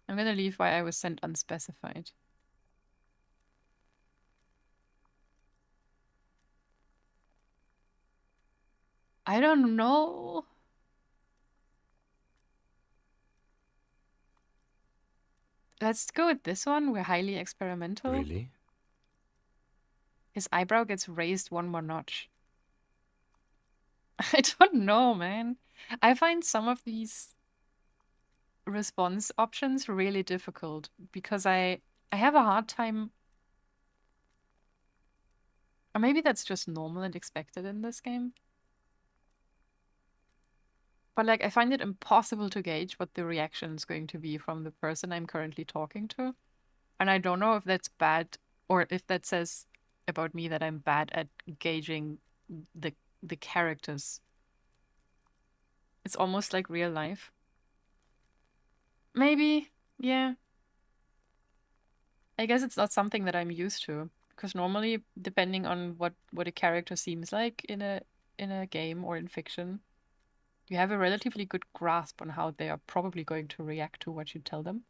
I'm gonna leave why I was sent unspecified. I don't know. Let's go with this one. We're highly experimental. Really? His eyebrow gets raised one more notch. I don't know, man. I find some of these response options really difficult because I have a hard time. Or maybe that's just normal and expected in this game. But like, I find it impossible to gauge what the reaction is going to be from the person I'm currently talking to. And I don't know if that's bad or if that says about me that I'm bad at gauging the characters. It's almost like real life. Maybe, yeah. I guess it's not something that I'm used to. Because normally, depending on what a character seems like in a game or in fiction, you have a relatively good grasp on how they are probably going to react to what you tell them.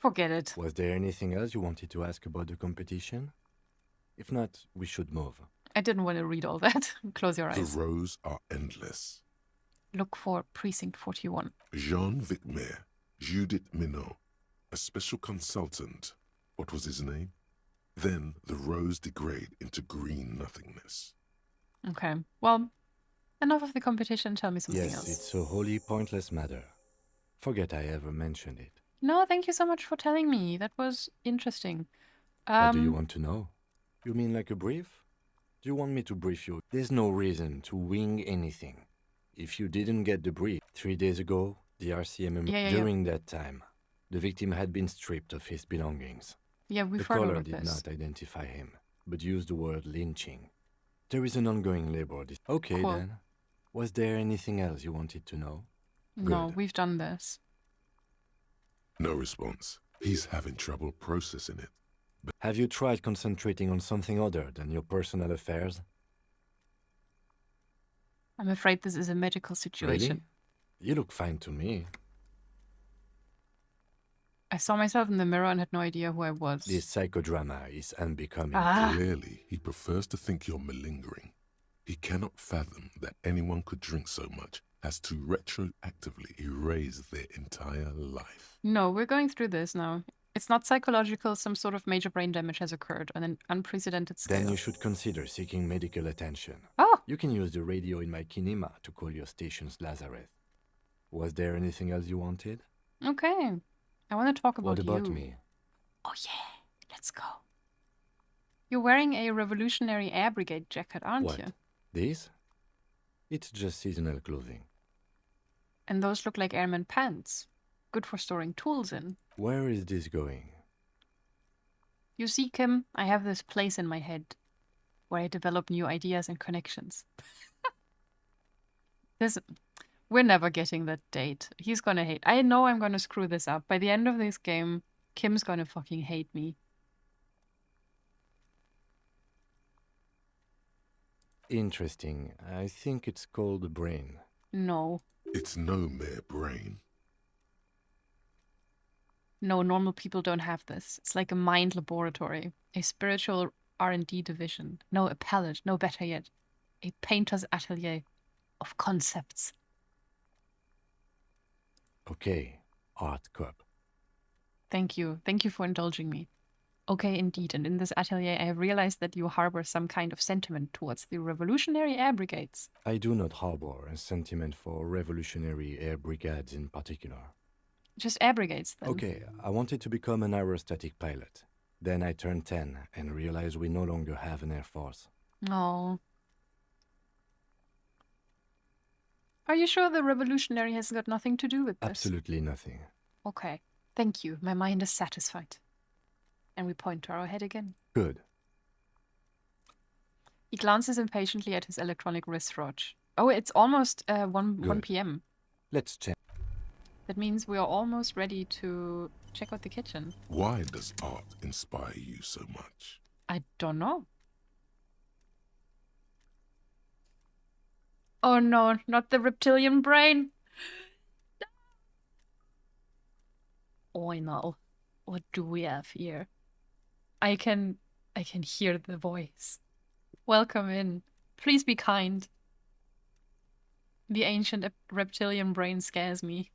Forget it. Was there anything else you wanted to ask about the competition? If not, we should move. I didn't want to read all that. Close your eyes. The rows are endless. Look for Precinct 41. Jean Vicmer, Judith Minot, a special consultant. What was his name? Then the rows degrade into green nothingness. Okay, well, enough of the competition. Tell me something Yes, else. it's a wholly pointless matter. Forget I ever mentioned it. No, thank you so much for telling me. That was interesting. What do you want to know? You mean like a brief? Do you want me to brief you? There's no reason to wing anything. If you didn't get the brief 3 days ago, the RCMM, during that time, the victim had been stripped of his belongings. Yeah, we've the heard all caller of did this. not identify him, but used the word lynching. There is an ongoing labor. Okay, Cool. then. Was there anything else you wanted to know? No, Good. we've done this. No response. He's having trouble processing it. Have you tried concentrating on something other than your personal affairs? I'm afraid this is a medical situation. Really? You look fine to me. I saw myself in the mirror and had no idea who I was. This psychodrama is unbecoming. Clearly, he prefers to think you're malingering. He cannot fathom that anyone could drink so much as to retroactively erase their entire life. No, we're going through this now. It's not psychological. Some sort of major brain damage has occurred on an unprecedented scale. Then you should consider seeking medical attention. Oh! You can use the radio in my kinema to call your station's Lazareth. Was there anything else you wanted? Okay. I want to talk about What about you. me? Oh yeah, let's go. You're wearing a Revolutionary Air Brigade jacket, aren't What? you? This? It's just seasonal clothing. And those look like airman pants. Good for storing tools in. Where is this going? You see, Kim, I have this place in my head where I develop new ideas and connections. We're never getting that date. He's gonna hate. I know I'm gonna screw this up. By the end of this game, Kim's gonna fucking hate me. Interesting. I think it's called a brain. No. It's no mere brain. No, normal people don't have this. It's like a mind laboratory, a spiritual R&D division. No, a palette. No, better yet, a painter's atelier of concepts. Okay, Art Cup. Thank you. Thank you for indulging me. Okay, indeed. And in this atelier, I have realized that you harbor some kind of sentiment towards the Revolutionary Air Brigades. I do not harbor a sentiment for Revolutionary Air Brigades in particular. Just air brigades, then. Okay, I wanted to become an aerostatic pilot. Then I turned 10 and realized we no longer have an air force. Oh. Are you sure the Revolutionary has got nothing to do with this? Absolutely nothing. Okay. Thank you. My mind is satisfied. And we point to our head again. Good. He glances impatiently at his electronic wristwatch. Oh, it's almost 1 p.m. Let's check. That means we are almost ready to check out the kitchen. Why does art inspire you so much? I don't know. Oh no, not the reptilian brain. Oh no. What do we have here? I can hear the voice. Welcome in. Please be kind. The ancient reptilian brain scares me.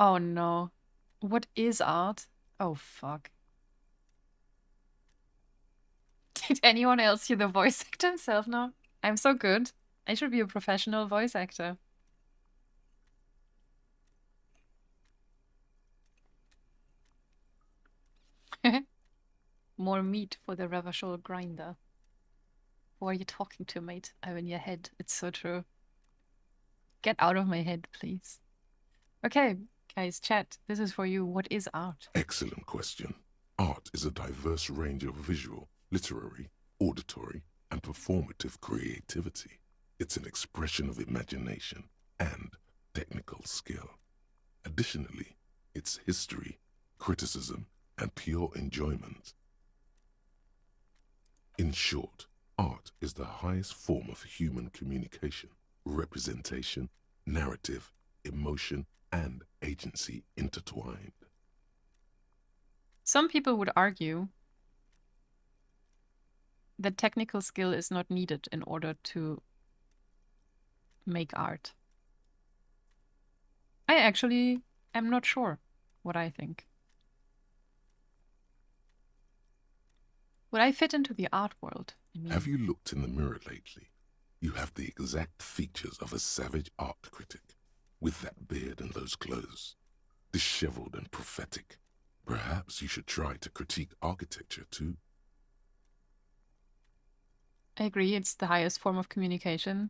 Oh no. What is art? Oh fuck. Did anyone else hear the voice actor himself now? I'm so good. I should be a professional voice actor. More meat for the Ravachol grinder. Who are you talking to, mate? I'm in your head. It's so true. Get out of my head, please. Okay, guys, chat. This is for you. What is art? Excellent question. Art is a diverse range of visual, literary, auditory, and performative creativity. It's an expression of imagination and technical skill. Additionally, it's history, criticism, and pure enjoyment. In short, art is the highest form of human communication, representation, narrative, emotion, and agency intertwined. Some people would argue that technical skill is not needed in order to make art. I actually am not sure what I think. Would I fit into the art world? I mean, have you looked in the mirror lately? You have the exact features of a savage art critic, with that beard and those clothes, disheveled and prophetic. Perhaps you should try to critique architecture too. I agree, it's the highest form of communication.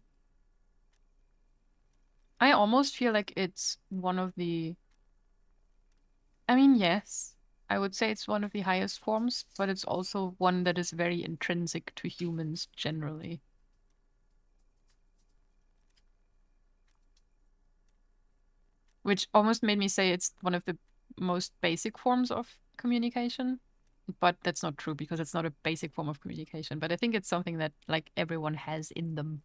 I almost feel like it's one of the... I mean, yes, I would say it's one of the highest forms, but it's also one that is very intrinsic to humans generally. Which almost made me say it's one of the most basic forms of communication. But that's not true because it's not a basic form of communication. But I think it's something that like everyone has in them.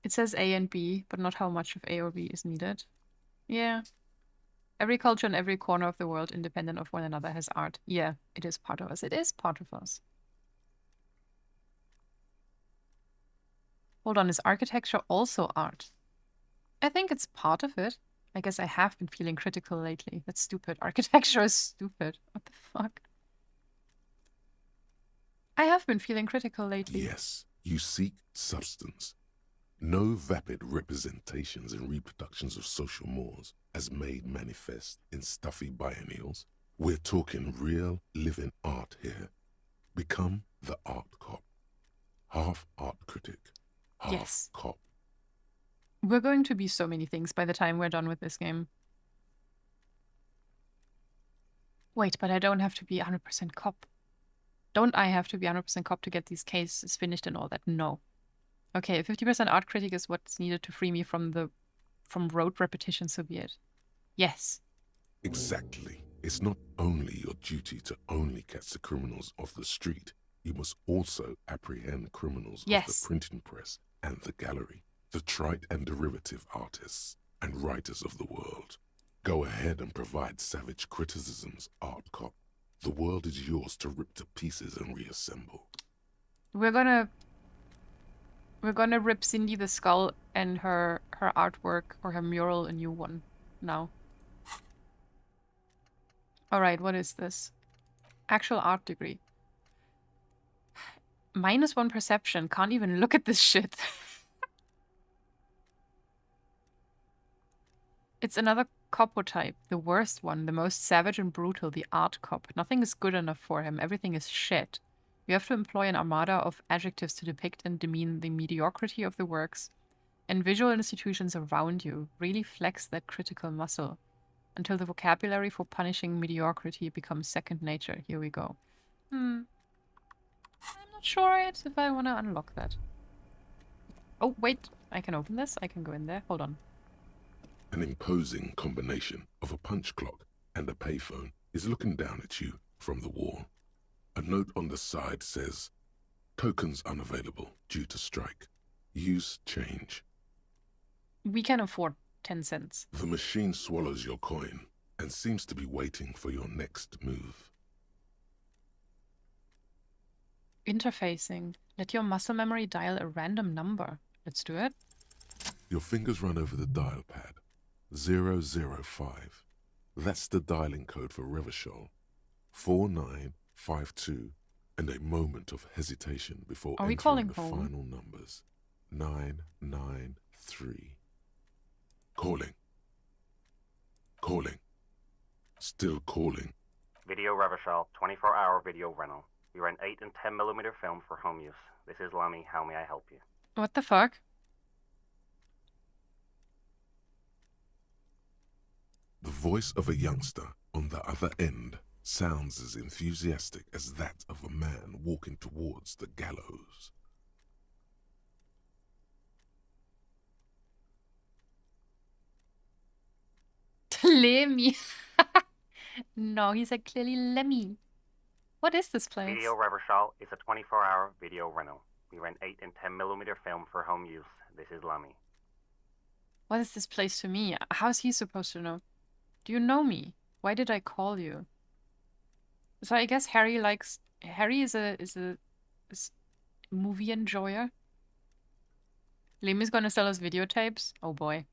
It says A and B, but not how much of A or B is needed. Yeah. Every culture in every corner of the world, independent of one another, has art. Yeah, it is part of us. It is part of us. Hold on, is architecture also art? I think it's part of it. I guess I have been feeling critical lately. That's stupid. Architecture is stupid. What the fuck? I have been feeling critical lately. Yes, you seek substance. No vapid representations and reproductions of social mores as made manifest in stuffy biennials. We're talking real, living art here. Become the art cop. Half art critic, half cop. We're going to be so many things by the time we're done with this game. Wait, but I don't have to be 100% cop. Don't I have to be 100% cop to get these cases finished and all that? No. Okay, 50% art critic is what's needed to free me from rote repetition, so be it. Yes. Exactly. It's not only your duty to only catch the criminals off the street. You must also apprehend criminals of the printing press and the gallery, the trite and derivative artists and writers of the world. Go ahead and provide savage criticisms, art cop. The world is yours to rip to pieces and reassemble. We're gonna rip Cindy the Skull and her artwork or her mural a new one now. Alright, what is this? Actual art degree. -1 perception. Can't even look at this shit. It's another copo type. The worst one. The most savage and brutal. The art cop. Nothing is good enough for him. Everything is shit. You have to employ an armada of adjectives to depict and demean the mediocrity of the works and visual institutions around you. Really flex that critical muscle until the vocabulary for punishing mediocrity becomes second nature. Here we go. I'm not sure yet if I want to unlock that. Oh, wait. I can open this. I can go in there. Hold on. An imposing combination of a punch clock and a payphone is looking down at you from the wall. A note on the side says, tokens unavailable due to strike. Use change. We can afford 10 cents. The machine swallows your coin and seems to be waiting for your next move. Interfacing. Let your muscle memory dial a random number. Let's do it. Your fingers run over the dial pad. 005. That's the dialing code for Revachol. 4952, and a moment of hesitation before entering the final numbers. 993. Calling. Calling. Still calling. Video Revachol, 24-hour video rental. We rent 8 and 10mm film for home use. This is Lammy. How may I help you? What the fuck? The voice of a youngster on the other end sounds as enthusiastic as that of a man walking towards the gallows. Lemmy. No, he said clearly Lemmy. What is this place? Video Reversal is a 24-hour video rental. We rent 8 and 10mm film for home use. This is Lammy. What is this place to me? How's he supposed to know? Do you know me? Why did I call you? So I guess Harry is a movie enjoyer. Lemmy's gonna sell us videotapes. Oh boy.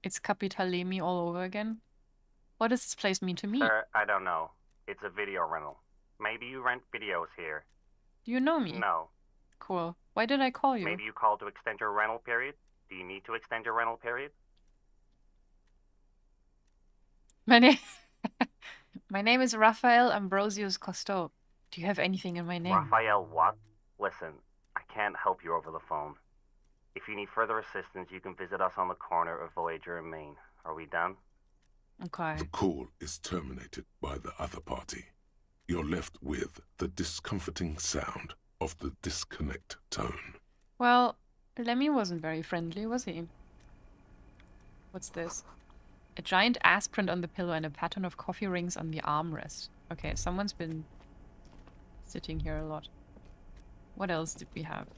It's Capital Lemmy all over again. What does this place mean to me? Sir, I don't know. It's a video rental. Maybe you rent videos here. Do you know me? No. Cool. Why did I call you? Maybe you called to extend your rental period? Do you need to extend your rental period? My name is Raphael Ambrosius Cousteau. Do you have anything in my name? Raphael what? Listen, I can't help you over the phone. If you need further assistance, you can visit us on the corner of Voyager and Main. Are we done? Okay. The call is terminated by the other party. You're left with the discomforting sound of the disconnect tone. Well, Lemmy wasn't very friendly, was he? What's this? A giant ass print on the pillow and a pattern of coffee rings on the armrest. Okay, someone's been sitting here a lot. What else did we have?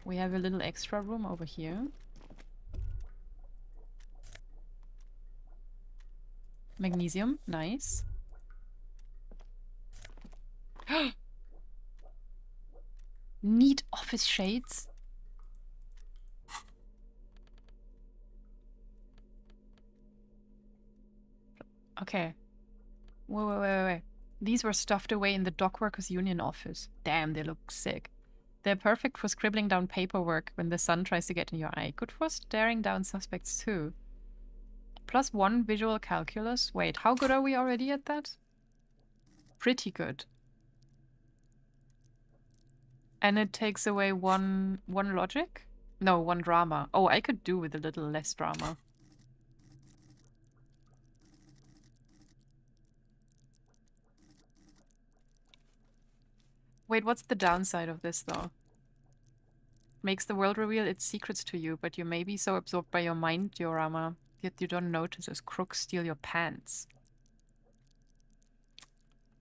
We have a little extra room over here. Magnesium, nice. Neat office shades. Okay. Wait. These were stuffed away in the Dockworkers Union office. Damn, they look sick. They're perfect for scribbling down paperwork when the sun tries to get in your eye. Good for staring down suspects too. +1 visual calculus. Wait, how good are we already at that? Pretty good. And it takes away one logic? No, 1 drama. Oh, I could do with a little less drama. Wait, what's the downside of this, though? Makes the world reveal its secrets to you, but you may be so absorbed by your mind diorama, yet you don't notice as crooks steal your pants.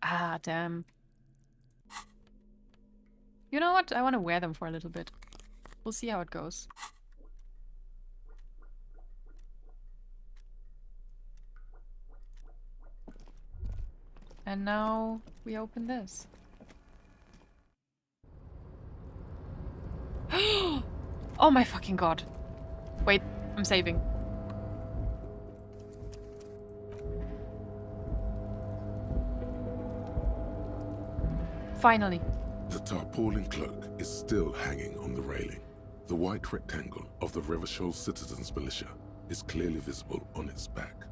Ah, damn. You know what? I want to wear them for a little bit. We'll see how it goes. And now we open this. Oh my fucking god. Wait, I'm saving. Finally. The tarpaulin cloak is still hanging on the railing. The white rectangle of the Revachol Citizens Militia is clearly visible on its back.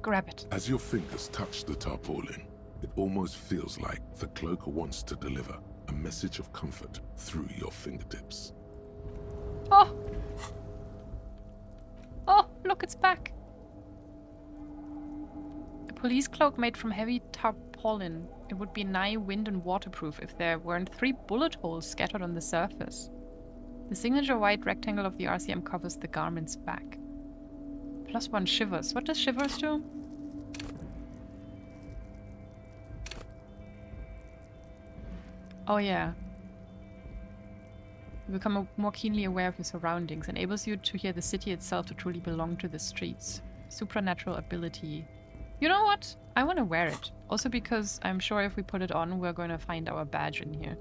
Grab it. As your fingers touch the tarpaulin, it almost feels like the cloak wants to deliver a message of comfort through your fingertips. Oh! Oh, look, it's back. A police cloak made from heavy tarpaulin. It would be nigh wind and waterproof if there weren't 3 bullet holes scattered on the surface. The signature white rectangle of the RCM covers the garment's back. +1 shivers. What does shivers do? Oh yeah. You become more keenly aware of your surroundings, enables you to hear the city itself to truly belong to the streets. Supernatural ability. You know what? I want to wear it. Also because I'm sure if we put it on, we're going to find our badge in here.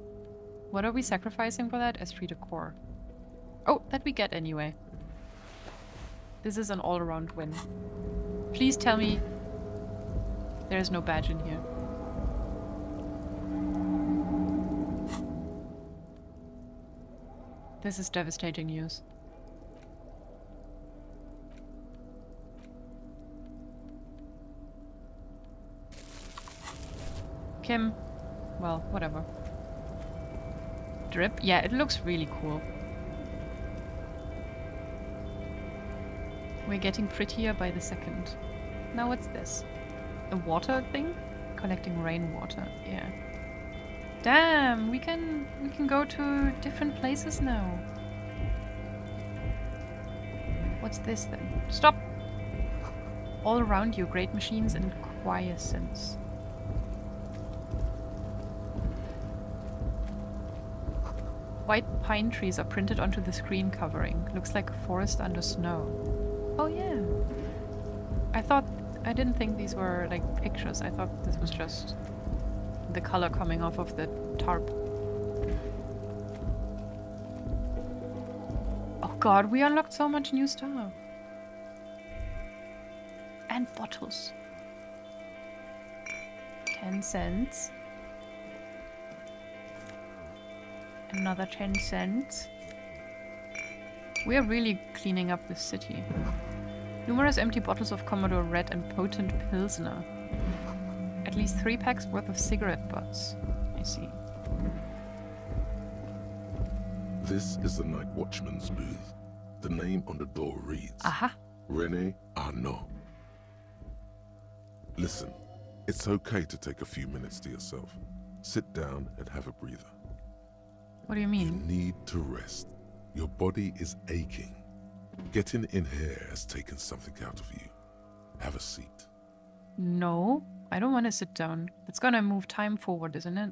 What are we sacrificing for that? Esprit de corps. Oh, that we get anyway. This is an all-around win. Please tell me there is no badge in here. This is devastating news. Kim. Well, whatever. Drip? Yeah, it looks really cool. We're getting prettier by the second. Now what's this? A water thing? Collecting rainwater, yeah. Damn, we can go to different places now. What's this then? Stop! All around you, great machines and quiescence. White pine trees are printed onto the screen covering. Looks like a forest under snow. Oh yeah. I didn't think these were like pictures. I thought this was just the color coming off of the tarp. Oh god, we unlocked so much new stuff. And bottles. 10 cents. Another 10 cents. We are really cleaning up this city. Numerous empty bottles of Commodore Red and potent Pilsner. At least 3 packs worth of cigarette butts. I see. This is the night watchman's booth. The name on the door reads, Aha. René Arnaud. Listen, it's okay to take a few minutes to yourself. Sit down and have a breather. What do you mean? You need to rest. Your body is aching. Getting in here has taken something out of you. Have a seat. No, I don't want to sit down. It's gonna move time forward, isn't it?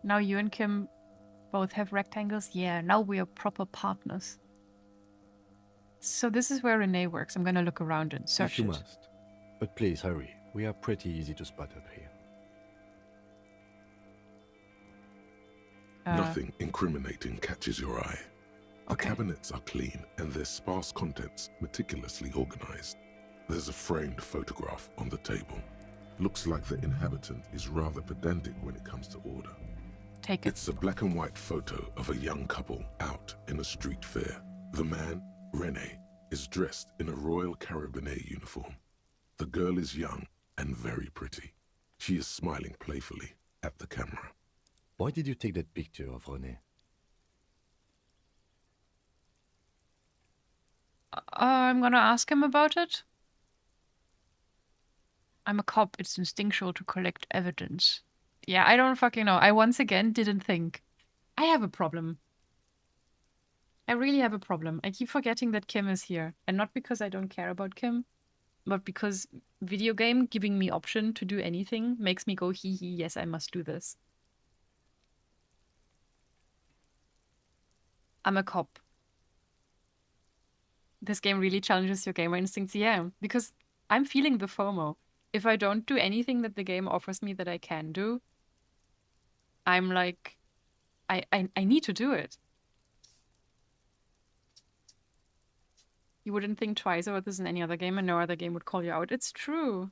Now you and Kim both have rectangles? Yeah, now we are proper partners. So this is where Renee works. I'm gonna look around and search if you it. must. But please hurry. We are pretty easy to spot up here. Nothing incriminating catches your eye. The Okay. cabinets are clean and their sparse contents meticulously organized. There's a framed photograph on the table. Looks like the inhabitant is rather pedantic when it comes to order. Take it. It's a black and white photo of a young couple out in a street fair. The man, René, is dressed in a Royal Carabinier uniform. The girl is young and very pretty. She is smiling playfully at the camera. Why did you take that picture of René? I'm gonna ask him about it. I'm a cop. It's instinctual to collect evidence. Yeah, I don't fucking know. I once again didn't think. I have a problem. I really have a problem. I keep forgetting that Kim is here. And not because I don't care about Kim, but because video game giving me option to do anything makes me go hee hee, yes, I must do this. I'm a cop. This game really challenges your gamer instincts. Yeah, because I'm feeling the FOMO. If I don't do anything that the game offers me that I can do, I'm like, I need to do it. You wouldn't think twice about this in any other game, and no other game would call you out. It's true.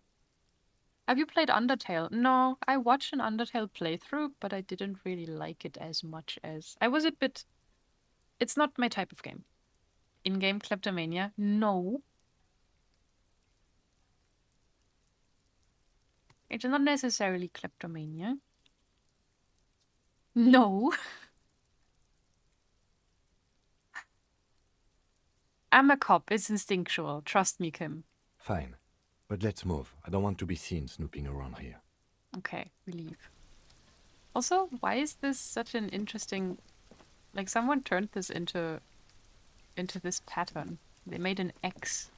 Have you played Undertale? No, I watched an Undertale playthrough, but I didn't really like it as much as... I was a bit... It's not my type of game. In-game kleptomania? No. It's not necessarily kleptomania. No. I'm a cop. It's instinctual. Trust me, Kim. Fine. But let's move. I don't want to be seen snooping around here. Okay, we leave. Also, why is this such an interesting... Like, someone turned this into this pattern. They made an X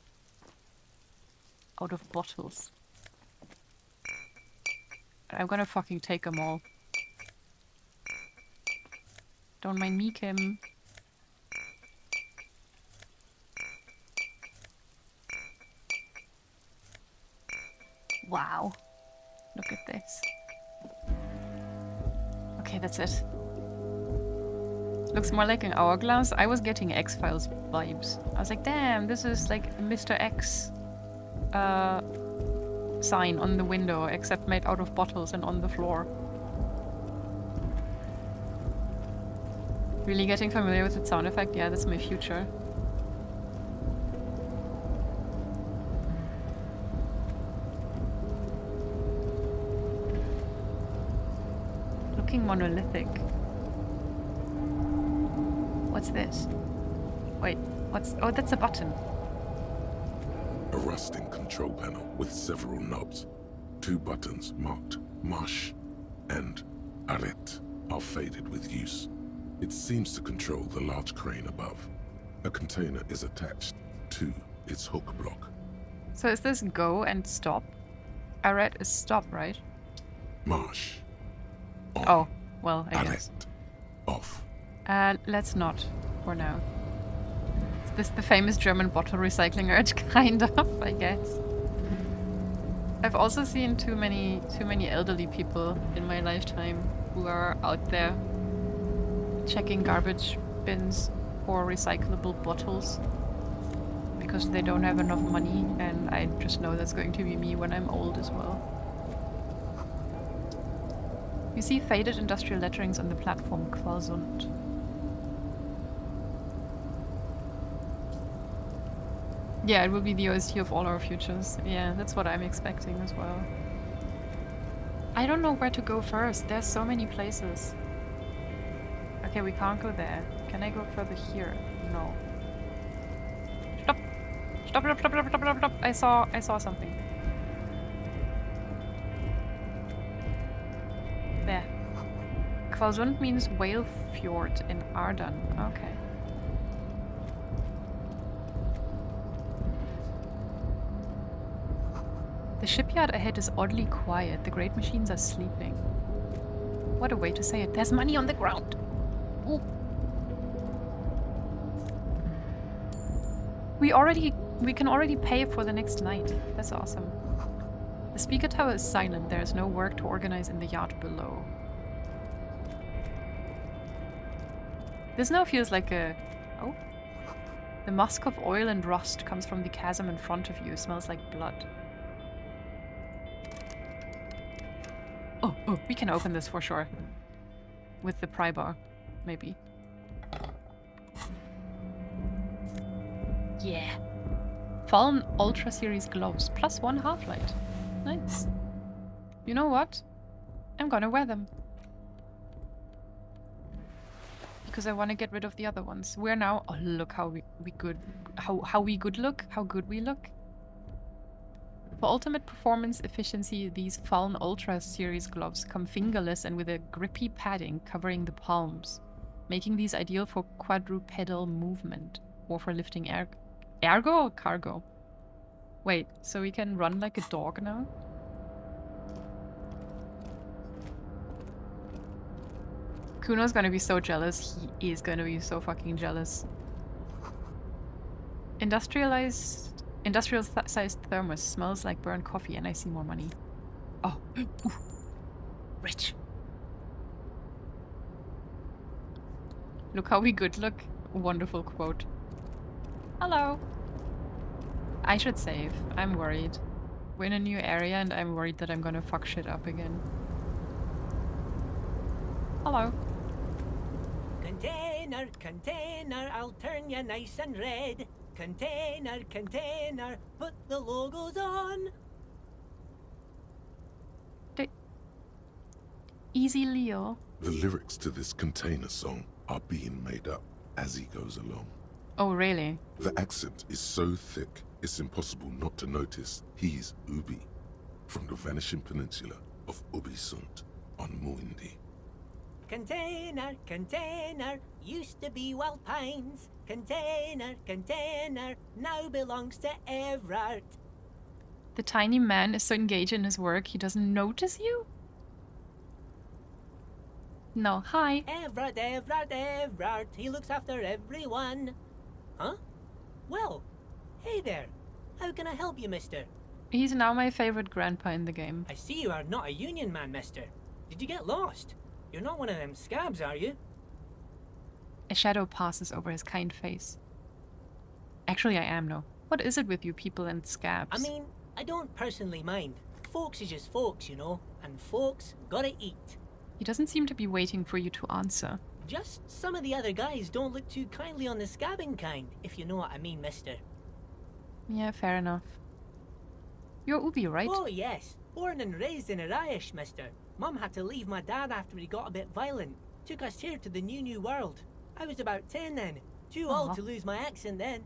out of bottles. I'm gonna fucking take them all. Don't mind me, Kim. Wow. Look at this. Okay, that's it. Looks more like an hourglass. I was getting X-Files vibes. I was like, damn, this is like a Mr. X sign on the window, except made out of bottles and on the floor. Really getting familiar with the sound effect? Yeah, that's my future. Looking monolithic. What's this? Wait, what's... Oh, that's a button. A rusting control panel with several knobs. 2 buttons marked Marche and Arrête are faded with use. It seems to control the large crane above. A container is attached to its hook block. So is this go and stop? I read is stop, right? Marsh. On. Oh, well, I guess. Off. Let's not, for now. Is this the famous German bottle recycling urge? Kind of, I guess. I've also seen too many elderly people in my lifetime who are out there checking garbage bins for recyclable bottles because they don't have enough money, and I just know that's going to be me when I'm old as well. You see faded industrial letterings on the platform Qualsund. Yeah, it will be the OST of all our futures. Yeah, that's what I'm expecting as well. I don't know where to go first. There's so many places. Okay, we can't go there. Can I go further here? No. Stop! Stop, stop, stop, stop, stop, stop, stop. I saw something. There. Qualsund means whale fjord in Ardan. Okay. The shipyard ahead is oddly quiet. The great machines are sleeping. What a way to say it. There's money on the ground. Ooh. We can already pay for the next night. That's awesome. The speaker tower is silent. There is no work to organize in the yard below. This now feels like a... Oh. The musk of oil and rust comes from the chasm in front of you. Smells like blood. Oh, we can open this for sure. With the pry bar, maybe. Yeah. Fallen Ultra Series gloves, +1 half-light. Nice. You know what? I'm gonna wear them. Because I want to get rid of the other ones. We're now... Oh, look how we good... How we good look? How good we look? For ultimate performance efficiency, these Fallen Ultra Series gloves come fingerless and with a grippy padding covering the palms, making these ideal for quadrupedal movement or for lifting ergo or cargo. Wait, so we can run like a dog now? Kuno's gonna be so jealous. He is gonna be so fucking jealous. Industrial-sized thermos smells like burnt coffee, and I see more money. Oh, ooh. Rich. Look how we good look. Wonderful quote. Hello. I should save. I'm worried. We're in a new area, and I'm worried that I'm gonna fuck shit up again. Hello. Container, container, I'll turn you nice and red. Container, container, put the logos on. Easy Leo. The lyrics to this container song are being made up as he goes along. Oh, really? The accent is so thick, it's impossible not to notice he's Ubi, from the vanishing peninsula of Ubisund on Muindi. Container, container, used to be Wild Pines. Container, container, now belongs to Everard. The tiny man is so engaged in his work, he doesn't notice you? No, hi. Everard, Everard, Everard, he looks after everyone. Huh? Well, hey there. How can I help you, mister? He's now my favorite grandpa in the game. I see you are not a union man, mister. Did you get lost? You're not one of them scabs, are you? A shadow passes over his kind face. Actually, I am, no. What is it with you people and scabs? I mean, I don't personally mind. Folks is just folks, you know, and folks gotta eat. He doesn't seem to be waiting for you to answer. Just some of the other guys don't look too kindly on the scabbing kind, if you know what I mean, mister. Yeah, fair enough. You're Ubi, right? Oh, yes. Born and raised in Arish, mister. Mum had to leave my dad after he got a bit violent. Took us here to the new world. I was about 10 then. Too old to lose my accent then.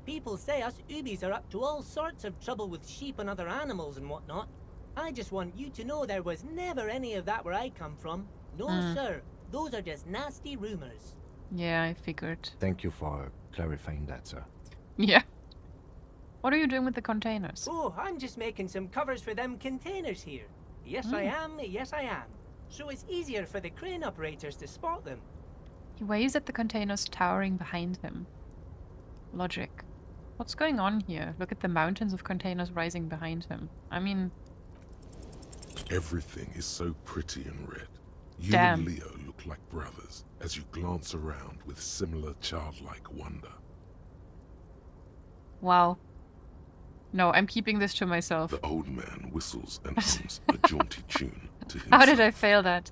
People say us Ubis are up to all sorts of trouble with sheep and other animals and whatnot. I just want you to know there was never any of that where I come from. No, sir. Those are just nasty rumors. Yeah, I figured. Thank you for clarifying that, sir. Yeah. What are you doing with the containers? Oh, I'm just making some covers for them containers here. Yes, I am. Yes, I am. So it's easier for the crane operators to spot them. He waves at the containers towering behind him. Logic. What's going on here? Look at the mountains of containers rising behind him. I mean... Everything is so pretty and red. You Damn. and Leo look like brothers as you glance around with similar childlike wonder. Wow. No, I'm keeping this to myself. The old man whistles and hums a jaunty tune to himself. How did I fail that?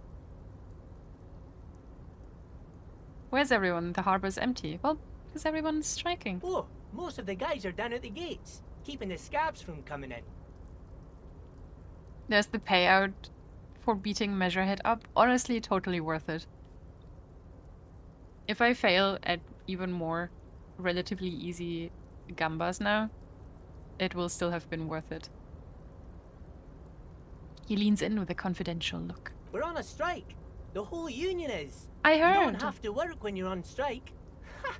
Where's everyone? The harbor's empty. Well, because everyone's striking. Oh, most of the guys are down at the gates, keeping the scabs from coming in. There's the payout for beating Measurehead up. Honestly, totally worth it. If I fail at even more relatively easy gambas now, it will still have been worth it. He leans in with a confidential look. We're on a strike. The whole union is. I heard. You don't have to work when you're on strike. Ha!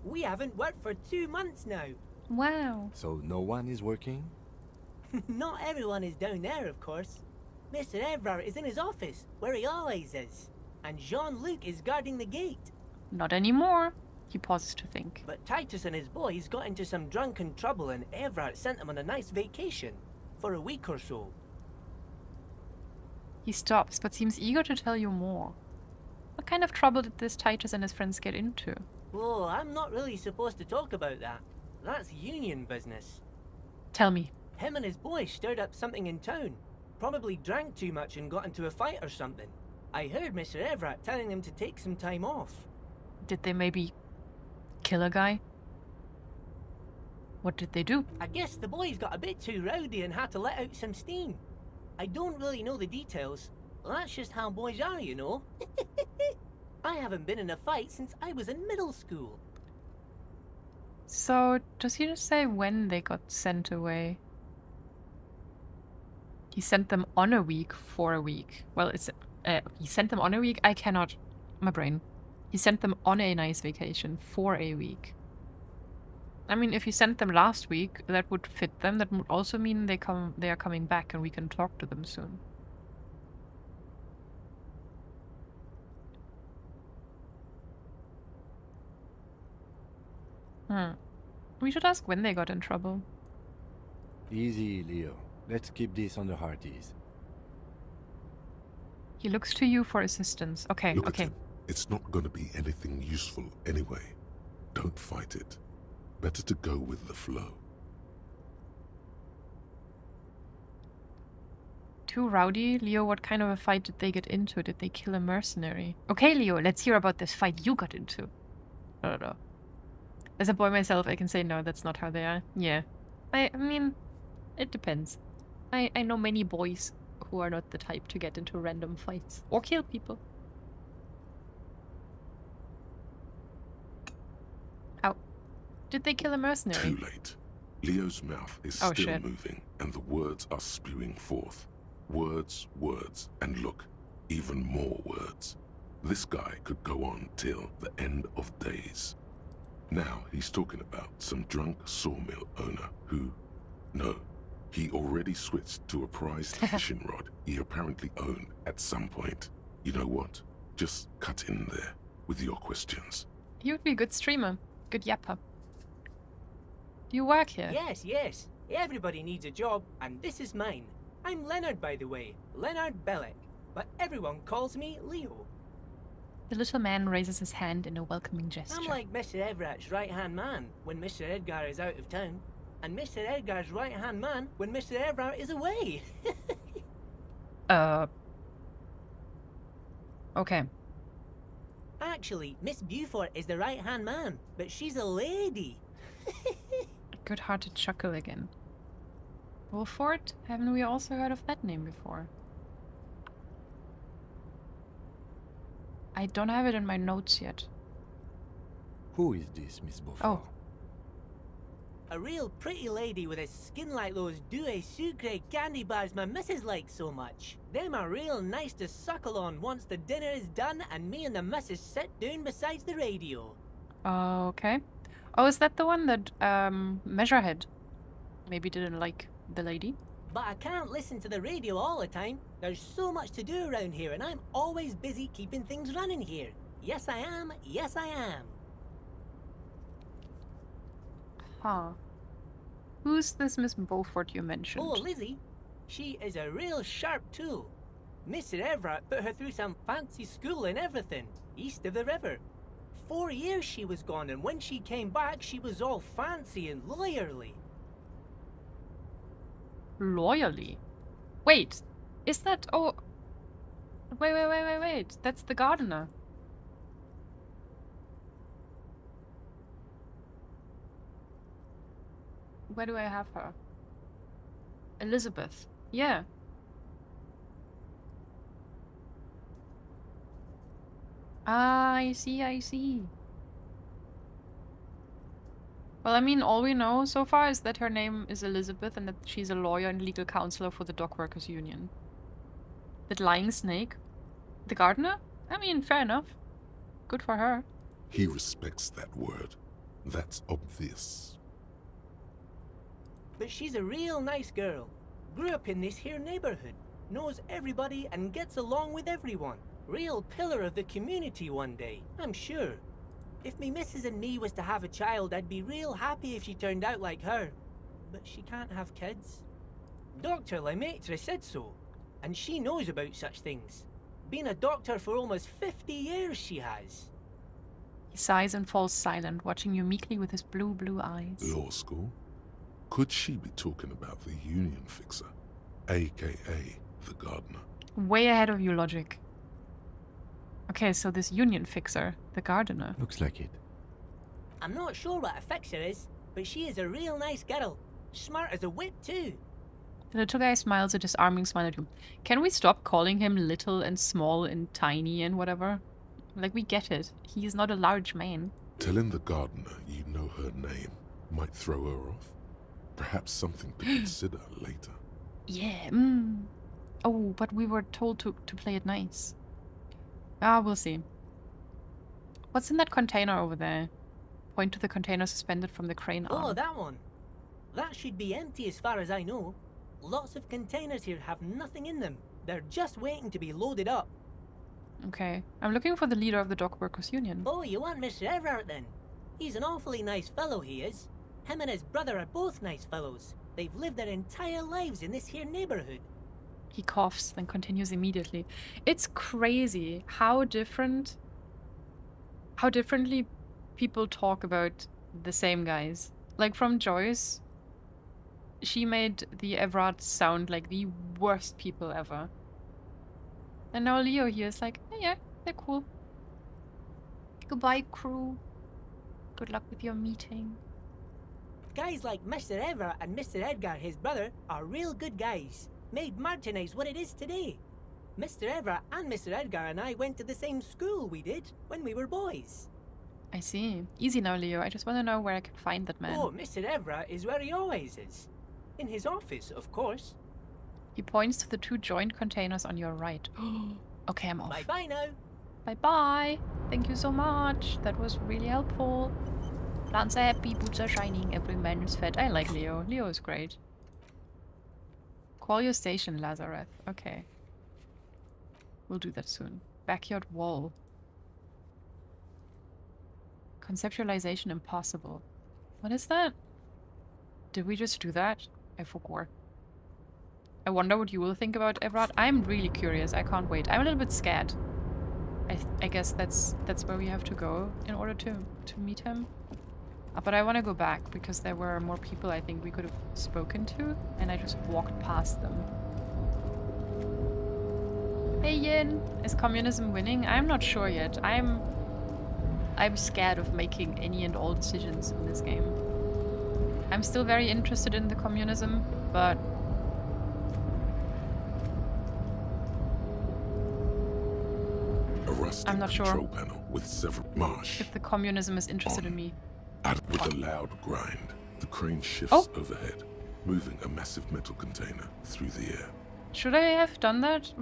We haven't worked for 2 months now. Wow. So no one is working? Not everyone is down there, of course. Mr. Evrard is in his office, where he always is. And Jean-Luc is guarding the gate. Not anymore. He pauses to think. But Titus and his boys got into some drunken trouble and Evrard sent them on a nice vacation. For a week or so. He stops, but seems eager to tell you more. What kind of trouble did this Titus and his friends get into? Oh, I'm not really supposed to talk about that. That's union business. Tell me. Him and his boys stirred up something in town. Probably drank too much and got into a fight or something. I heard Mr. Everett telling them to take some time off. Did they maybe kill a guy? What did they do? I guess the boys got a bit too rowdy and had to let out some steam. I don't really know the details. That's just how boys are, you know. I haven't been in a fight since I was in middle school. So, does he just say when they got sent away? He sent them on a week for a week. Well, it's... he sent them on a week? I cannot... My brain. He sent them on a nice vacation for a week. I mean, if he sent them last week, that would fit them. That would also mean they are coming back and we can talk to them soon. We should ask when they got in trouble. Easy, Leo. Let's keep this on the hearties. He looks to you for assistance. Okay, Look okay. At him. It's not going to be anything useful anyway. Don't fight it. Better to go with the flow. Too rowdy? Leo, what kind of a fight did they get into? Did they kill a mercenary? Okay, Leo, let's hear about this fight you got into. I don't know. As a boy myself, I can say no, that's not how they are. Yeah. I mean, it depends. I know many boys who are not the type to get into random fights. Or kill people. Ow. Did they kill a mercenary? Too late. Leo's mouth is Oh, still shit. moving, and the words are spewing forth. Words, words, and look, even more words. This guy could go on till the end of days. Now he's talking about some drunk sawmill owner who... No, he already switched to a prized fishing rod he apparently owned at some point. You know what? Just cut in there with your questions. He would be a good streamer. Good yapper. Do you work here? Yes, yes. Everybody needs a job, and this is mine. I'm Leonard, by the way. Leonard Bellick. But everyone calls me Leo. The little man raises his hand in a welcoming gesture. I'm like Mr. Everett's right-hand man when Mr. Edgar is out of town. And Mr. Edgar's right-hand man when Mr. Everett is away. Okay. Actually, Miss Beaufort is the right-hand man, but she's a lady. Good-hearted chuckle again. Wolford? Haven't we also heard of that name before? I don't have it in my notes yet. Who is this, Miss Beaufort? Oh. A real pretty lady with a skin like those Douai Sucre candy bars my missus likes so much. Them are real nice to suckle on once the dinner is done and me and the missus sit down beside the radio. Okay. Oh, is that the one that Measurehead maybe didn't like the lady? But I can't listen to the radio all the time. There's so much to do around here and I'm always busy keeping things running here. Yes, I am. Yes, I am. Huh. Who's this Miss Beaufort you mentioned? Oh, Lizzie. She is a real sharp tool. Mr. Everett put her through some fancy school and everything, east of the river. 4 years she was gone, and when she came back, she was all fancy and lawyerly. Loyally? Wait, is that... Oh... Wait. That's the gardener. Where do I have her? Elizabeth. Yeah. Ah, I see. Well, I mean, all we know so far is that her name is Elizabeth and that she's a lawyer and legal counselor for the Dock Workers Union. That lying snake? The gardener? I mean, fair enough. Good for her. He respects that word. That's obvious. But she's a real nice girl. Grew up in this here neighborhood. Knows everybody and gets along with everyone. Real pillar of the community one day, I'm sure. If me missus and me was to have a child, I'd be real happy if she turned out like her. But she can't have kids. Dr. Lemaitre said so, and she knows about such things. Been a doctor for almost 50 years she has. He sighs and falls silent, watching you meekly with his blue eyes. Law school? Could she be talking about the union fixer, aka the gardener? Way ahead of you, logic. Okay, so this union fixer, the gardener. Looks like it. I'm not sure what a fixer is, but she is a real nice girl. Smart as a whip, too. The little guy smiles a disarming smile at you. Can we stop calling him little and small and tiny and whatever? Like, we get it. He is not a large man. Telling the gardener you know her name might throw her off. Perhaps something to consider later. Yeah, Oh, but we were told to play it nice. Ah, we'll see. What's in that container over there? Point to the container suspended from the crane arm. Oh, that one. That should be empty as far as I know. Lots of containers here have nothing in them. They're just waiting to be loaded up. Okay. I'm looking for the leader of the Dock Workers Union. Oh, you want Mr. Everett then? He's an awfully nice fellow, he is. Him and his brother are both nice fellows. They've lived their entire lives in this here neighborhood. He coughs, then continues immediately. It's crazy how differently people talk about the same guys. Like from Joyce, she made the Everards sound like the worst people ever. And now Leo here is like, oh, yeah, they're cool. Goodbye, crew. Good luck with your meeting. Guys like Mr. Everett and Mr. Edgar, his brother, are real good guys. Made Martinez what it is today. Mr. Everett and Mr. Edgar and I went to the same school we did when we were boys. I see. Easy now, Leo. I just want to know where I can find that man. Oh, Mr. Everett is where he always is. In his office, of course. He points to the 2 joint containers on your right. Okay, I'm off. Bye-bye now. Bye-bye. Thank you so much. That was really helpful. Plants are happy, boots are shining, every man is fed. I like Leo. Leo is great. Call your station, Lazareth. Okay. We'll do that soon. Backyard wall. Conceptualization impossible. What is that? Did we just do that? I forgot. I wonder what you will think about Everard. I'm really curious. I can't wait. I'm a little bit scared. I guess that's where we have to go in order to meet him. But I want to go back because there were more people I think we could have spoken to, and I just walked past them. Hey Yin! Is communism winning? I'm not sure yet. I'm scared of making any and all decisions in this game. I'm still very interested in the communism, but I'm not sure control panel with several marsh if the communism is interested in me. With a loud grind, The crane shifts overhead, moving a massive metal container through the air. Should I have done that?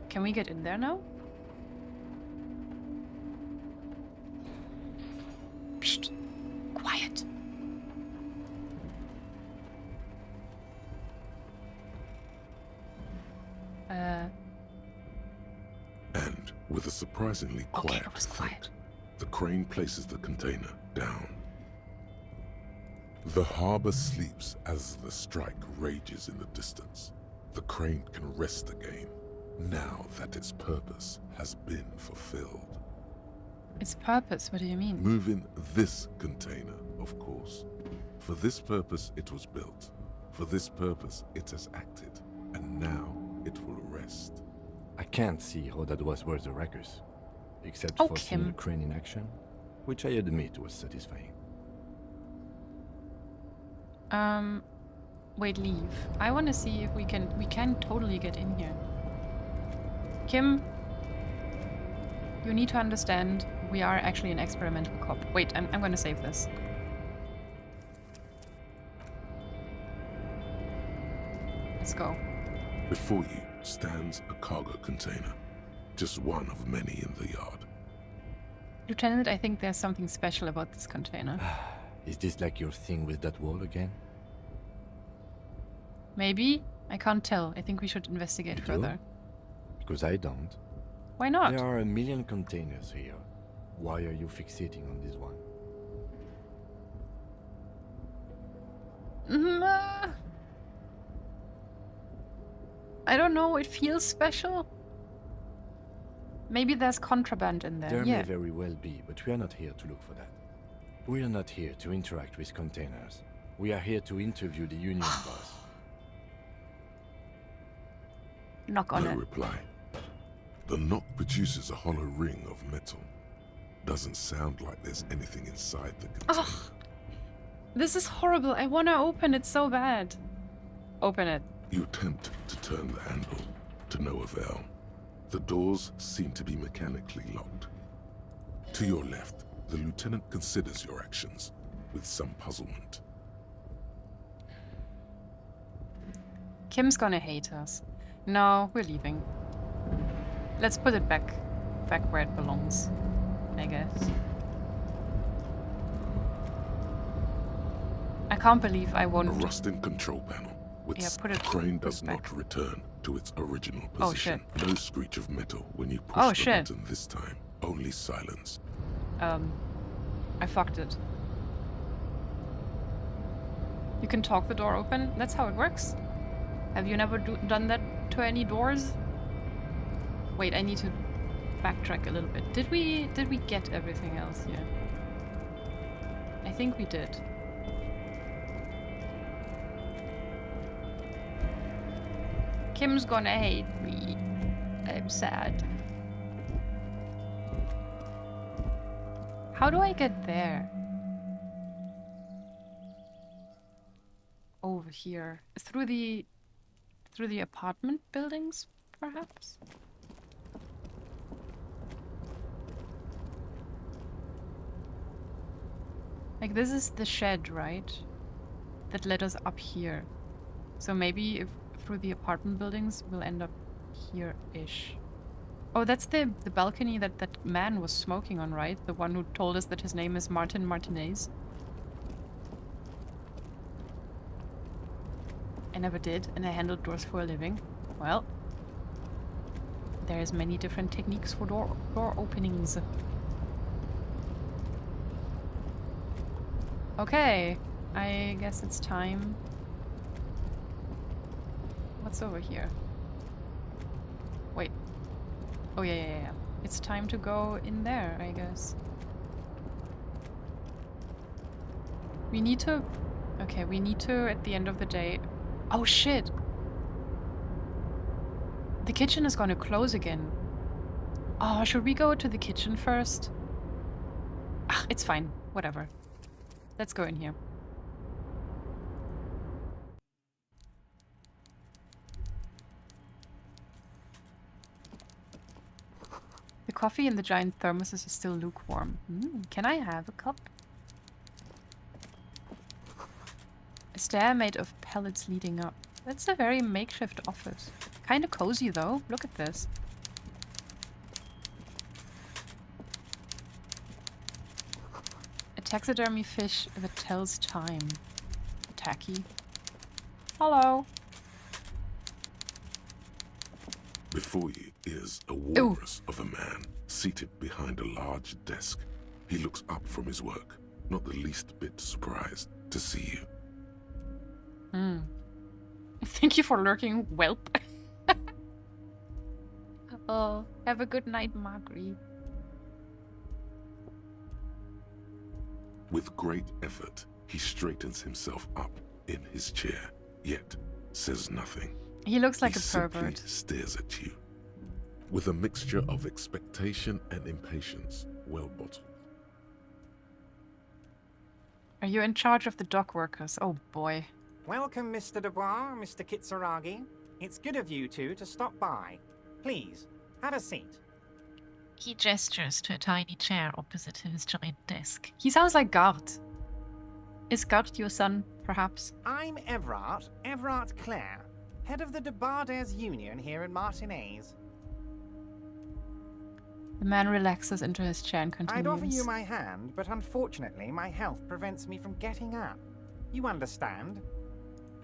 Can we get in there now? Psst. Quiet. And with a surprisingly quiet effect, the crane places the container down. The harbor sleeps as the strike rages in the distance. The crane can rest again, now that its purpose has been fulfilled. Its purpose? What do you mean? Moving this container, of course. For this purpose it was built. For this purpose it has acted. And now it will rest. I can't see how that was worth the wreckers. Except for seeing the crane in action, which I admit was satisfying. Wait, leave. I want to see if we can totally get in here. Kim, you need to understand we are actually an experimental cop. Wait, I'm gonna save this. Let's go. Before you stands a cargo container, just one of many in the yard. Lieutenant, I think there's something special about this container. Is this like your thing with that wall again? Maybe? I can't tell. I think we should investigate further. Because I don't. Why not? There are a million containers here. Why are you fixating on this one? I don't know. It feels special. Maybe there's contraband in there. There may very well be, but we are not here to look for that. We are not here to interact with containers. We are here to interview the Union boss. Knock on it. No reply. The knock produces a hollow ring of metal. Doesn't sound like there's anything inside the container. Oh, this is horrible. I want to open it so bad. Open it. You attempt to turn the handle, to no avail. The doors seem to be mechanically locked. To your left, the lieutenant considers your actions with some puzzlement. Kim's gonna hate us. No, we're leaving. Let's put it back where it belongs, I guess. I can't believe I won't. A rusting control panel. Put it. The crane does not return to its original position. Oh shit. No screech of metal when you push the button this time. Only silence. I fucked it. You can talk the door open? That's how it works? Have you never done that to any doors? Wait, I need to backtrack a little bit. Did we get everything else here? I think we did. Kim's gonna hate me. I'm sad. How do I get there? Over here. Through the apartment buildings, perhaps? Like, this is the shed, right? That led us up here. So maybe if through the apartment buildings, we'll end up here-ish. Oh, that's the balcony that man was smoking on, right? The one who told us that his name is Martin Martinez. I never did, and I handled doors for a living. Well, there's many different techniques for door openings. Okay, I guess it's time. What's over here? Wait. Oh yeah. It's time to go in there, I guess. We need to... Okay, we need to, at the end of the day... Oh shit! The kitchen is gonna close again. Oh, should we go to the kitchen first? Ah, it's fine. Whatever. Let's go in here. coffee in the giant thermoses is still lukewarm. Can I have a cup? A stair made of pellets leading up. That's a very makeshift office. Kinda cozy though. Look at this. A taxidermy fish that tells time. Tacky. Hello. Before you is a walrus of a man seated behind a large desk. He looks up from his work, not the least bit surprised to see you. Thank you for lurking, whelp. Oh, have a good night, Marguerite. With great effort, he straightens himself up in his chair, yet says nothing. He looks like He a simply pervert. stares at you, with a mixture of expectation and impatience, well bottled. Are you in charge of the dock workers? Oh boy. Welcome, Mr. Dubois, Mr. Kitsuragi. It's good of you two to stop by. Please, have a seat. He gestures to a tiny chair opposite his giant desk. He sounds like Gart. Is Gart your son, perhaps? I'm Everard Clare, head of the Debarders Union here in Martinez. The man relaxes into his chair and continues. I'd offer you my hand, but unfortunately my health prevents me from getting up. You understand?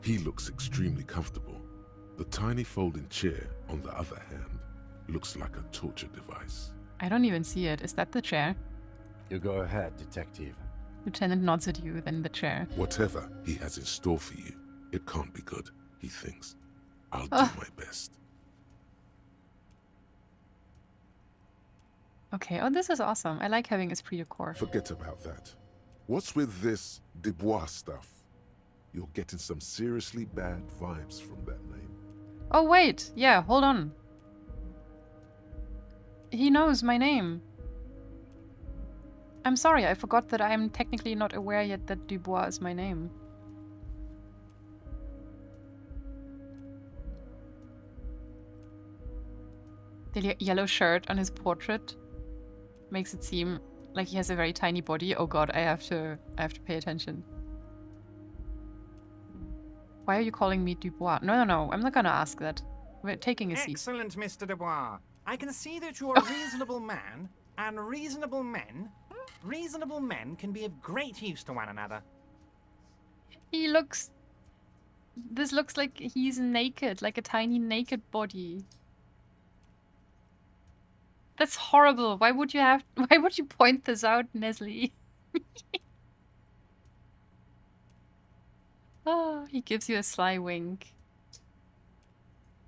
He looks extremely comfortable. The tiny folding chair, on the other hand, looks like a torture device. I don't even see it. Is that the chair? You go ahead, detective. Lieutenant nods at you, then the chair. Whatever he has in store for you, it can't be good, he thinks. I'll do my best. Okay, oh, this is awesome. I like having esprit de corps. Forget about that. What's with this Dubois stuff? You're getting some seriously bad vibes from that name. Oh, wait. Yeah, hold on. He knows my name. I'm sorry, I forgot that I'm technically not aware yet that Dubois is my name. The yellow shirt on his portrait makes it seem like he has a very tiny body. Oh god, I have to pay attention. Why are you calling me Dubois? No, I'm not gonna ask that. We're taking a seat. Excellent, Mr. Dubois. I can see that you're a reasonable man, and reasonable men can be of great use to one another. This looks like he's naked, like a tiny naked body. That's horrible. Why would you point this out, Nestle? Oh, he gives you a sly wink.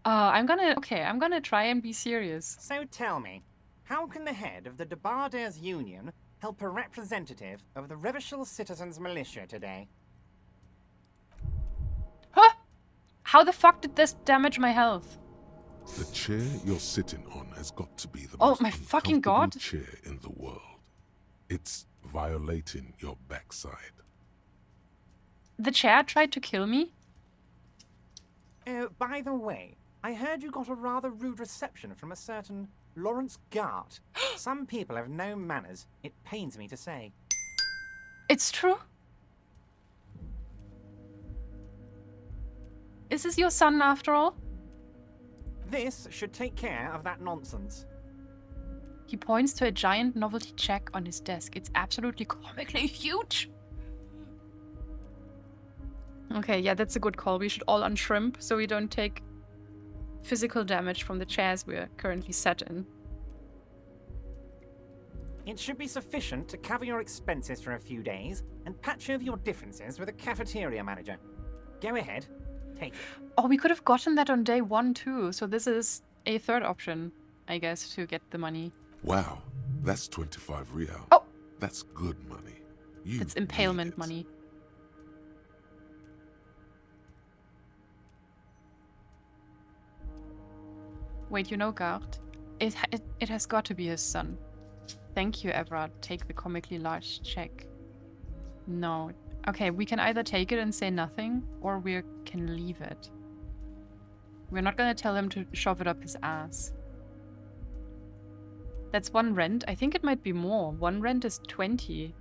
I'm gonna try and be serious. So tell me, how can the head of the Debarders Union help a representative of the Revachol Citizens Militia today? Huh? How the fuck did this damage my health? The chair you're sitting on has got to be the most my fucking god chair in the world. It's violating your backside. The chair tried to kill me? By the way, I heard you got a rather rude reception from a certain Lawrence Gart. Some people have no manners, it pains me to say. It's true? Is this your son after all? This should take care of that nonsense. He points to a giant novelty check on his desk. It's absolutely comically huge. Okay, yeah, that's a good call. We should all unshrimp so we don't take physical damage from the chairs we're currently sat in. It should be sufficient to cover your expenses for a few days and patch over your differences with a cafeteria manager. Go ahead, take it. Oh, we could have gotten that on day 1 too, so this is a third option, I guess, to get the money. Wow, that's 25 real. Oh! That's good money. It's impalement money. Wait, you know Gart? It has got to be his son. Thank you, Everard. Take the comically large check. No. Okay, we can either take it and say nothing, or we can leave it. We're not gonna tell him to shove it up his ass. That's 1 rent. I think it might be more. 1 rent is 20.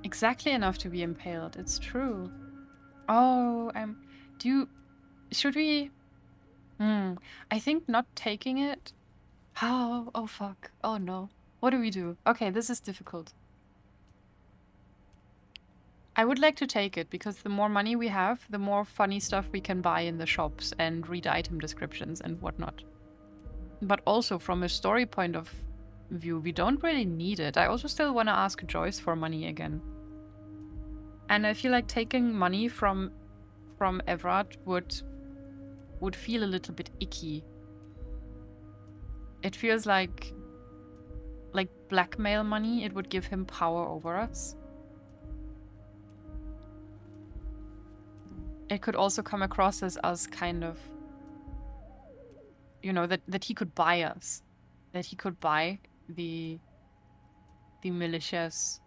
Exactly enough to be impaled. It's true. Oh, should we? I think not taking it. How? Oh fuck. Oh no. What do we do? Okay, this is difficult. I would like to take it because the more money we have, the more funny stuff we can buy in the shops and read item descriptions and whatnot. But also from a story point of view, we don't really need it. I also still want to ask Joyce for money again. And I feel like taking money from Everard would feel a little bit icky. It feels like blackmail money. It would give him power over us. It could also come across as us kind of, you know, that he could buy us. That he could buy the militia's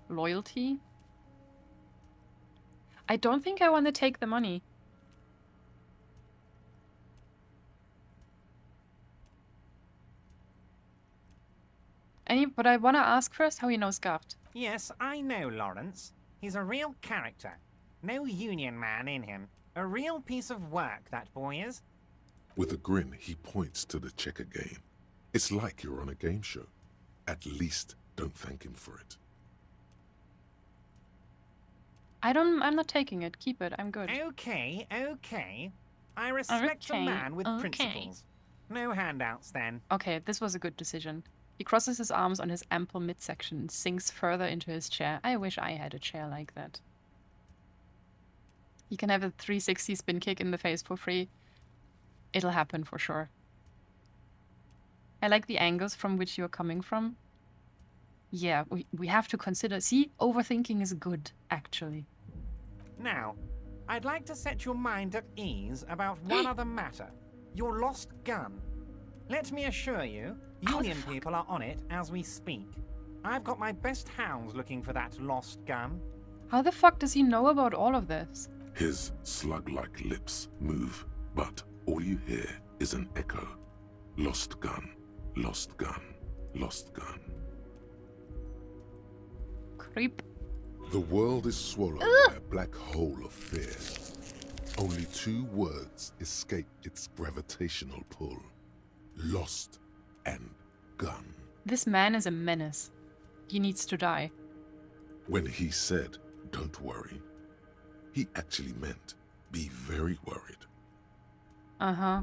loyalty. I don't think I want to take the money. But I want to ask first how he knows Gaft. Yes, I know Lawrence. He's a real character. No union man in him. A real piece of work, that boy is. With a grin, he points to the checker game. It's like you're on a game show. At least don't thank him for it. I'm not taking it. Keep it. I'm good. Okay. I respect a man with principles. No handouts then. Okay, this was a good decision. He crosses his arms on his ample midsection and sinks further into his chair. I wish I had a chair like that. He can have a 360 spin kick in the face for free. It'll happen for sure. I like the angles from which you're coming from. Yeah, we have to consider... See, overthinking is good, actually. Now, I'd like to set your mind at ease about one other matter. Your lost gun. Let me assure you, Union people are on it as we speak. I've got my best hounds looking for that lost gun. How the fuck does he know about all of this? His slug-like lips move, but all you hear is an echo. Lost gun, lost gun, lost gun. Creep. The world is swallowed by a black hole of fear. Only 2 words escape its gravitational pull. Lost and gun. This man is a menace. He needs to die. When he said, "Don't worry," he actually meant, be very worried. Uh-huh.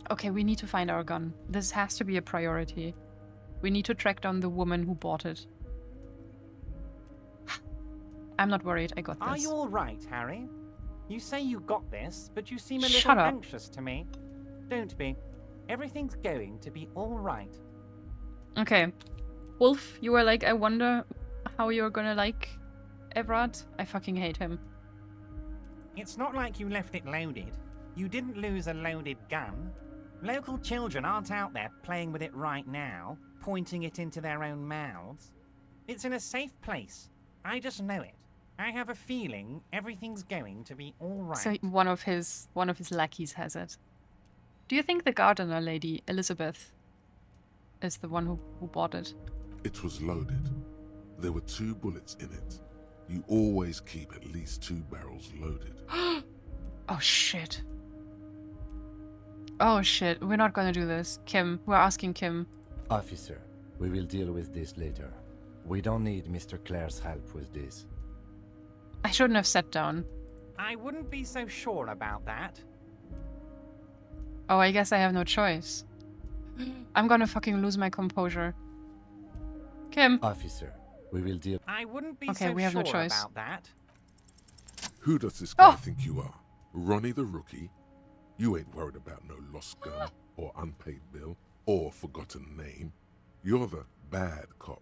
Okay, we need to find our gun. This has to be a priority. We need to track down the woman who bought it. I'm not worried, I got this. Are you all right, Harry? You say you got this, but you seem a little Shut up. anxious to me. Don't be. Everything's going to be all right. Okay. Wolf, you were like, I wonder how you're gonna like Everard. I fucking hate him. It's not like you left it loaded. You didn't lose a loaded gun. Local children aren't out there playing with it right now, pointing it into their own mouths. It's in a safe place. I just know it. I have a feeling everything's going to be all right. So one of his lackeys has it. Do you think the gardener lady, Elizabeth, is the one who bought it? It was loaded. There were 2 bullets in it. You always keep at least 2 barrels loaded. Oh shit. Oh shit, we're not gonna do this. Kim, we're asking Kim. Officer, we will deal with this later. We don't need Mr. Clare's help with this. I shouldn't have sat down. I wouldn't be so sure about that. Oh, I guess I have no choice. I'm gonna fucking lose my composure. Kim. Officer, we will deal... I wouldn't be okay, so we have sure no choice. about that. Who does this guy think you are? Ronnie the Rookie? You ain't worried about no lost gun, or unpaid bill, or forgotten name. You're the bad cop.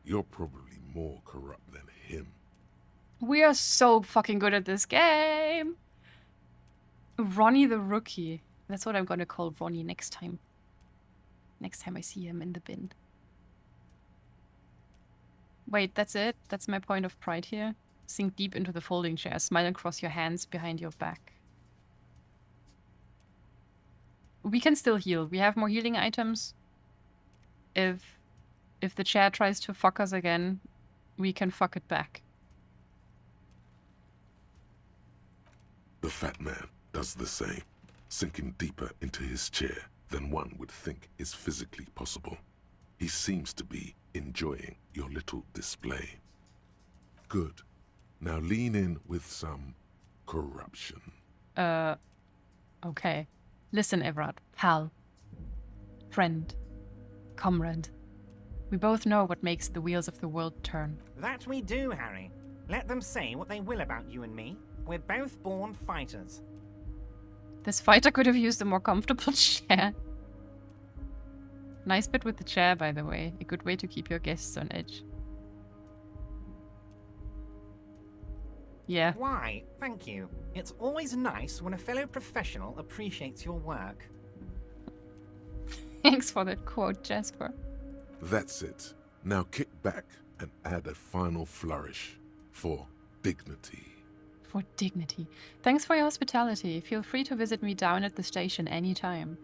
You're probably more corrupt than him. We are so fucking good at this game. Ronnie the Rookie. That's what I'm gonna call Ronnie next time. Next time I see him in the bin. Wait, that's it? That's my point of pride here? Sink deep into the folding chair. Smile and cross your hands behind your back. We can still heal. We have more healing items. If the chair tries to fuck us again, we can fuck it back. The fat man does the same, sinking deeper into his chair than one would think is physically possible. He seems to be enjoying your little display. Good. Now lean in with some corruption. Okay. Listen, Everard. Pal. Friend. Comrade. We both know what makes the wheels of the world turn. That we do, Harry. Let them say what they will about you and me. We're both born fighters. This fighter could have used a more comfortable chair. Nice bit with the chair, by the way. A good way to keep your guests on edge. Yeah. Why? Thank you. It's always nice when a fellow professional appreciates your work. Thanks for that quote, Jasper. That's it. Now kick back and add a final flourish for dignity. For dignity. Thanks for your hospitality. Feel free to visit me down at the station anytime.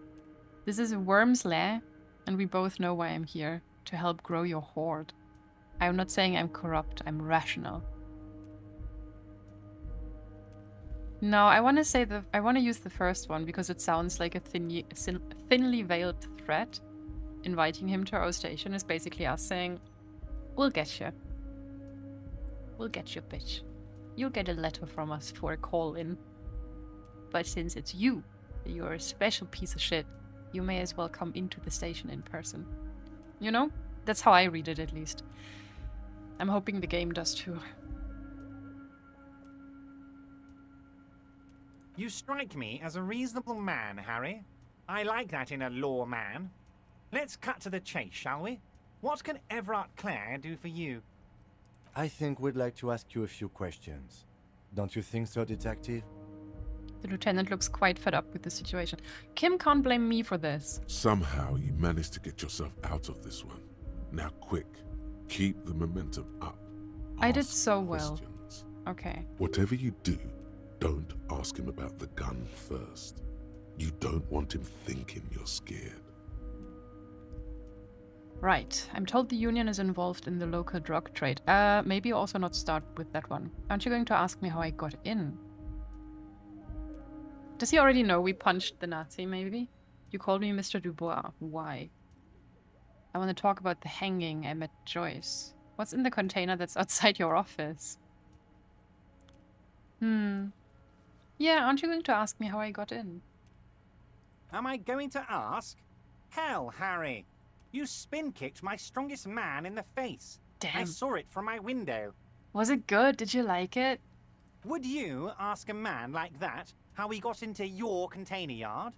This is a worm's lair, and we both know why I'm here. To help grow your horde. I'm not saying I'm corrupt, I'm rational. No, I want to use the first one because it sounds like a thinly veiled threat. Inviting him to our station is basically us saying, "We'll get you. We'll get you, bitch. You'll get a letter from us for a call-in. But since it's you're a special piece of shit, you may as well come into the station in person." You know? That's how I read it, at least. I'm hoping the game does too. You strike me as a reasonable man, Harry. I like that in a law man. Let's cut to the chase, shall we? What can Everard Clare do for you? I think we'd like to ask you a few questions. Don't you think so, Detective? The lieutenant looks quite fed up with the situation. Kim can't blame me for this. Somehow you managed to get yourself out of this one. Now quick, keep the momentum up. I did so well. Okay. Whatever you do, don't ask him about the gun first. You don't want him thinking you're scared. Right. I'm told the union is involved in the local drug trade. Maybe also not start with that one. Aren't you going to ask me how I got in? Does he already know we punched the Nazi, maybe? You called me Mr. Dubois. Why? I want to talk about the hanging I met Joyce. What's in the container that's outside your office? Yeah, aren't you going to ask me how I got in? Am I going to ask? Hell, Harry. You spin-kicked my strongest man in the face. Damn. I saw it from my window. Was it good? Did you like it? Would you ask a man like that how he got into your container yard?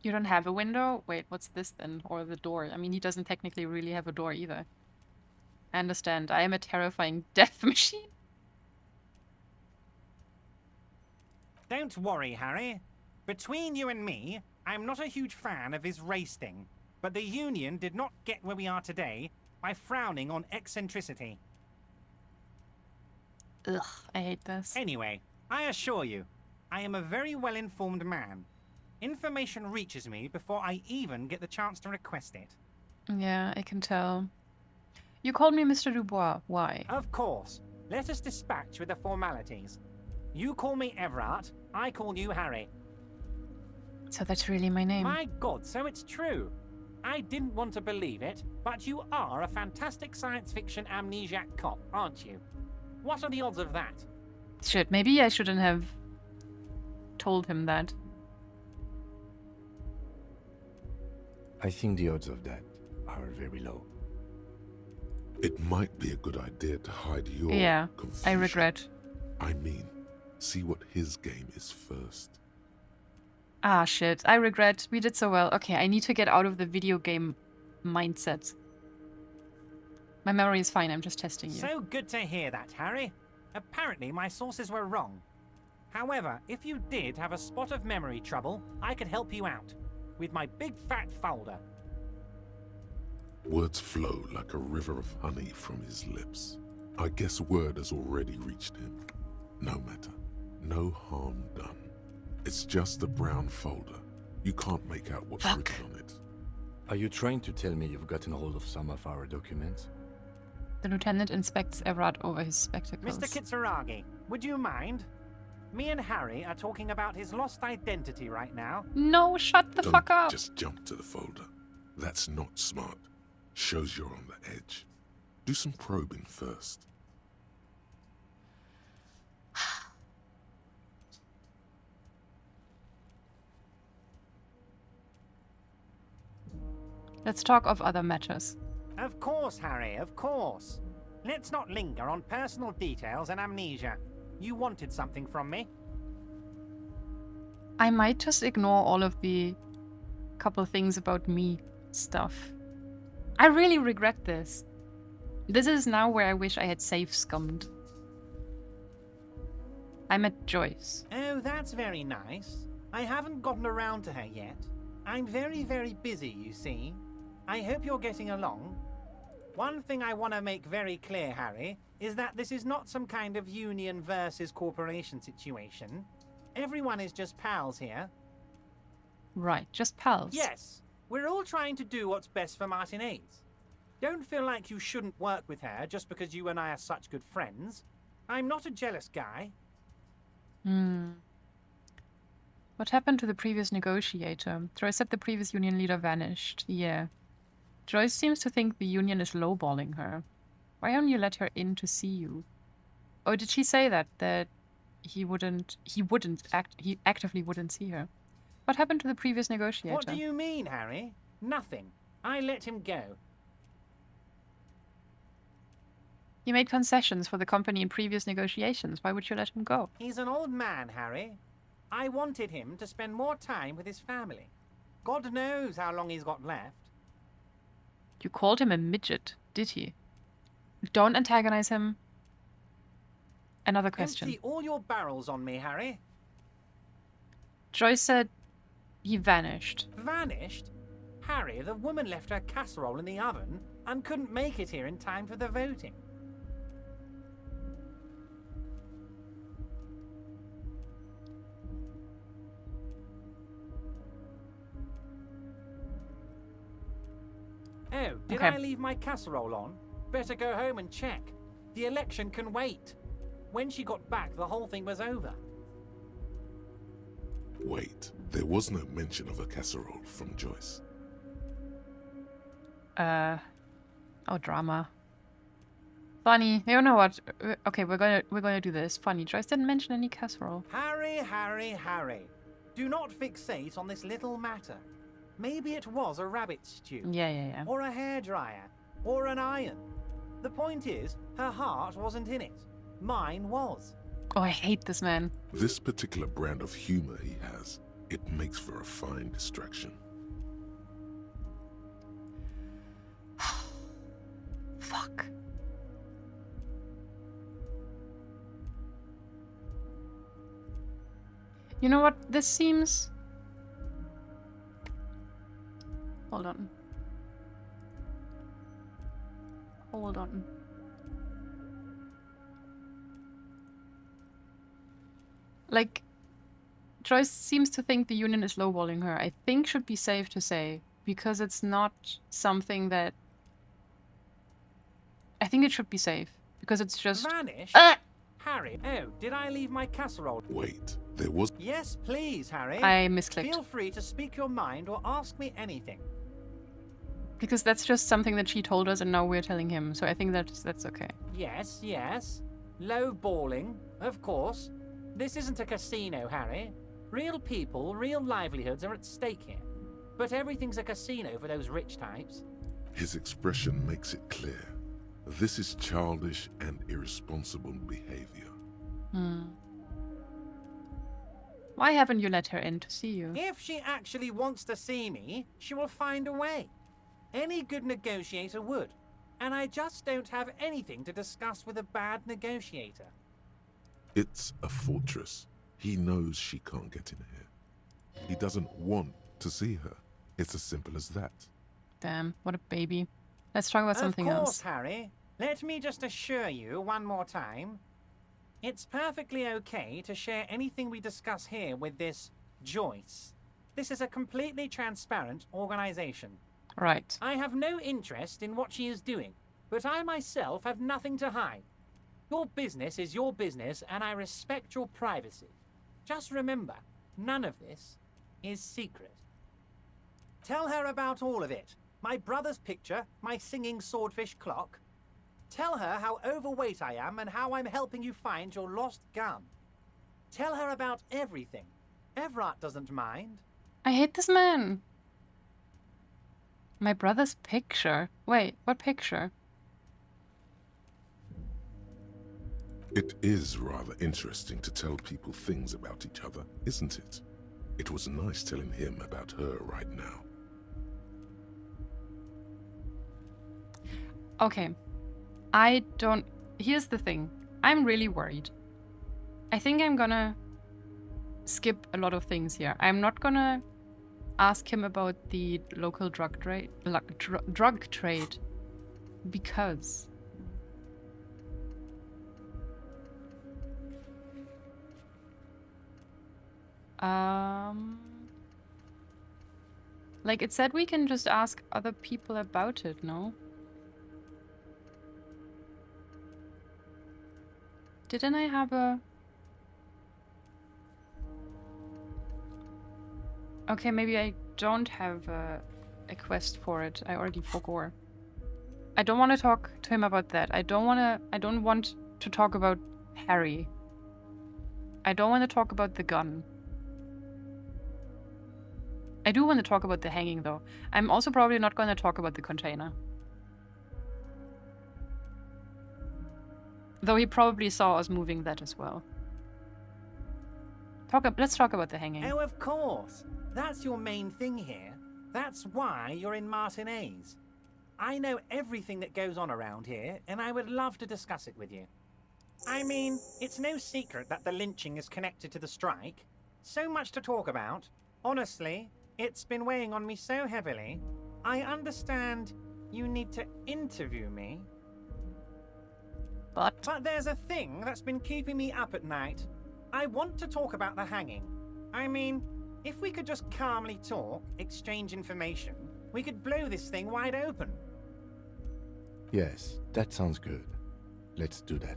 You don't have a window? Wait, what's this then? Or the door? I mean, he doesn't technically really have a door either. I understand. I am a terrifying death machine. Don't worry, Harry. Between you and me, I'm not a huge fan of his race thing, but the Union did not get where we are today by frowning on eccentricity. Ugh, I hate this. Anyway, I assure you, I am a very well-informed man. Information reaches me before I even get the chance to request it. Yeah, I can tell. You called me Mr. Dubois. Why? Of course. Let us dispatch with the formalities. You call me Everard, I call you Harry. So that's really my name. My God, so it's true. I didn't want to believe it, but you are a fantastic science fiction amnesiac cop, aren't you? What are the odds of that? Shit, maybe I shouldn't have told him that. I think the odds of that are very low. It might be a good idea to hide your confusion. I regret. I mean, see what his game is first. Ah, shit. I regret. We did so well. Okay, I need to get out of the video game mindset. My memory is fine. I'm just testing you. So good to hear that, Harry. Apparently, my sources were wrong. However, if you did have a spot of memory trouble, I could help you out. With my big fat folder. Words flow like a river of honey from his lips. I guess word has already reached him. No matter. No harm done. It's just a brown folder. You can't make out what's written on it. Are you trying to tell me you've gotten hold of some of our documents? The lieutenant inspects Everard over his spectacles. Mr. Kitsuragi, would you mind? Me and Harry are talking about his lost identity right now. No, shut the fuck up. Just jump to the folder. That's not smart. Shows you're on the edge. Do some probing first. Let's talk of other matters. Of course, Harry, of course. Let's not linger on personal details and amnesia. You wanted something from me. I might just ignore all of the couple things about me stuff. I really regret this. This is now where I wish I had safe scummed. I met Joyce. Oh, that's very nice. I haven't gotten around to her yet. I'm very, very busy, you see. I hope you're getting along. One thing I want to make very clear, Harry, is that this is not some kind of union versus corporation situation. Everyone is just pals here. Right, just pals. Yes, we're all trying to do what's best for Martinez. Don't feel like you shouldn't work with her just because you and I are such good friends. I'm not a jealous guy. What happened to the previous negotiator? Troy said the previous union leader vanished. Yeah. Joyce seems to think the union is lowballing her. Why don't you let her in to see you? Oh, did she say that? That he actively wouldn't see her. What happened to the previous negotiator? What do you mean, Harry? Nothing. I let him go. He made concessions for the company in previous negotiations. Why would you let him go? He's an old man, Harry. I wanted him to spend more time with his family. God knows how long he's got left. You called him a midget, did he? Don't antagonize him. Another question. Empty all your barrels on me, Harry. Joyce said he vanished. Vanished? Harry, the woman left her casserole in the oven and couldn't make it here in time for the voting. Oh, did I leave my casserole on? Better go home and check. The election can wait. When she got back, the whole thing was over. Wait, there was no mention of a casserole from Joyce. Oh, drama. Funny. You know what? Okay, we're gonna do this. Funny. Joyce didn't mention any casserole. Harry, Harry, Harry. Do not fixate on this little matter. Maybe it was a rabbit stew. Yeah. Or a hairdryer. Or an iron. The point is, her heart wasn't in it. Mine was. Oh, I hate this man. This particular brand of humor he has, it makes for a fine distraction. Fuck. You know what? This seems... Hold on. Like, Joyce seems to think the union is lowballing her. I think should be safe to say, because it's not something that... I think it should be safe, because it's just... Vanished? Harry, oh, did I leave my casserole? Wait, there was... Yes, please, Harry. I misclicked. Feel free to speak your mind or ask me anything. Because that's just something that she told us and now we're telling him, so I think that's okay. Yes. Low balling, of course. This isn't a casino, Harry. Real people, real livelihoods are at stake here. But everything's a casino for those rich types. His expression makes it clear. This is childish and irresponsible behavior. Why haven't you let her in to see you? If she actually wants to see me, she will find a way. Any good negotiator would. And I just don't have anything to discuss with a bad negotiator. It's a fortress. He knows she can't get in here. He doesn't want to see her. It's as simple as that. Damn, what a baby. Let's talk about something else. Of course, Harry. Let me just assure you one more time. It's perfectly okay to share anything we discuss here with this Joyce. This is a completely transparent organization. Right. I have no interest in what she is doing, but I myself have nothing to hide. Your business is your business, and I respect your privacy. Just remember, none of this is secret. Tell her about all of it. My brother's picture, my singing swordfish clock. Tell her how overweight I am and how I'm helping you find your lost gun. Tell her about everything. Everett doesn't mind. I hate this man. My brother's picture. Wait, what picture? It is rather interesting to tell people things about each other, isn't it? It was nice telling him about her right now. Okay. Here's the thing. I'm really worried. I think I'm gonna skip a lot of things here. I'm not gonna ask him about the local drug trade, because like it said we can just ask other people about it, no? Didn't I have a... Okay, maybe I don't have a quest for it. I already forgot. I don't want to talk to him about that. I don't want to talk about Harry. I don't want to talk about the gun. I do want to talk about the hanging, though. I'm also probably not going to talk about the container. Though he probably saw us moving that as well. Let's talk about the hanging. Oh, of course. That's your main thing here. That's why you're in Martinez. I know everything that goes on around here, and I would love to discuss it with you. I mean, it's no secret that the lynching is connected to the strike. So much to talk about. Honestly, it's been weighing on me so heavily. I understand you need to interview me. But there's a thing that's been keeping me up at night. I want to talk about the hanging. I mean, if we could just calmly talk, exchange information, we could blow this thing wide open. Yes, that sounds good. Let's do that.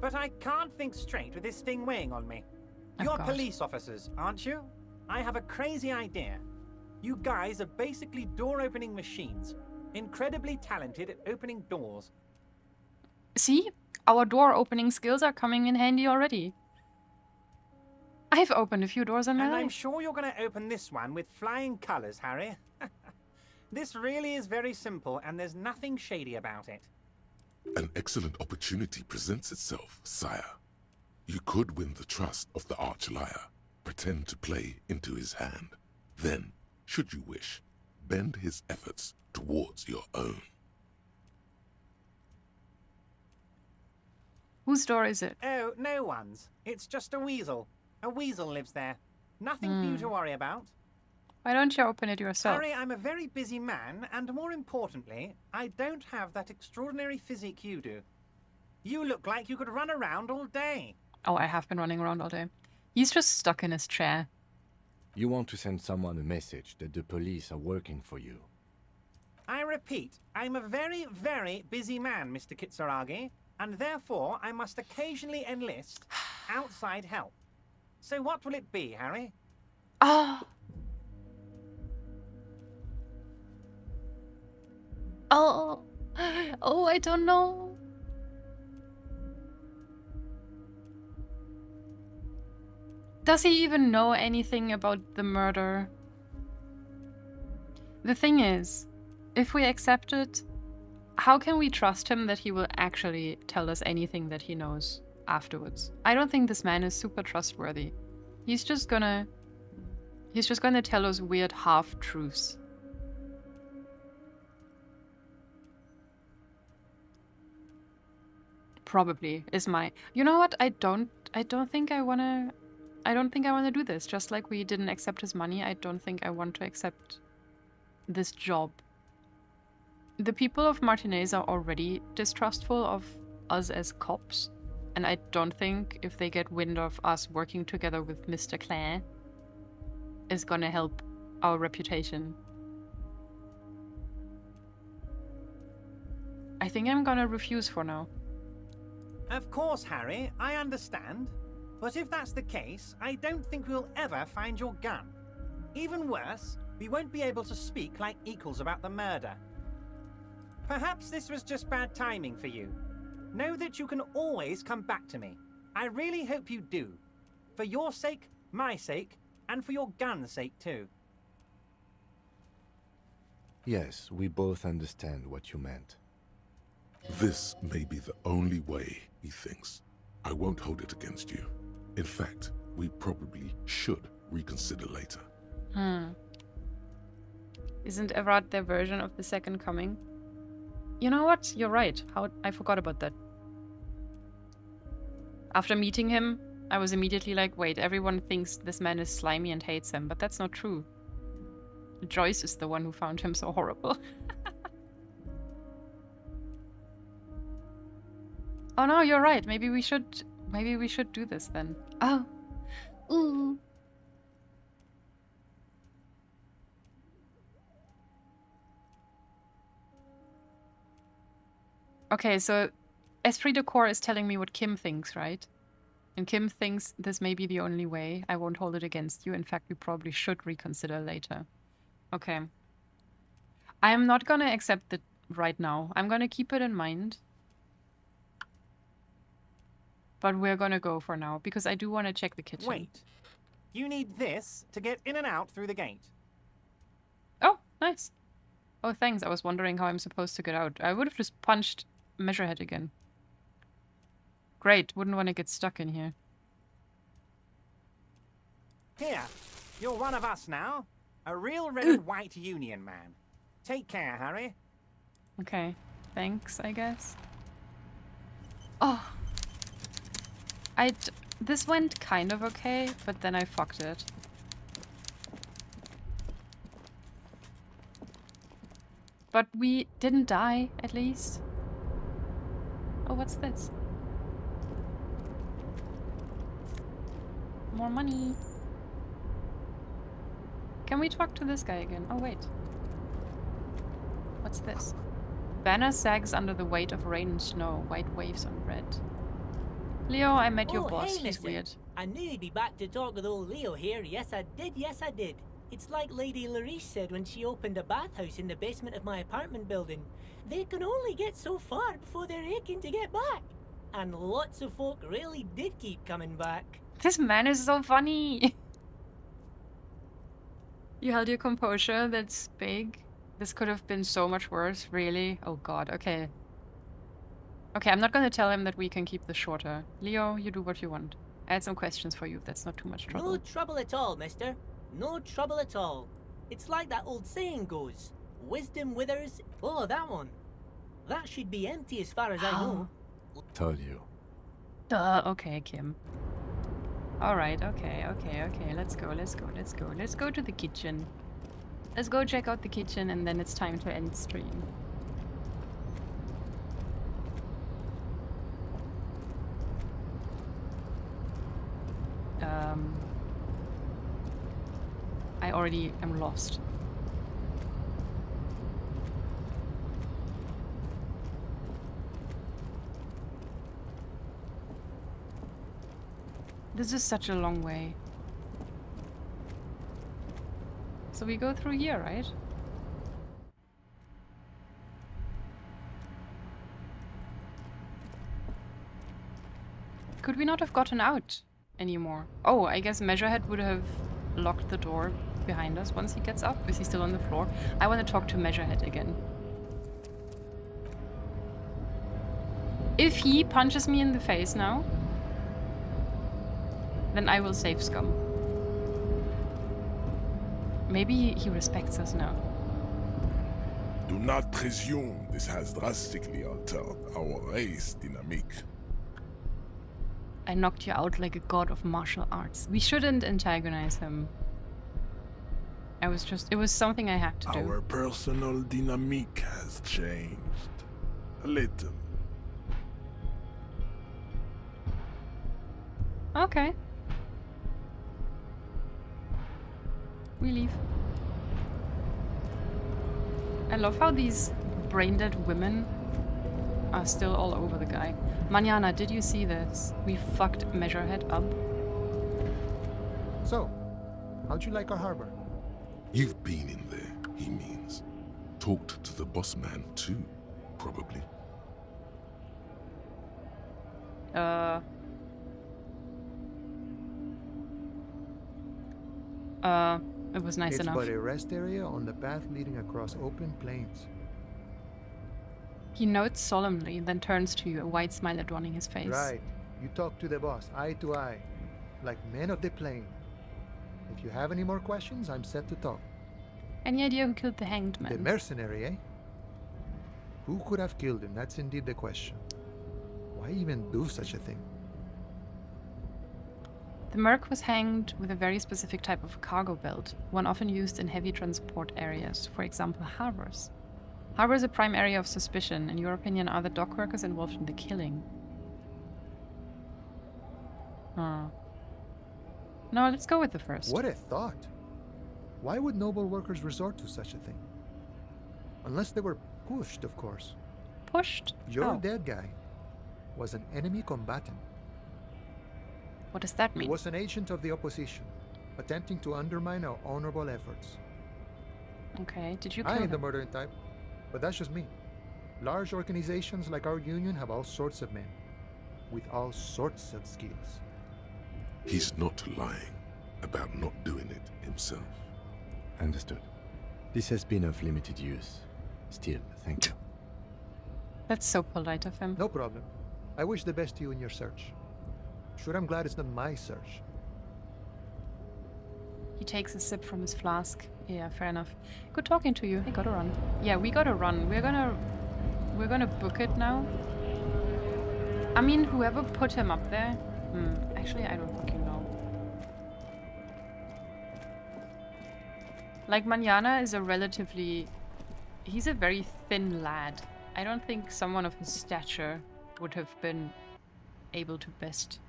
But I can't think straight with this thing weighing on me. Oh, You're God. police officers, aren't you? I have a crazy idea. You guys are basically door-opening machines. Incredibly talented at opening doors. See? Our door opening skills are coming in handy already. I've opened a few doors in my And life. I'm sure you're going to open this one with flying colors, Harry. This really is very simple, and there's nothing shady about it. An excellent opportunity presents itself, sire. You could win the trust of the arch-liar, pretend to play into his hand, then, should you wish, bend his efforts towards your own. Whose door is it? Oh, no one's. It's just a weasel. A weasel lives there. Nothing for you to worry about. Why don't you open it yourself? Harry, I'm a very busy man, and more importantly, I don't have that extraordinary physique you do. You look like you could run around all day. Oh, I have been running around all day. He's just stuck in his chair. You want to send someone a message that the police are working for you. I repeat, I'm a very, very busy man, Mr. Kitsuragi, and therefore I must occasionally enlist outside help. So what will it be, Harry? Oh. Oh. Oh, I don't know. Does he even know anything about the murder? The thing is, if we accept it, how can we trust him that he will actually tell us anything that he knows afterwards? I don't think this man is super trustworthy. He's just gonna tell us weird half-truths. Probably is my... You know what? I don't think I wanna do this. Just like we didn't accept his money, I don't think I want to accept this job. the people of Martinez are already distrustful of us as cops, and I don't think if they get wind of us working together with Mr. Clare is gonna help our reputation. I think I'm gonna refuse for now. Of course, Harry, I understand. But if that's the case, I don't think we'll ever find your gun. Even worse, we won't be able to speak like equals about the murder. Perhaps this was just bad timing for you. Know that you can always come back to me. I really hope you do. For your sake, my sake, and for your gun's sake too. Yes, we both understand what you meant. This may be the only way, he thinks. I won't hold it against you. In fact, we probably should reconsider later. Isn't Everard their version of the Second Coming? You know what? You're right. I forgot about that. After meeting him, I was immediately like, wait, everyone thinks this man is slimy and hates him, but that's not true. Joyce is the one who found him so horrible. Oh no, you're right. Maybe we should do this then. Oh. Ooh. Okay, so Esprit de Corps is telling me what Kim thinks, right? And Kim thinks this may be the only way. I won't hold it against you. In fact, we probably should reconsider later. Okay. I am not gonna accept it right now. I'm gonna keep it in mind. But we're gonna go for now, because I do want to check the kitchen. Wait. You need this to get in and out through the gate. Oh, nice. Oh, thanks. I was wondering how I'm supposed to get out. I would have just punched Measurehead again. Great. Wouldn't want to get stuck in here. Here. You're one of us now. A real red and white Union man. Take care, Harry. Okay. Thanks, I guess. Oh. This went kind of okay, but then I fucked it. But we didn't die, at least. Oh, what's this? More money. Can we talk to this guy again? Oh, wait. What's this? Banner sags under the weight of rain and snow. White waves on red. Leo, I met your boss. Hey, He's mister. weird. I knew you'd be back to talk with old Leo here. Yes, I did. Yes, I did. It's like Lady Larice said when she opened a bathhouse in the basement of my apartment building. They can only get so far before they're aching to get back. And lots of folk really did keep coming back. This man is so funny. You held your composure. That's big. This could have been so much worse, really. Oh god, okay. Okay, I'm not gonna tell him that we can keep this shorter. Leo, you do what you want. I had some questions for you if that's not too much trouble. No trouble at all, mister. No trouble at all. It's like that old saying goes. Wisdom withers. Oh, that one. That should be empty as far as I know. Told you. Duh, okay, Kim. Alright, okay. Let's go. Let's go to the kitchen. Let's go check out the kitchen and then it's time to end stream. I already am lost. This is such a long way. So we go through here, right? Could we not have gotten out anymore? Oh, I guess Measurehead would have locked the door behind us once he gets up. Is he still on the floor? I want to talk to Measurehead again. If he punches me in the face now, then I will save Scum. Maybe he respects us now. Do not presume this has drastically altered our race dynamic. I knocked you out like a god of martial arts. We shouldn't antagonize him. it was something I had to do. Our personal dynamic has changed. A little. Okay. We leave. I love how these brain-dead women are still all over the guy. Manana, did you see this? We fucked Measurehead up. So, how'd you like our harbor? You've been in there, he means. Talked to the boss man too, probably. It was nice enough. It's but a rest area on the path leading across open plains. He notes solemnly, then turns to you, a wide smile adorning his face. Right. You talk to the boss, eye to eye, like men of the plain. If you have any more questions, I'm set to talk. Any idea who killed the hanged man? The mercenary, eh? Who could have killed him? That's indeed the question. Why even do such a thing? The merc was hanged with a very specific type of cargo belt, one often used in heavy transport areas, for example, harbors. Harbor is a prime area of suspicion. In your opinion, are the dock workers involved in the killing? No, let's go with the first. What a thought! Why would noble workers resort to such a thing? Unless they were pushed, of course. Pushed? Your dead guy was an enemy combatant. What does that mean? He was an agent of the opposition, attempting to undermine our honorable efforts. Okay, did you kill I ain't him? the murdering type, but that's just me. Large organizations like our union have all sorts of men, with all sorts of skills. He's not lying about not doing it himself. Understood. This has been of limited use. Still, thank you. That's so polite of him. No problem. I wish the best to you in your search. Sure, I'm glad it's not my search. He takes a sip from his flask. Yeah, fair enough. Good talking to you. I gotta run. Yeah, we gotta run. We're gonna book it now. I mean, whoever put him up there. Actually, I don't fucking know. Like, Manana is a relatively... He's a very thin lad. I don't think someone of his stature would have been able to best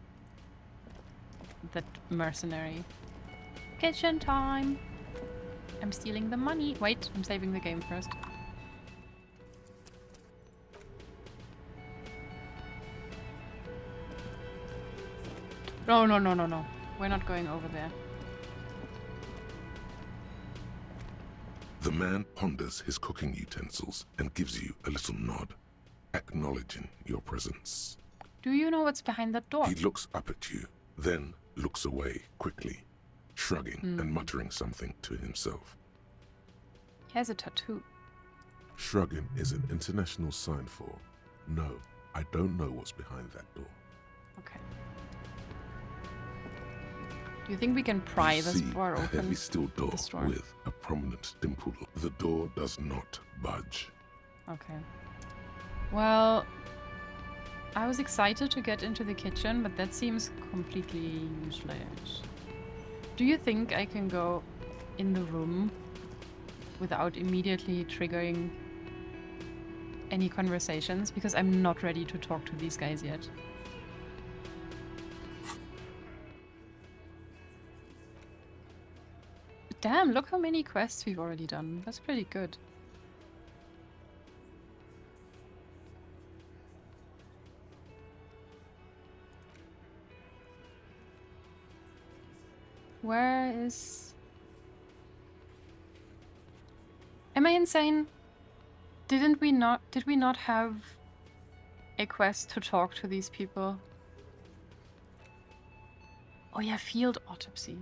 that mercenary. Kitchen time! I'm stealing the money. Wait, I'm saving the game first. No. We're not going over there. The man ponders his cooking utensils and gives you a little nod, acknowledging your presence. Do you know what's behind that door? He looks up at you, then looks away quickly, shrugging and muttering something to himself. He has a tattoo. Shrugging is an international sign for, no, I don't know what's behind that door. Okay. Do you think we can pry this door open? A heavy steel door with a prominent dimple. The door does not budge. Okay. Well, I was excited to get into the kitchen, but that seems completely useless. Do you think I can go in the room without immediately triggering any conversations? Because I'm not ready to talk to these guys yet. Damn, look how many quests we've already done. That's pretty good. Where is... Am I insane? Did we not have a quest to talk to these people? Oh yeah, field autopsy.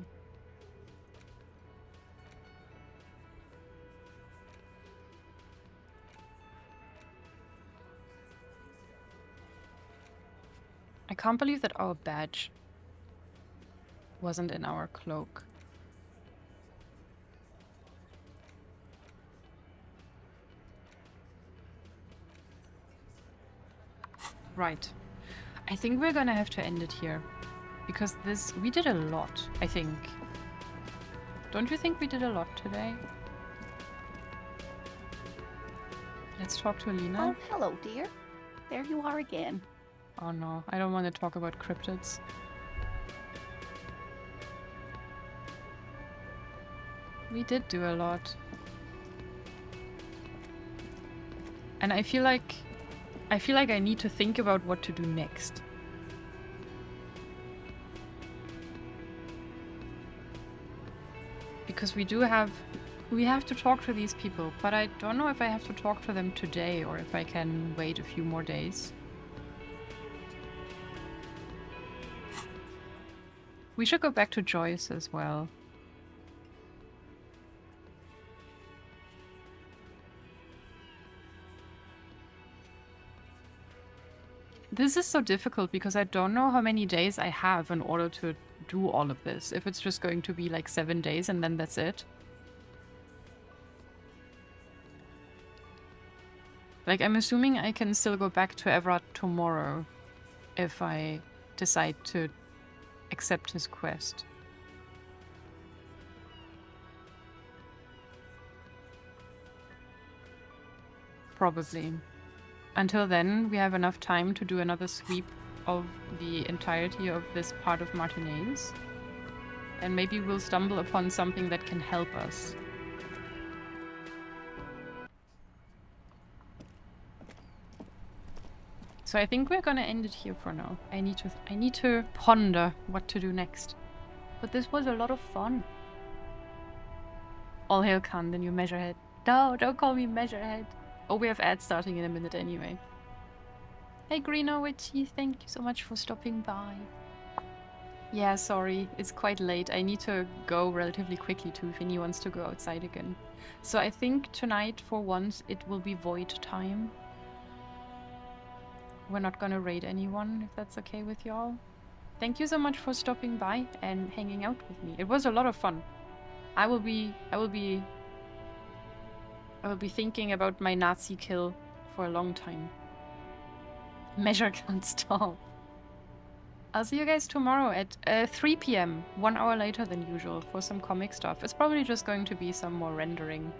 I can't believe that our badge wasn't in our cloak. Right. I think we're gonna have to end it here. Because we did a lot, I think. Don't you think we did a lot today? Let's talk to Alina. Oh, hello, dear. There you are again. Oh no, I don't want to talk about cryptids. We did do a lot. And I feel like I need to think about what to do next. Because we have to talk to these people, but I don't know if I have to talk to them today or if I can wait a few more days. We should go back to Joyce as well. This is so difficult because I don't know how many days I have in order to do all of this. If it's just going to be like 7 days and then that's it. Like, I'm assuming I can still go back to Everard tomorrow if I decide to accept his quest. Probably. Until then, we have enough time to do another sweep of the entirety of this part of Martinez. And maybe we'll stumble upon something that can help us. So I think we're gonna end it here for now. I need to ponder what to do next. But this was a lot of fun. All hail Khan, the new Measurehead. No, don't call me Measurehead. Oh, we have ads starting in a minute anyway. Hey Greeno Witchy, thank you so much for stopping by. Yeah, sorry, it's quite late. I need to go relatively quickly too if Vinny wants to go outside again. So I think tonight, for once, it will be void time. We're not gonna raid anyone, if that's okay with y'all. Thank you so much for stopping by and hanging out with me. It was a lot of fun. I will be thinking about my Nazi kill for a long time. Measure can't stop. I'll see you guys tomorrow at 3 p.m, 1 hour later than usual, for some comic stuff. It's probably just going to be some more rendering.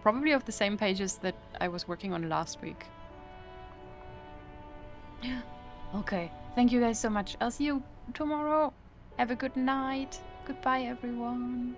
Probably of the same pages that I was working on last week. Okay, thank you guys so much. I'll see you tomorrow. Have a good night. Goodbye, everyone.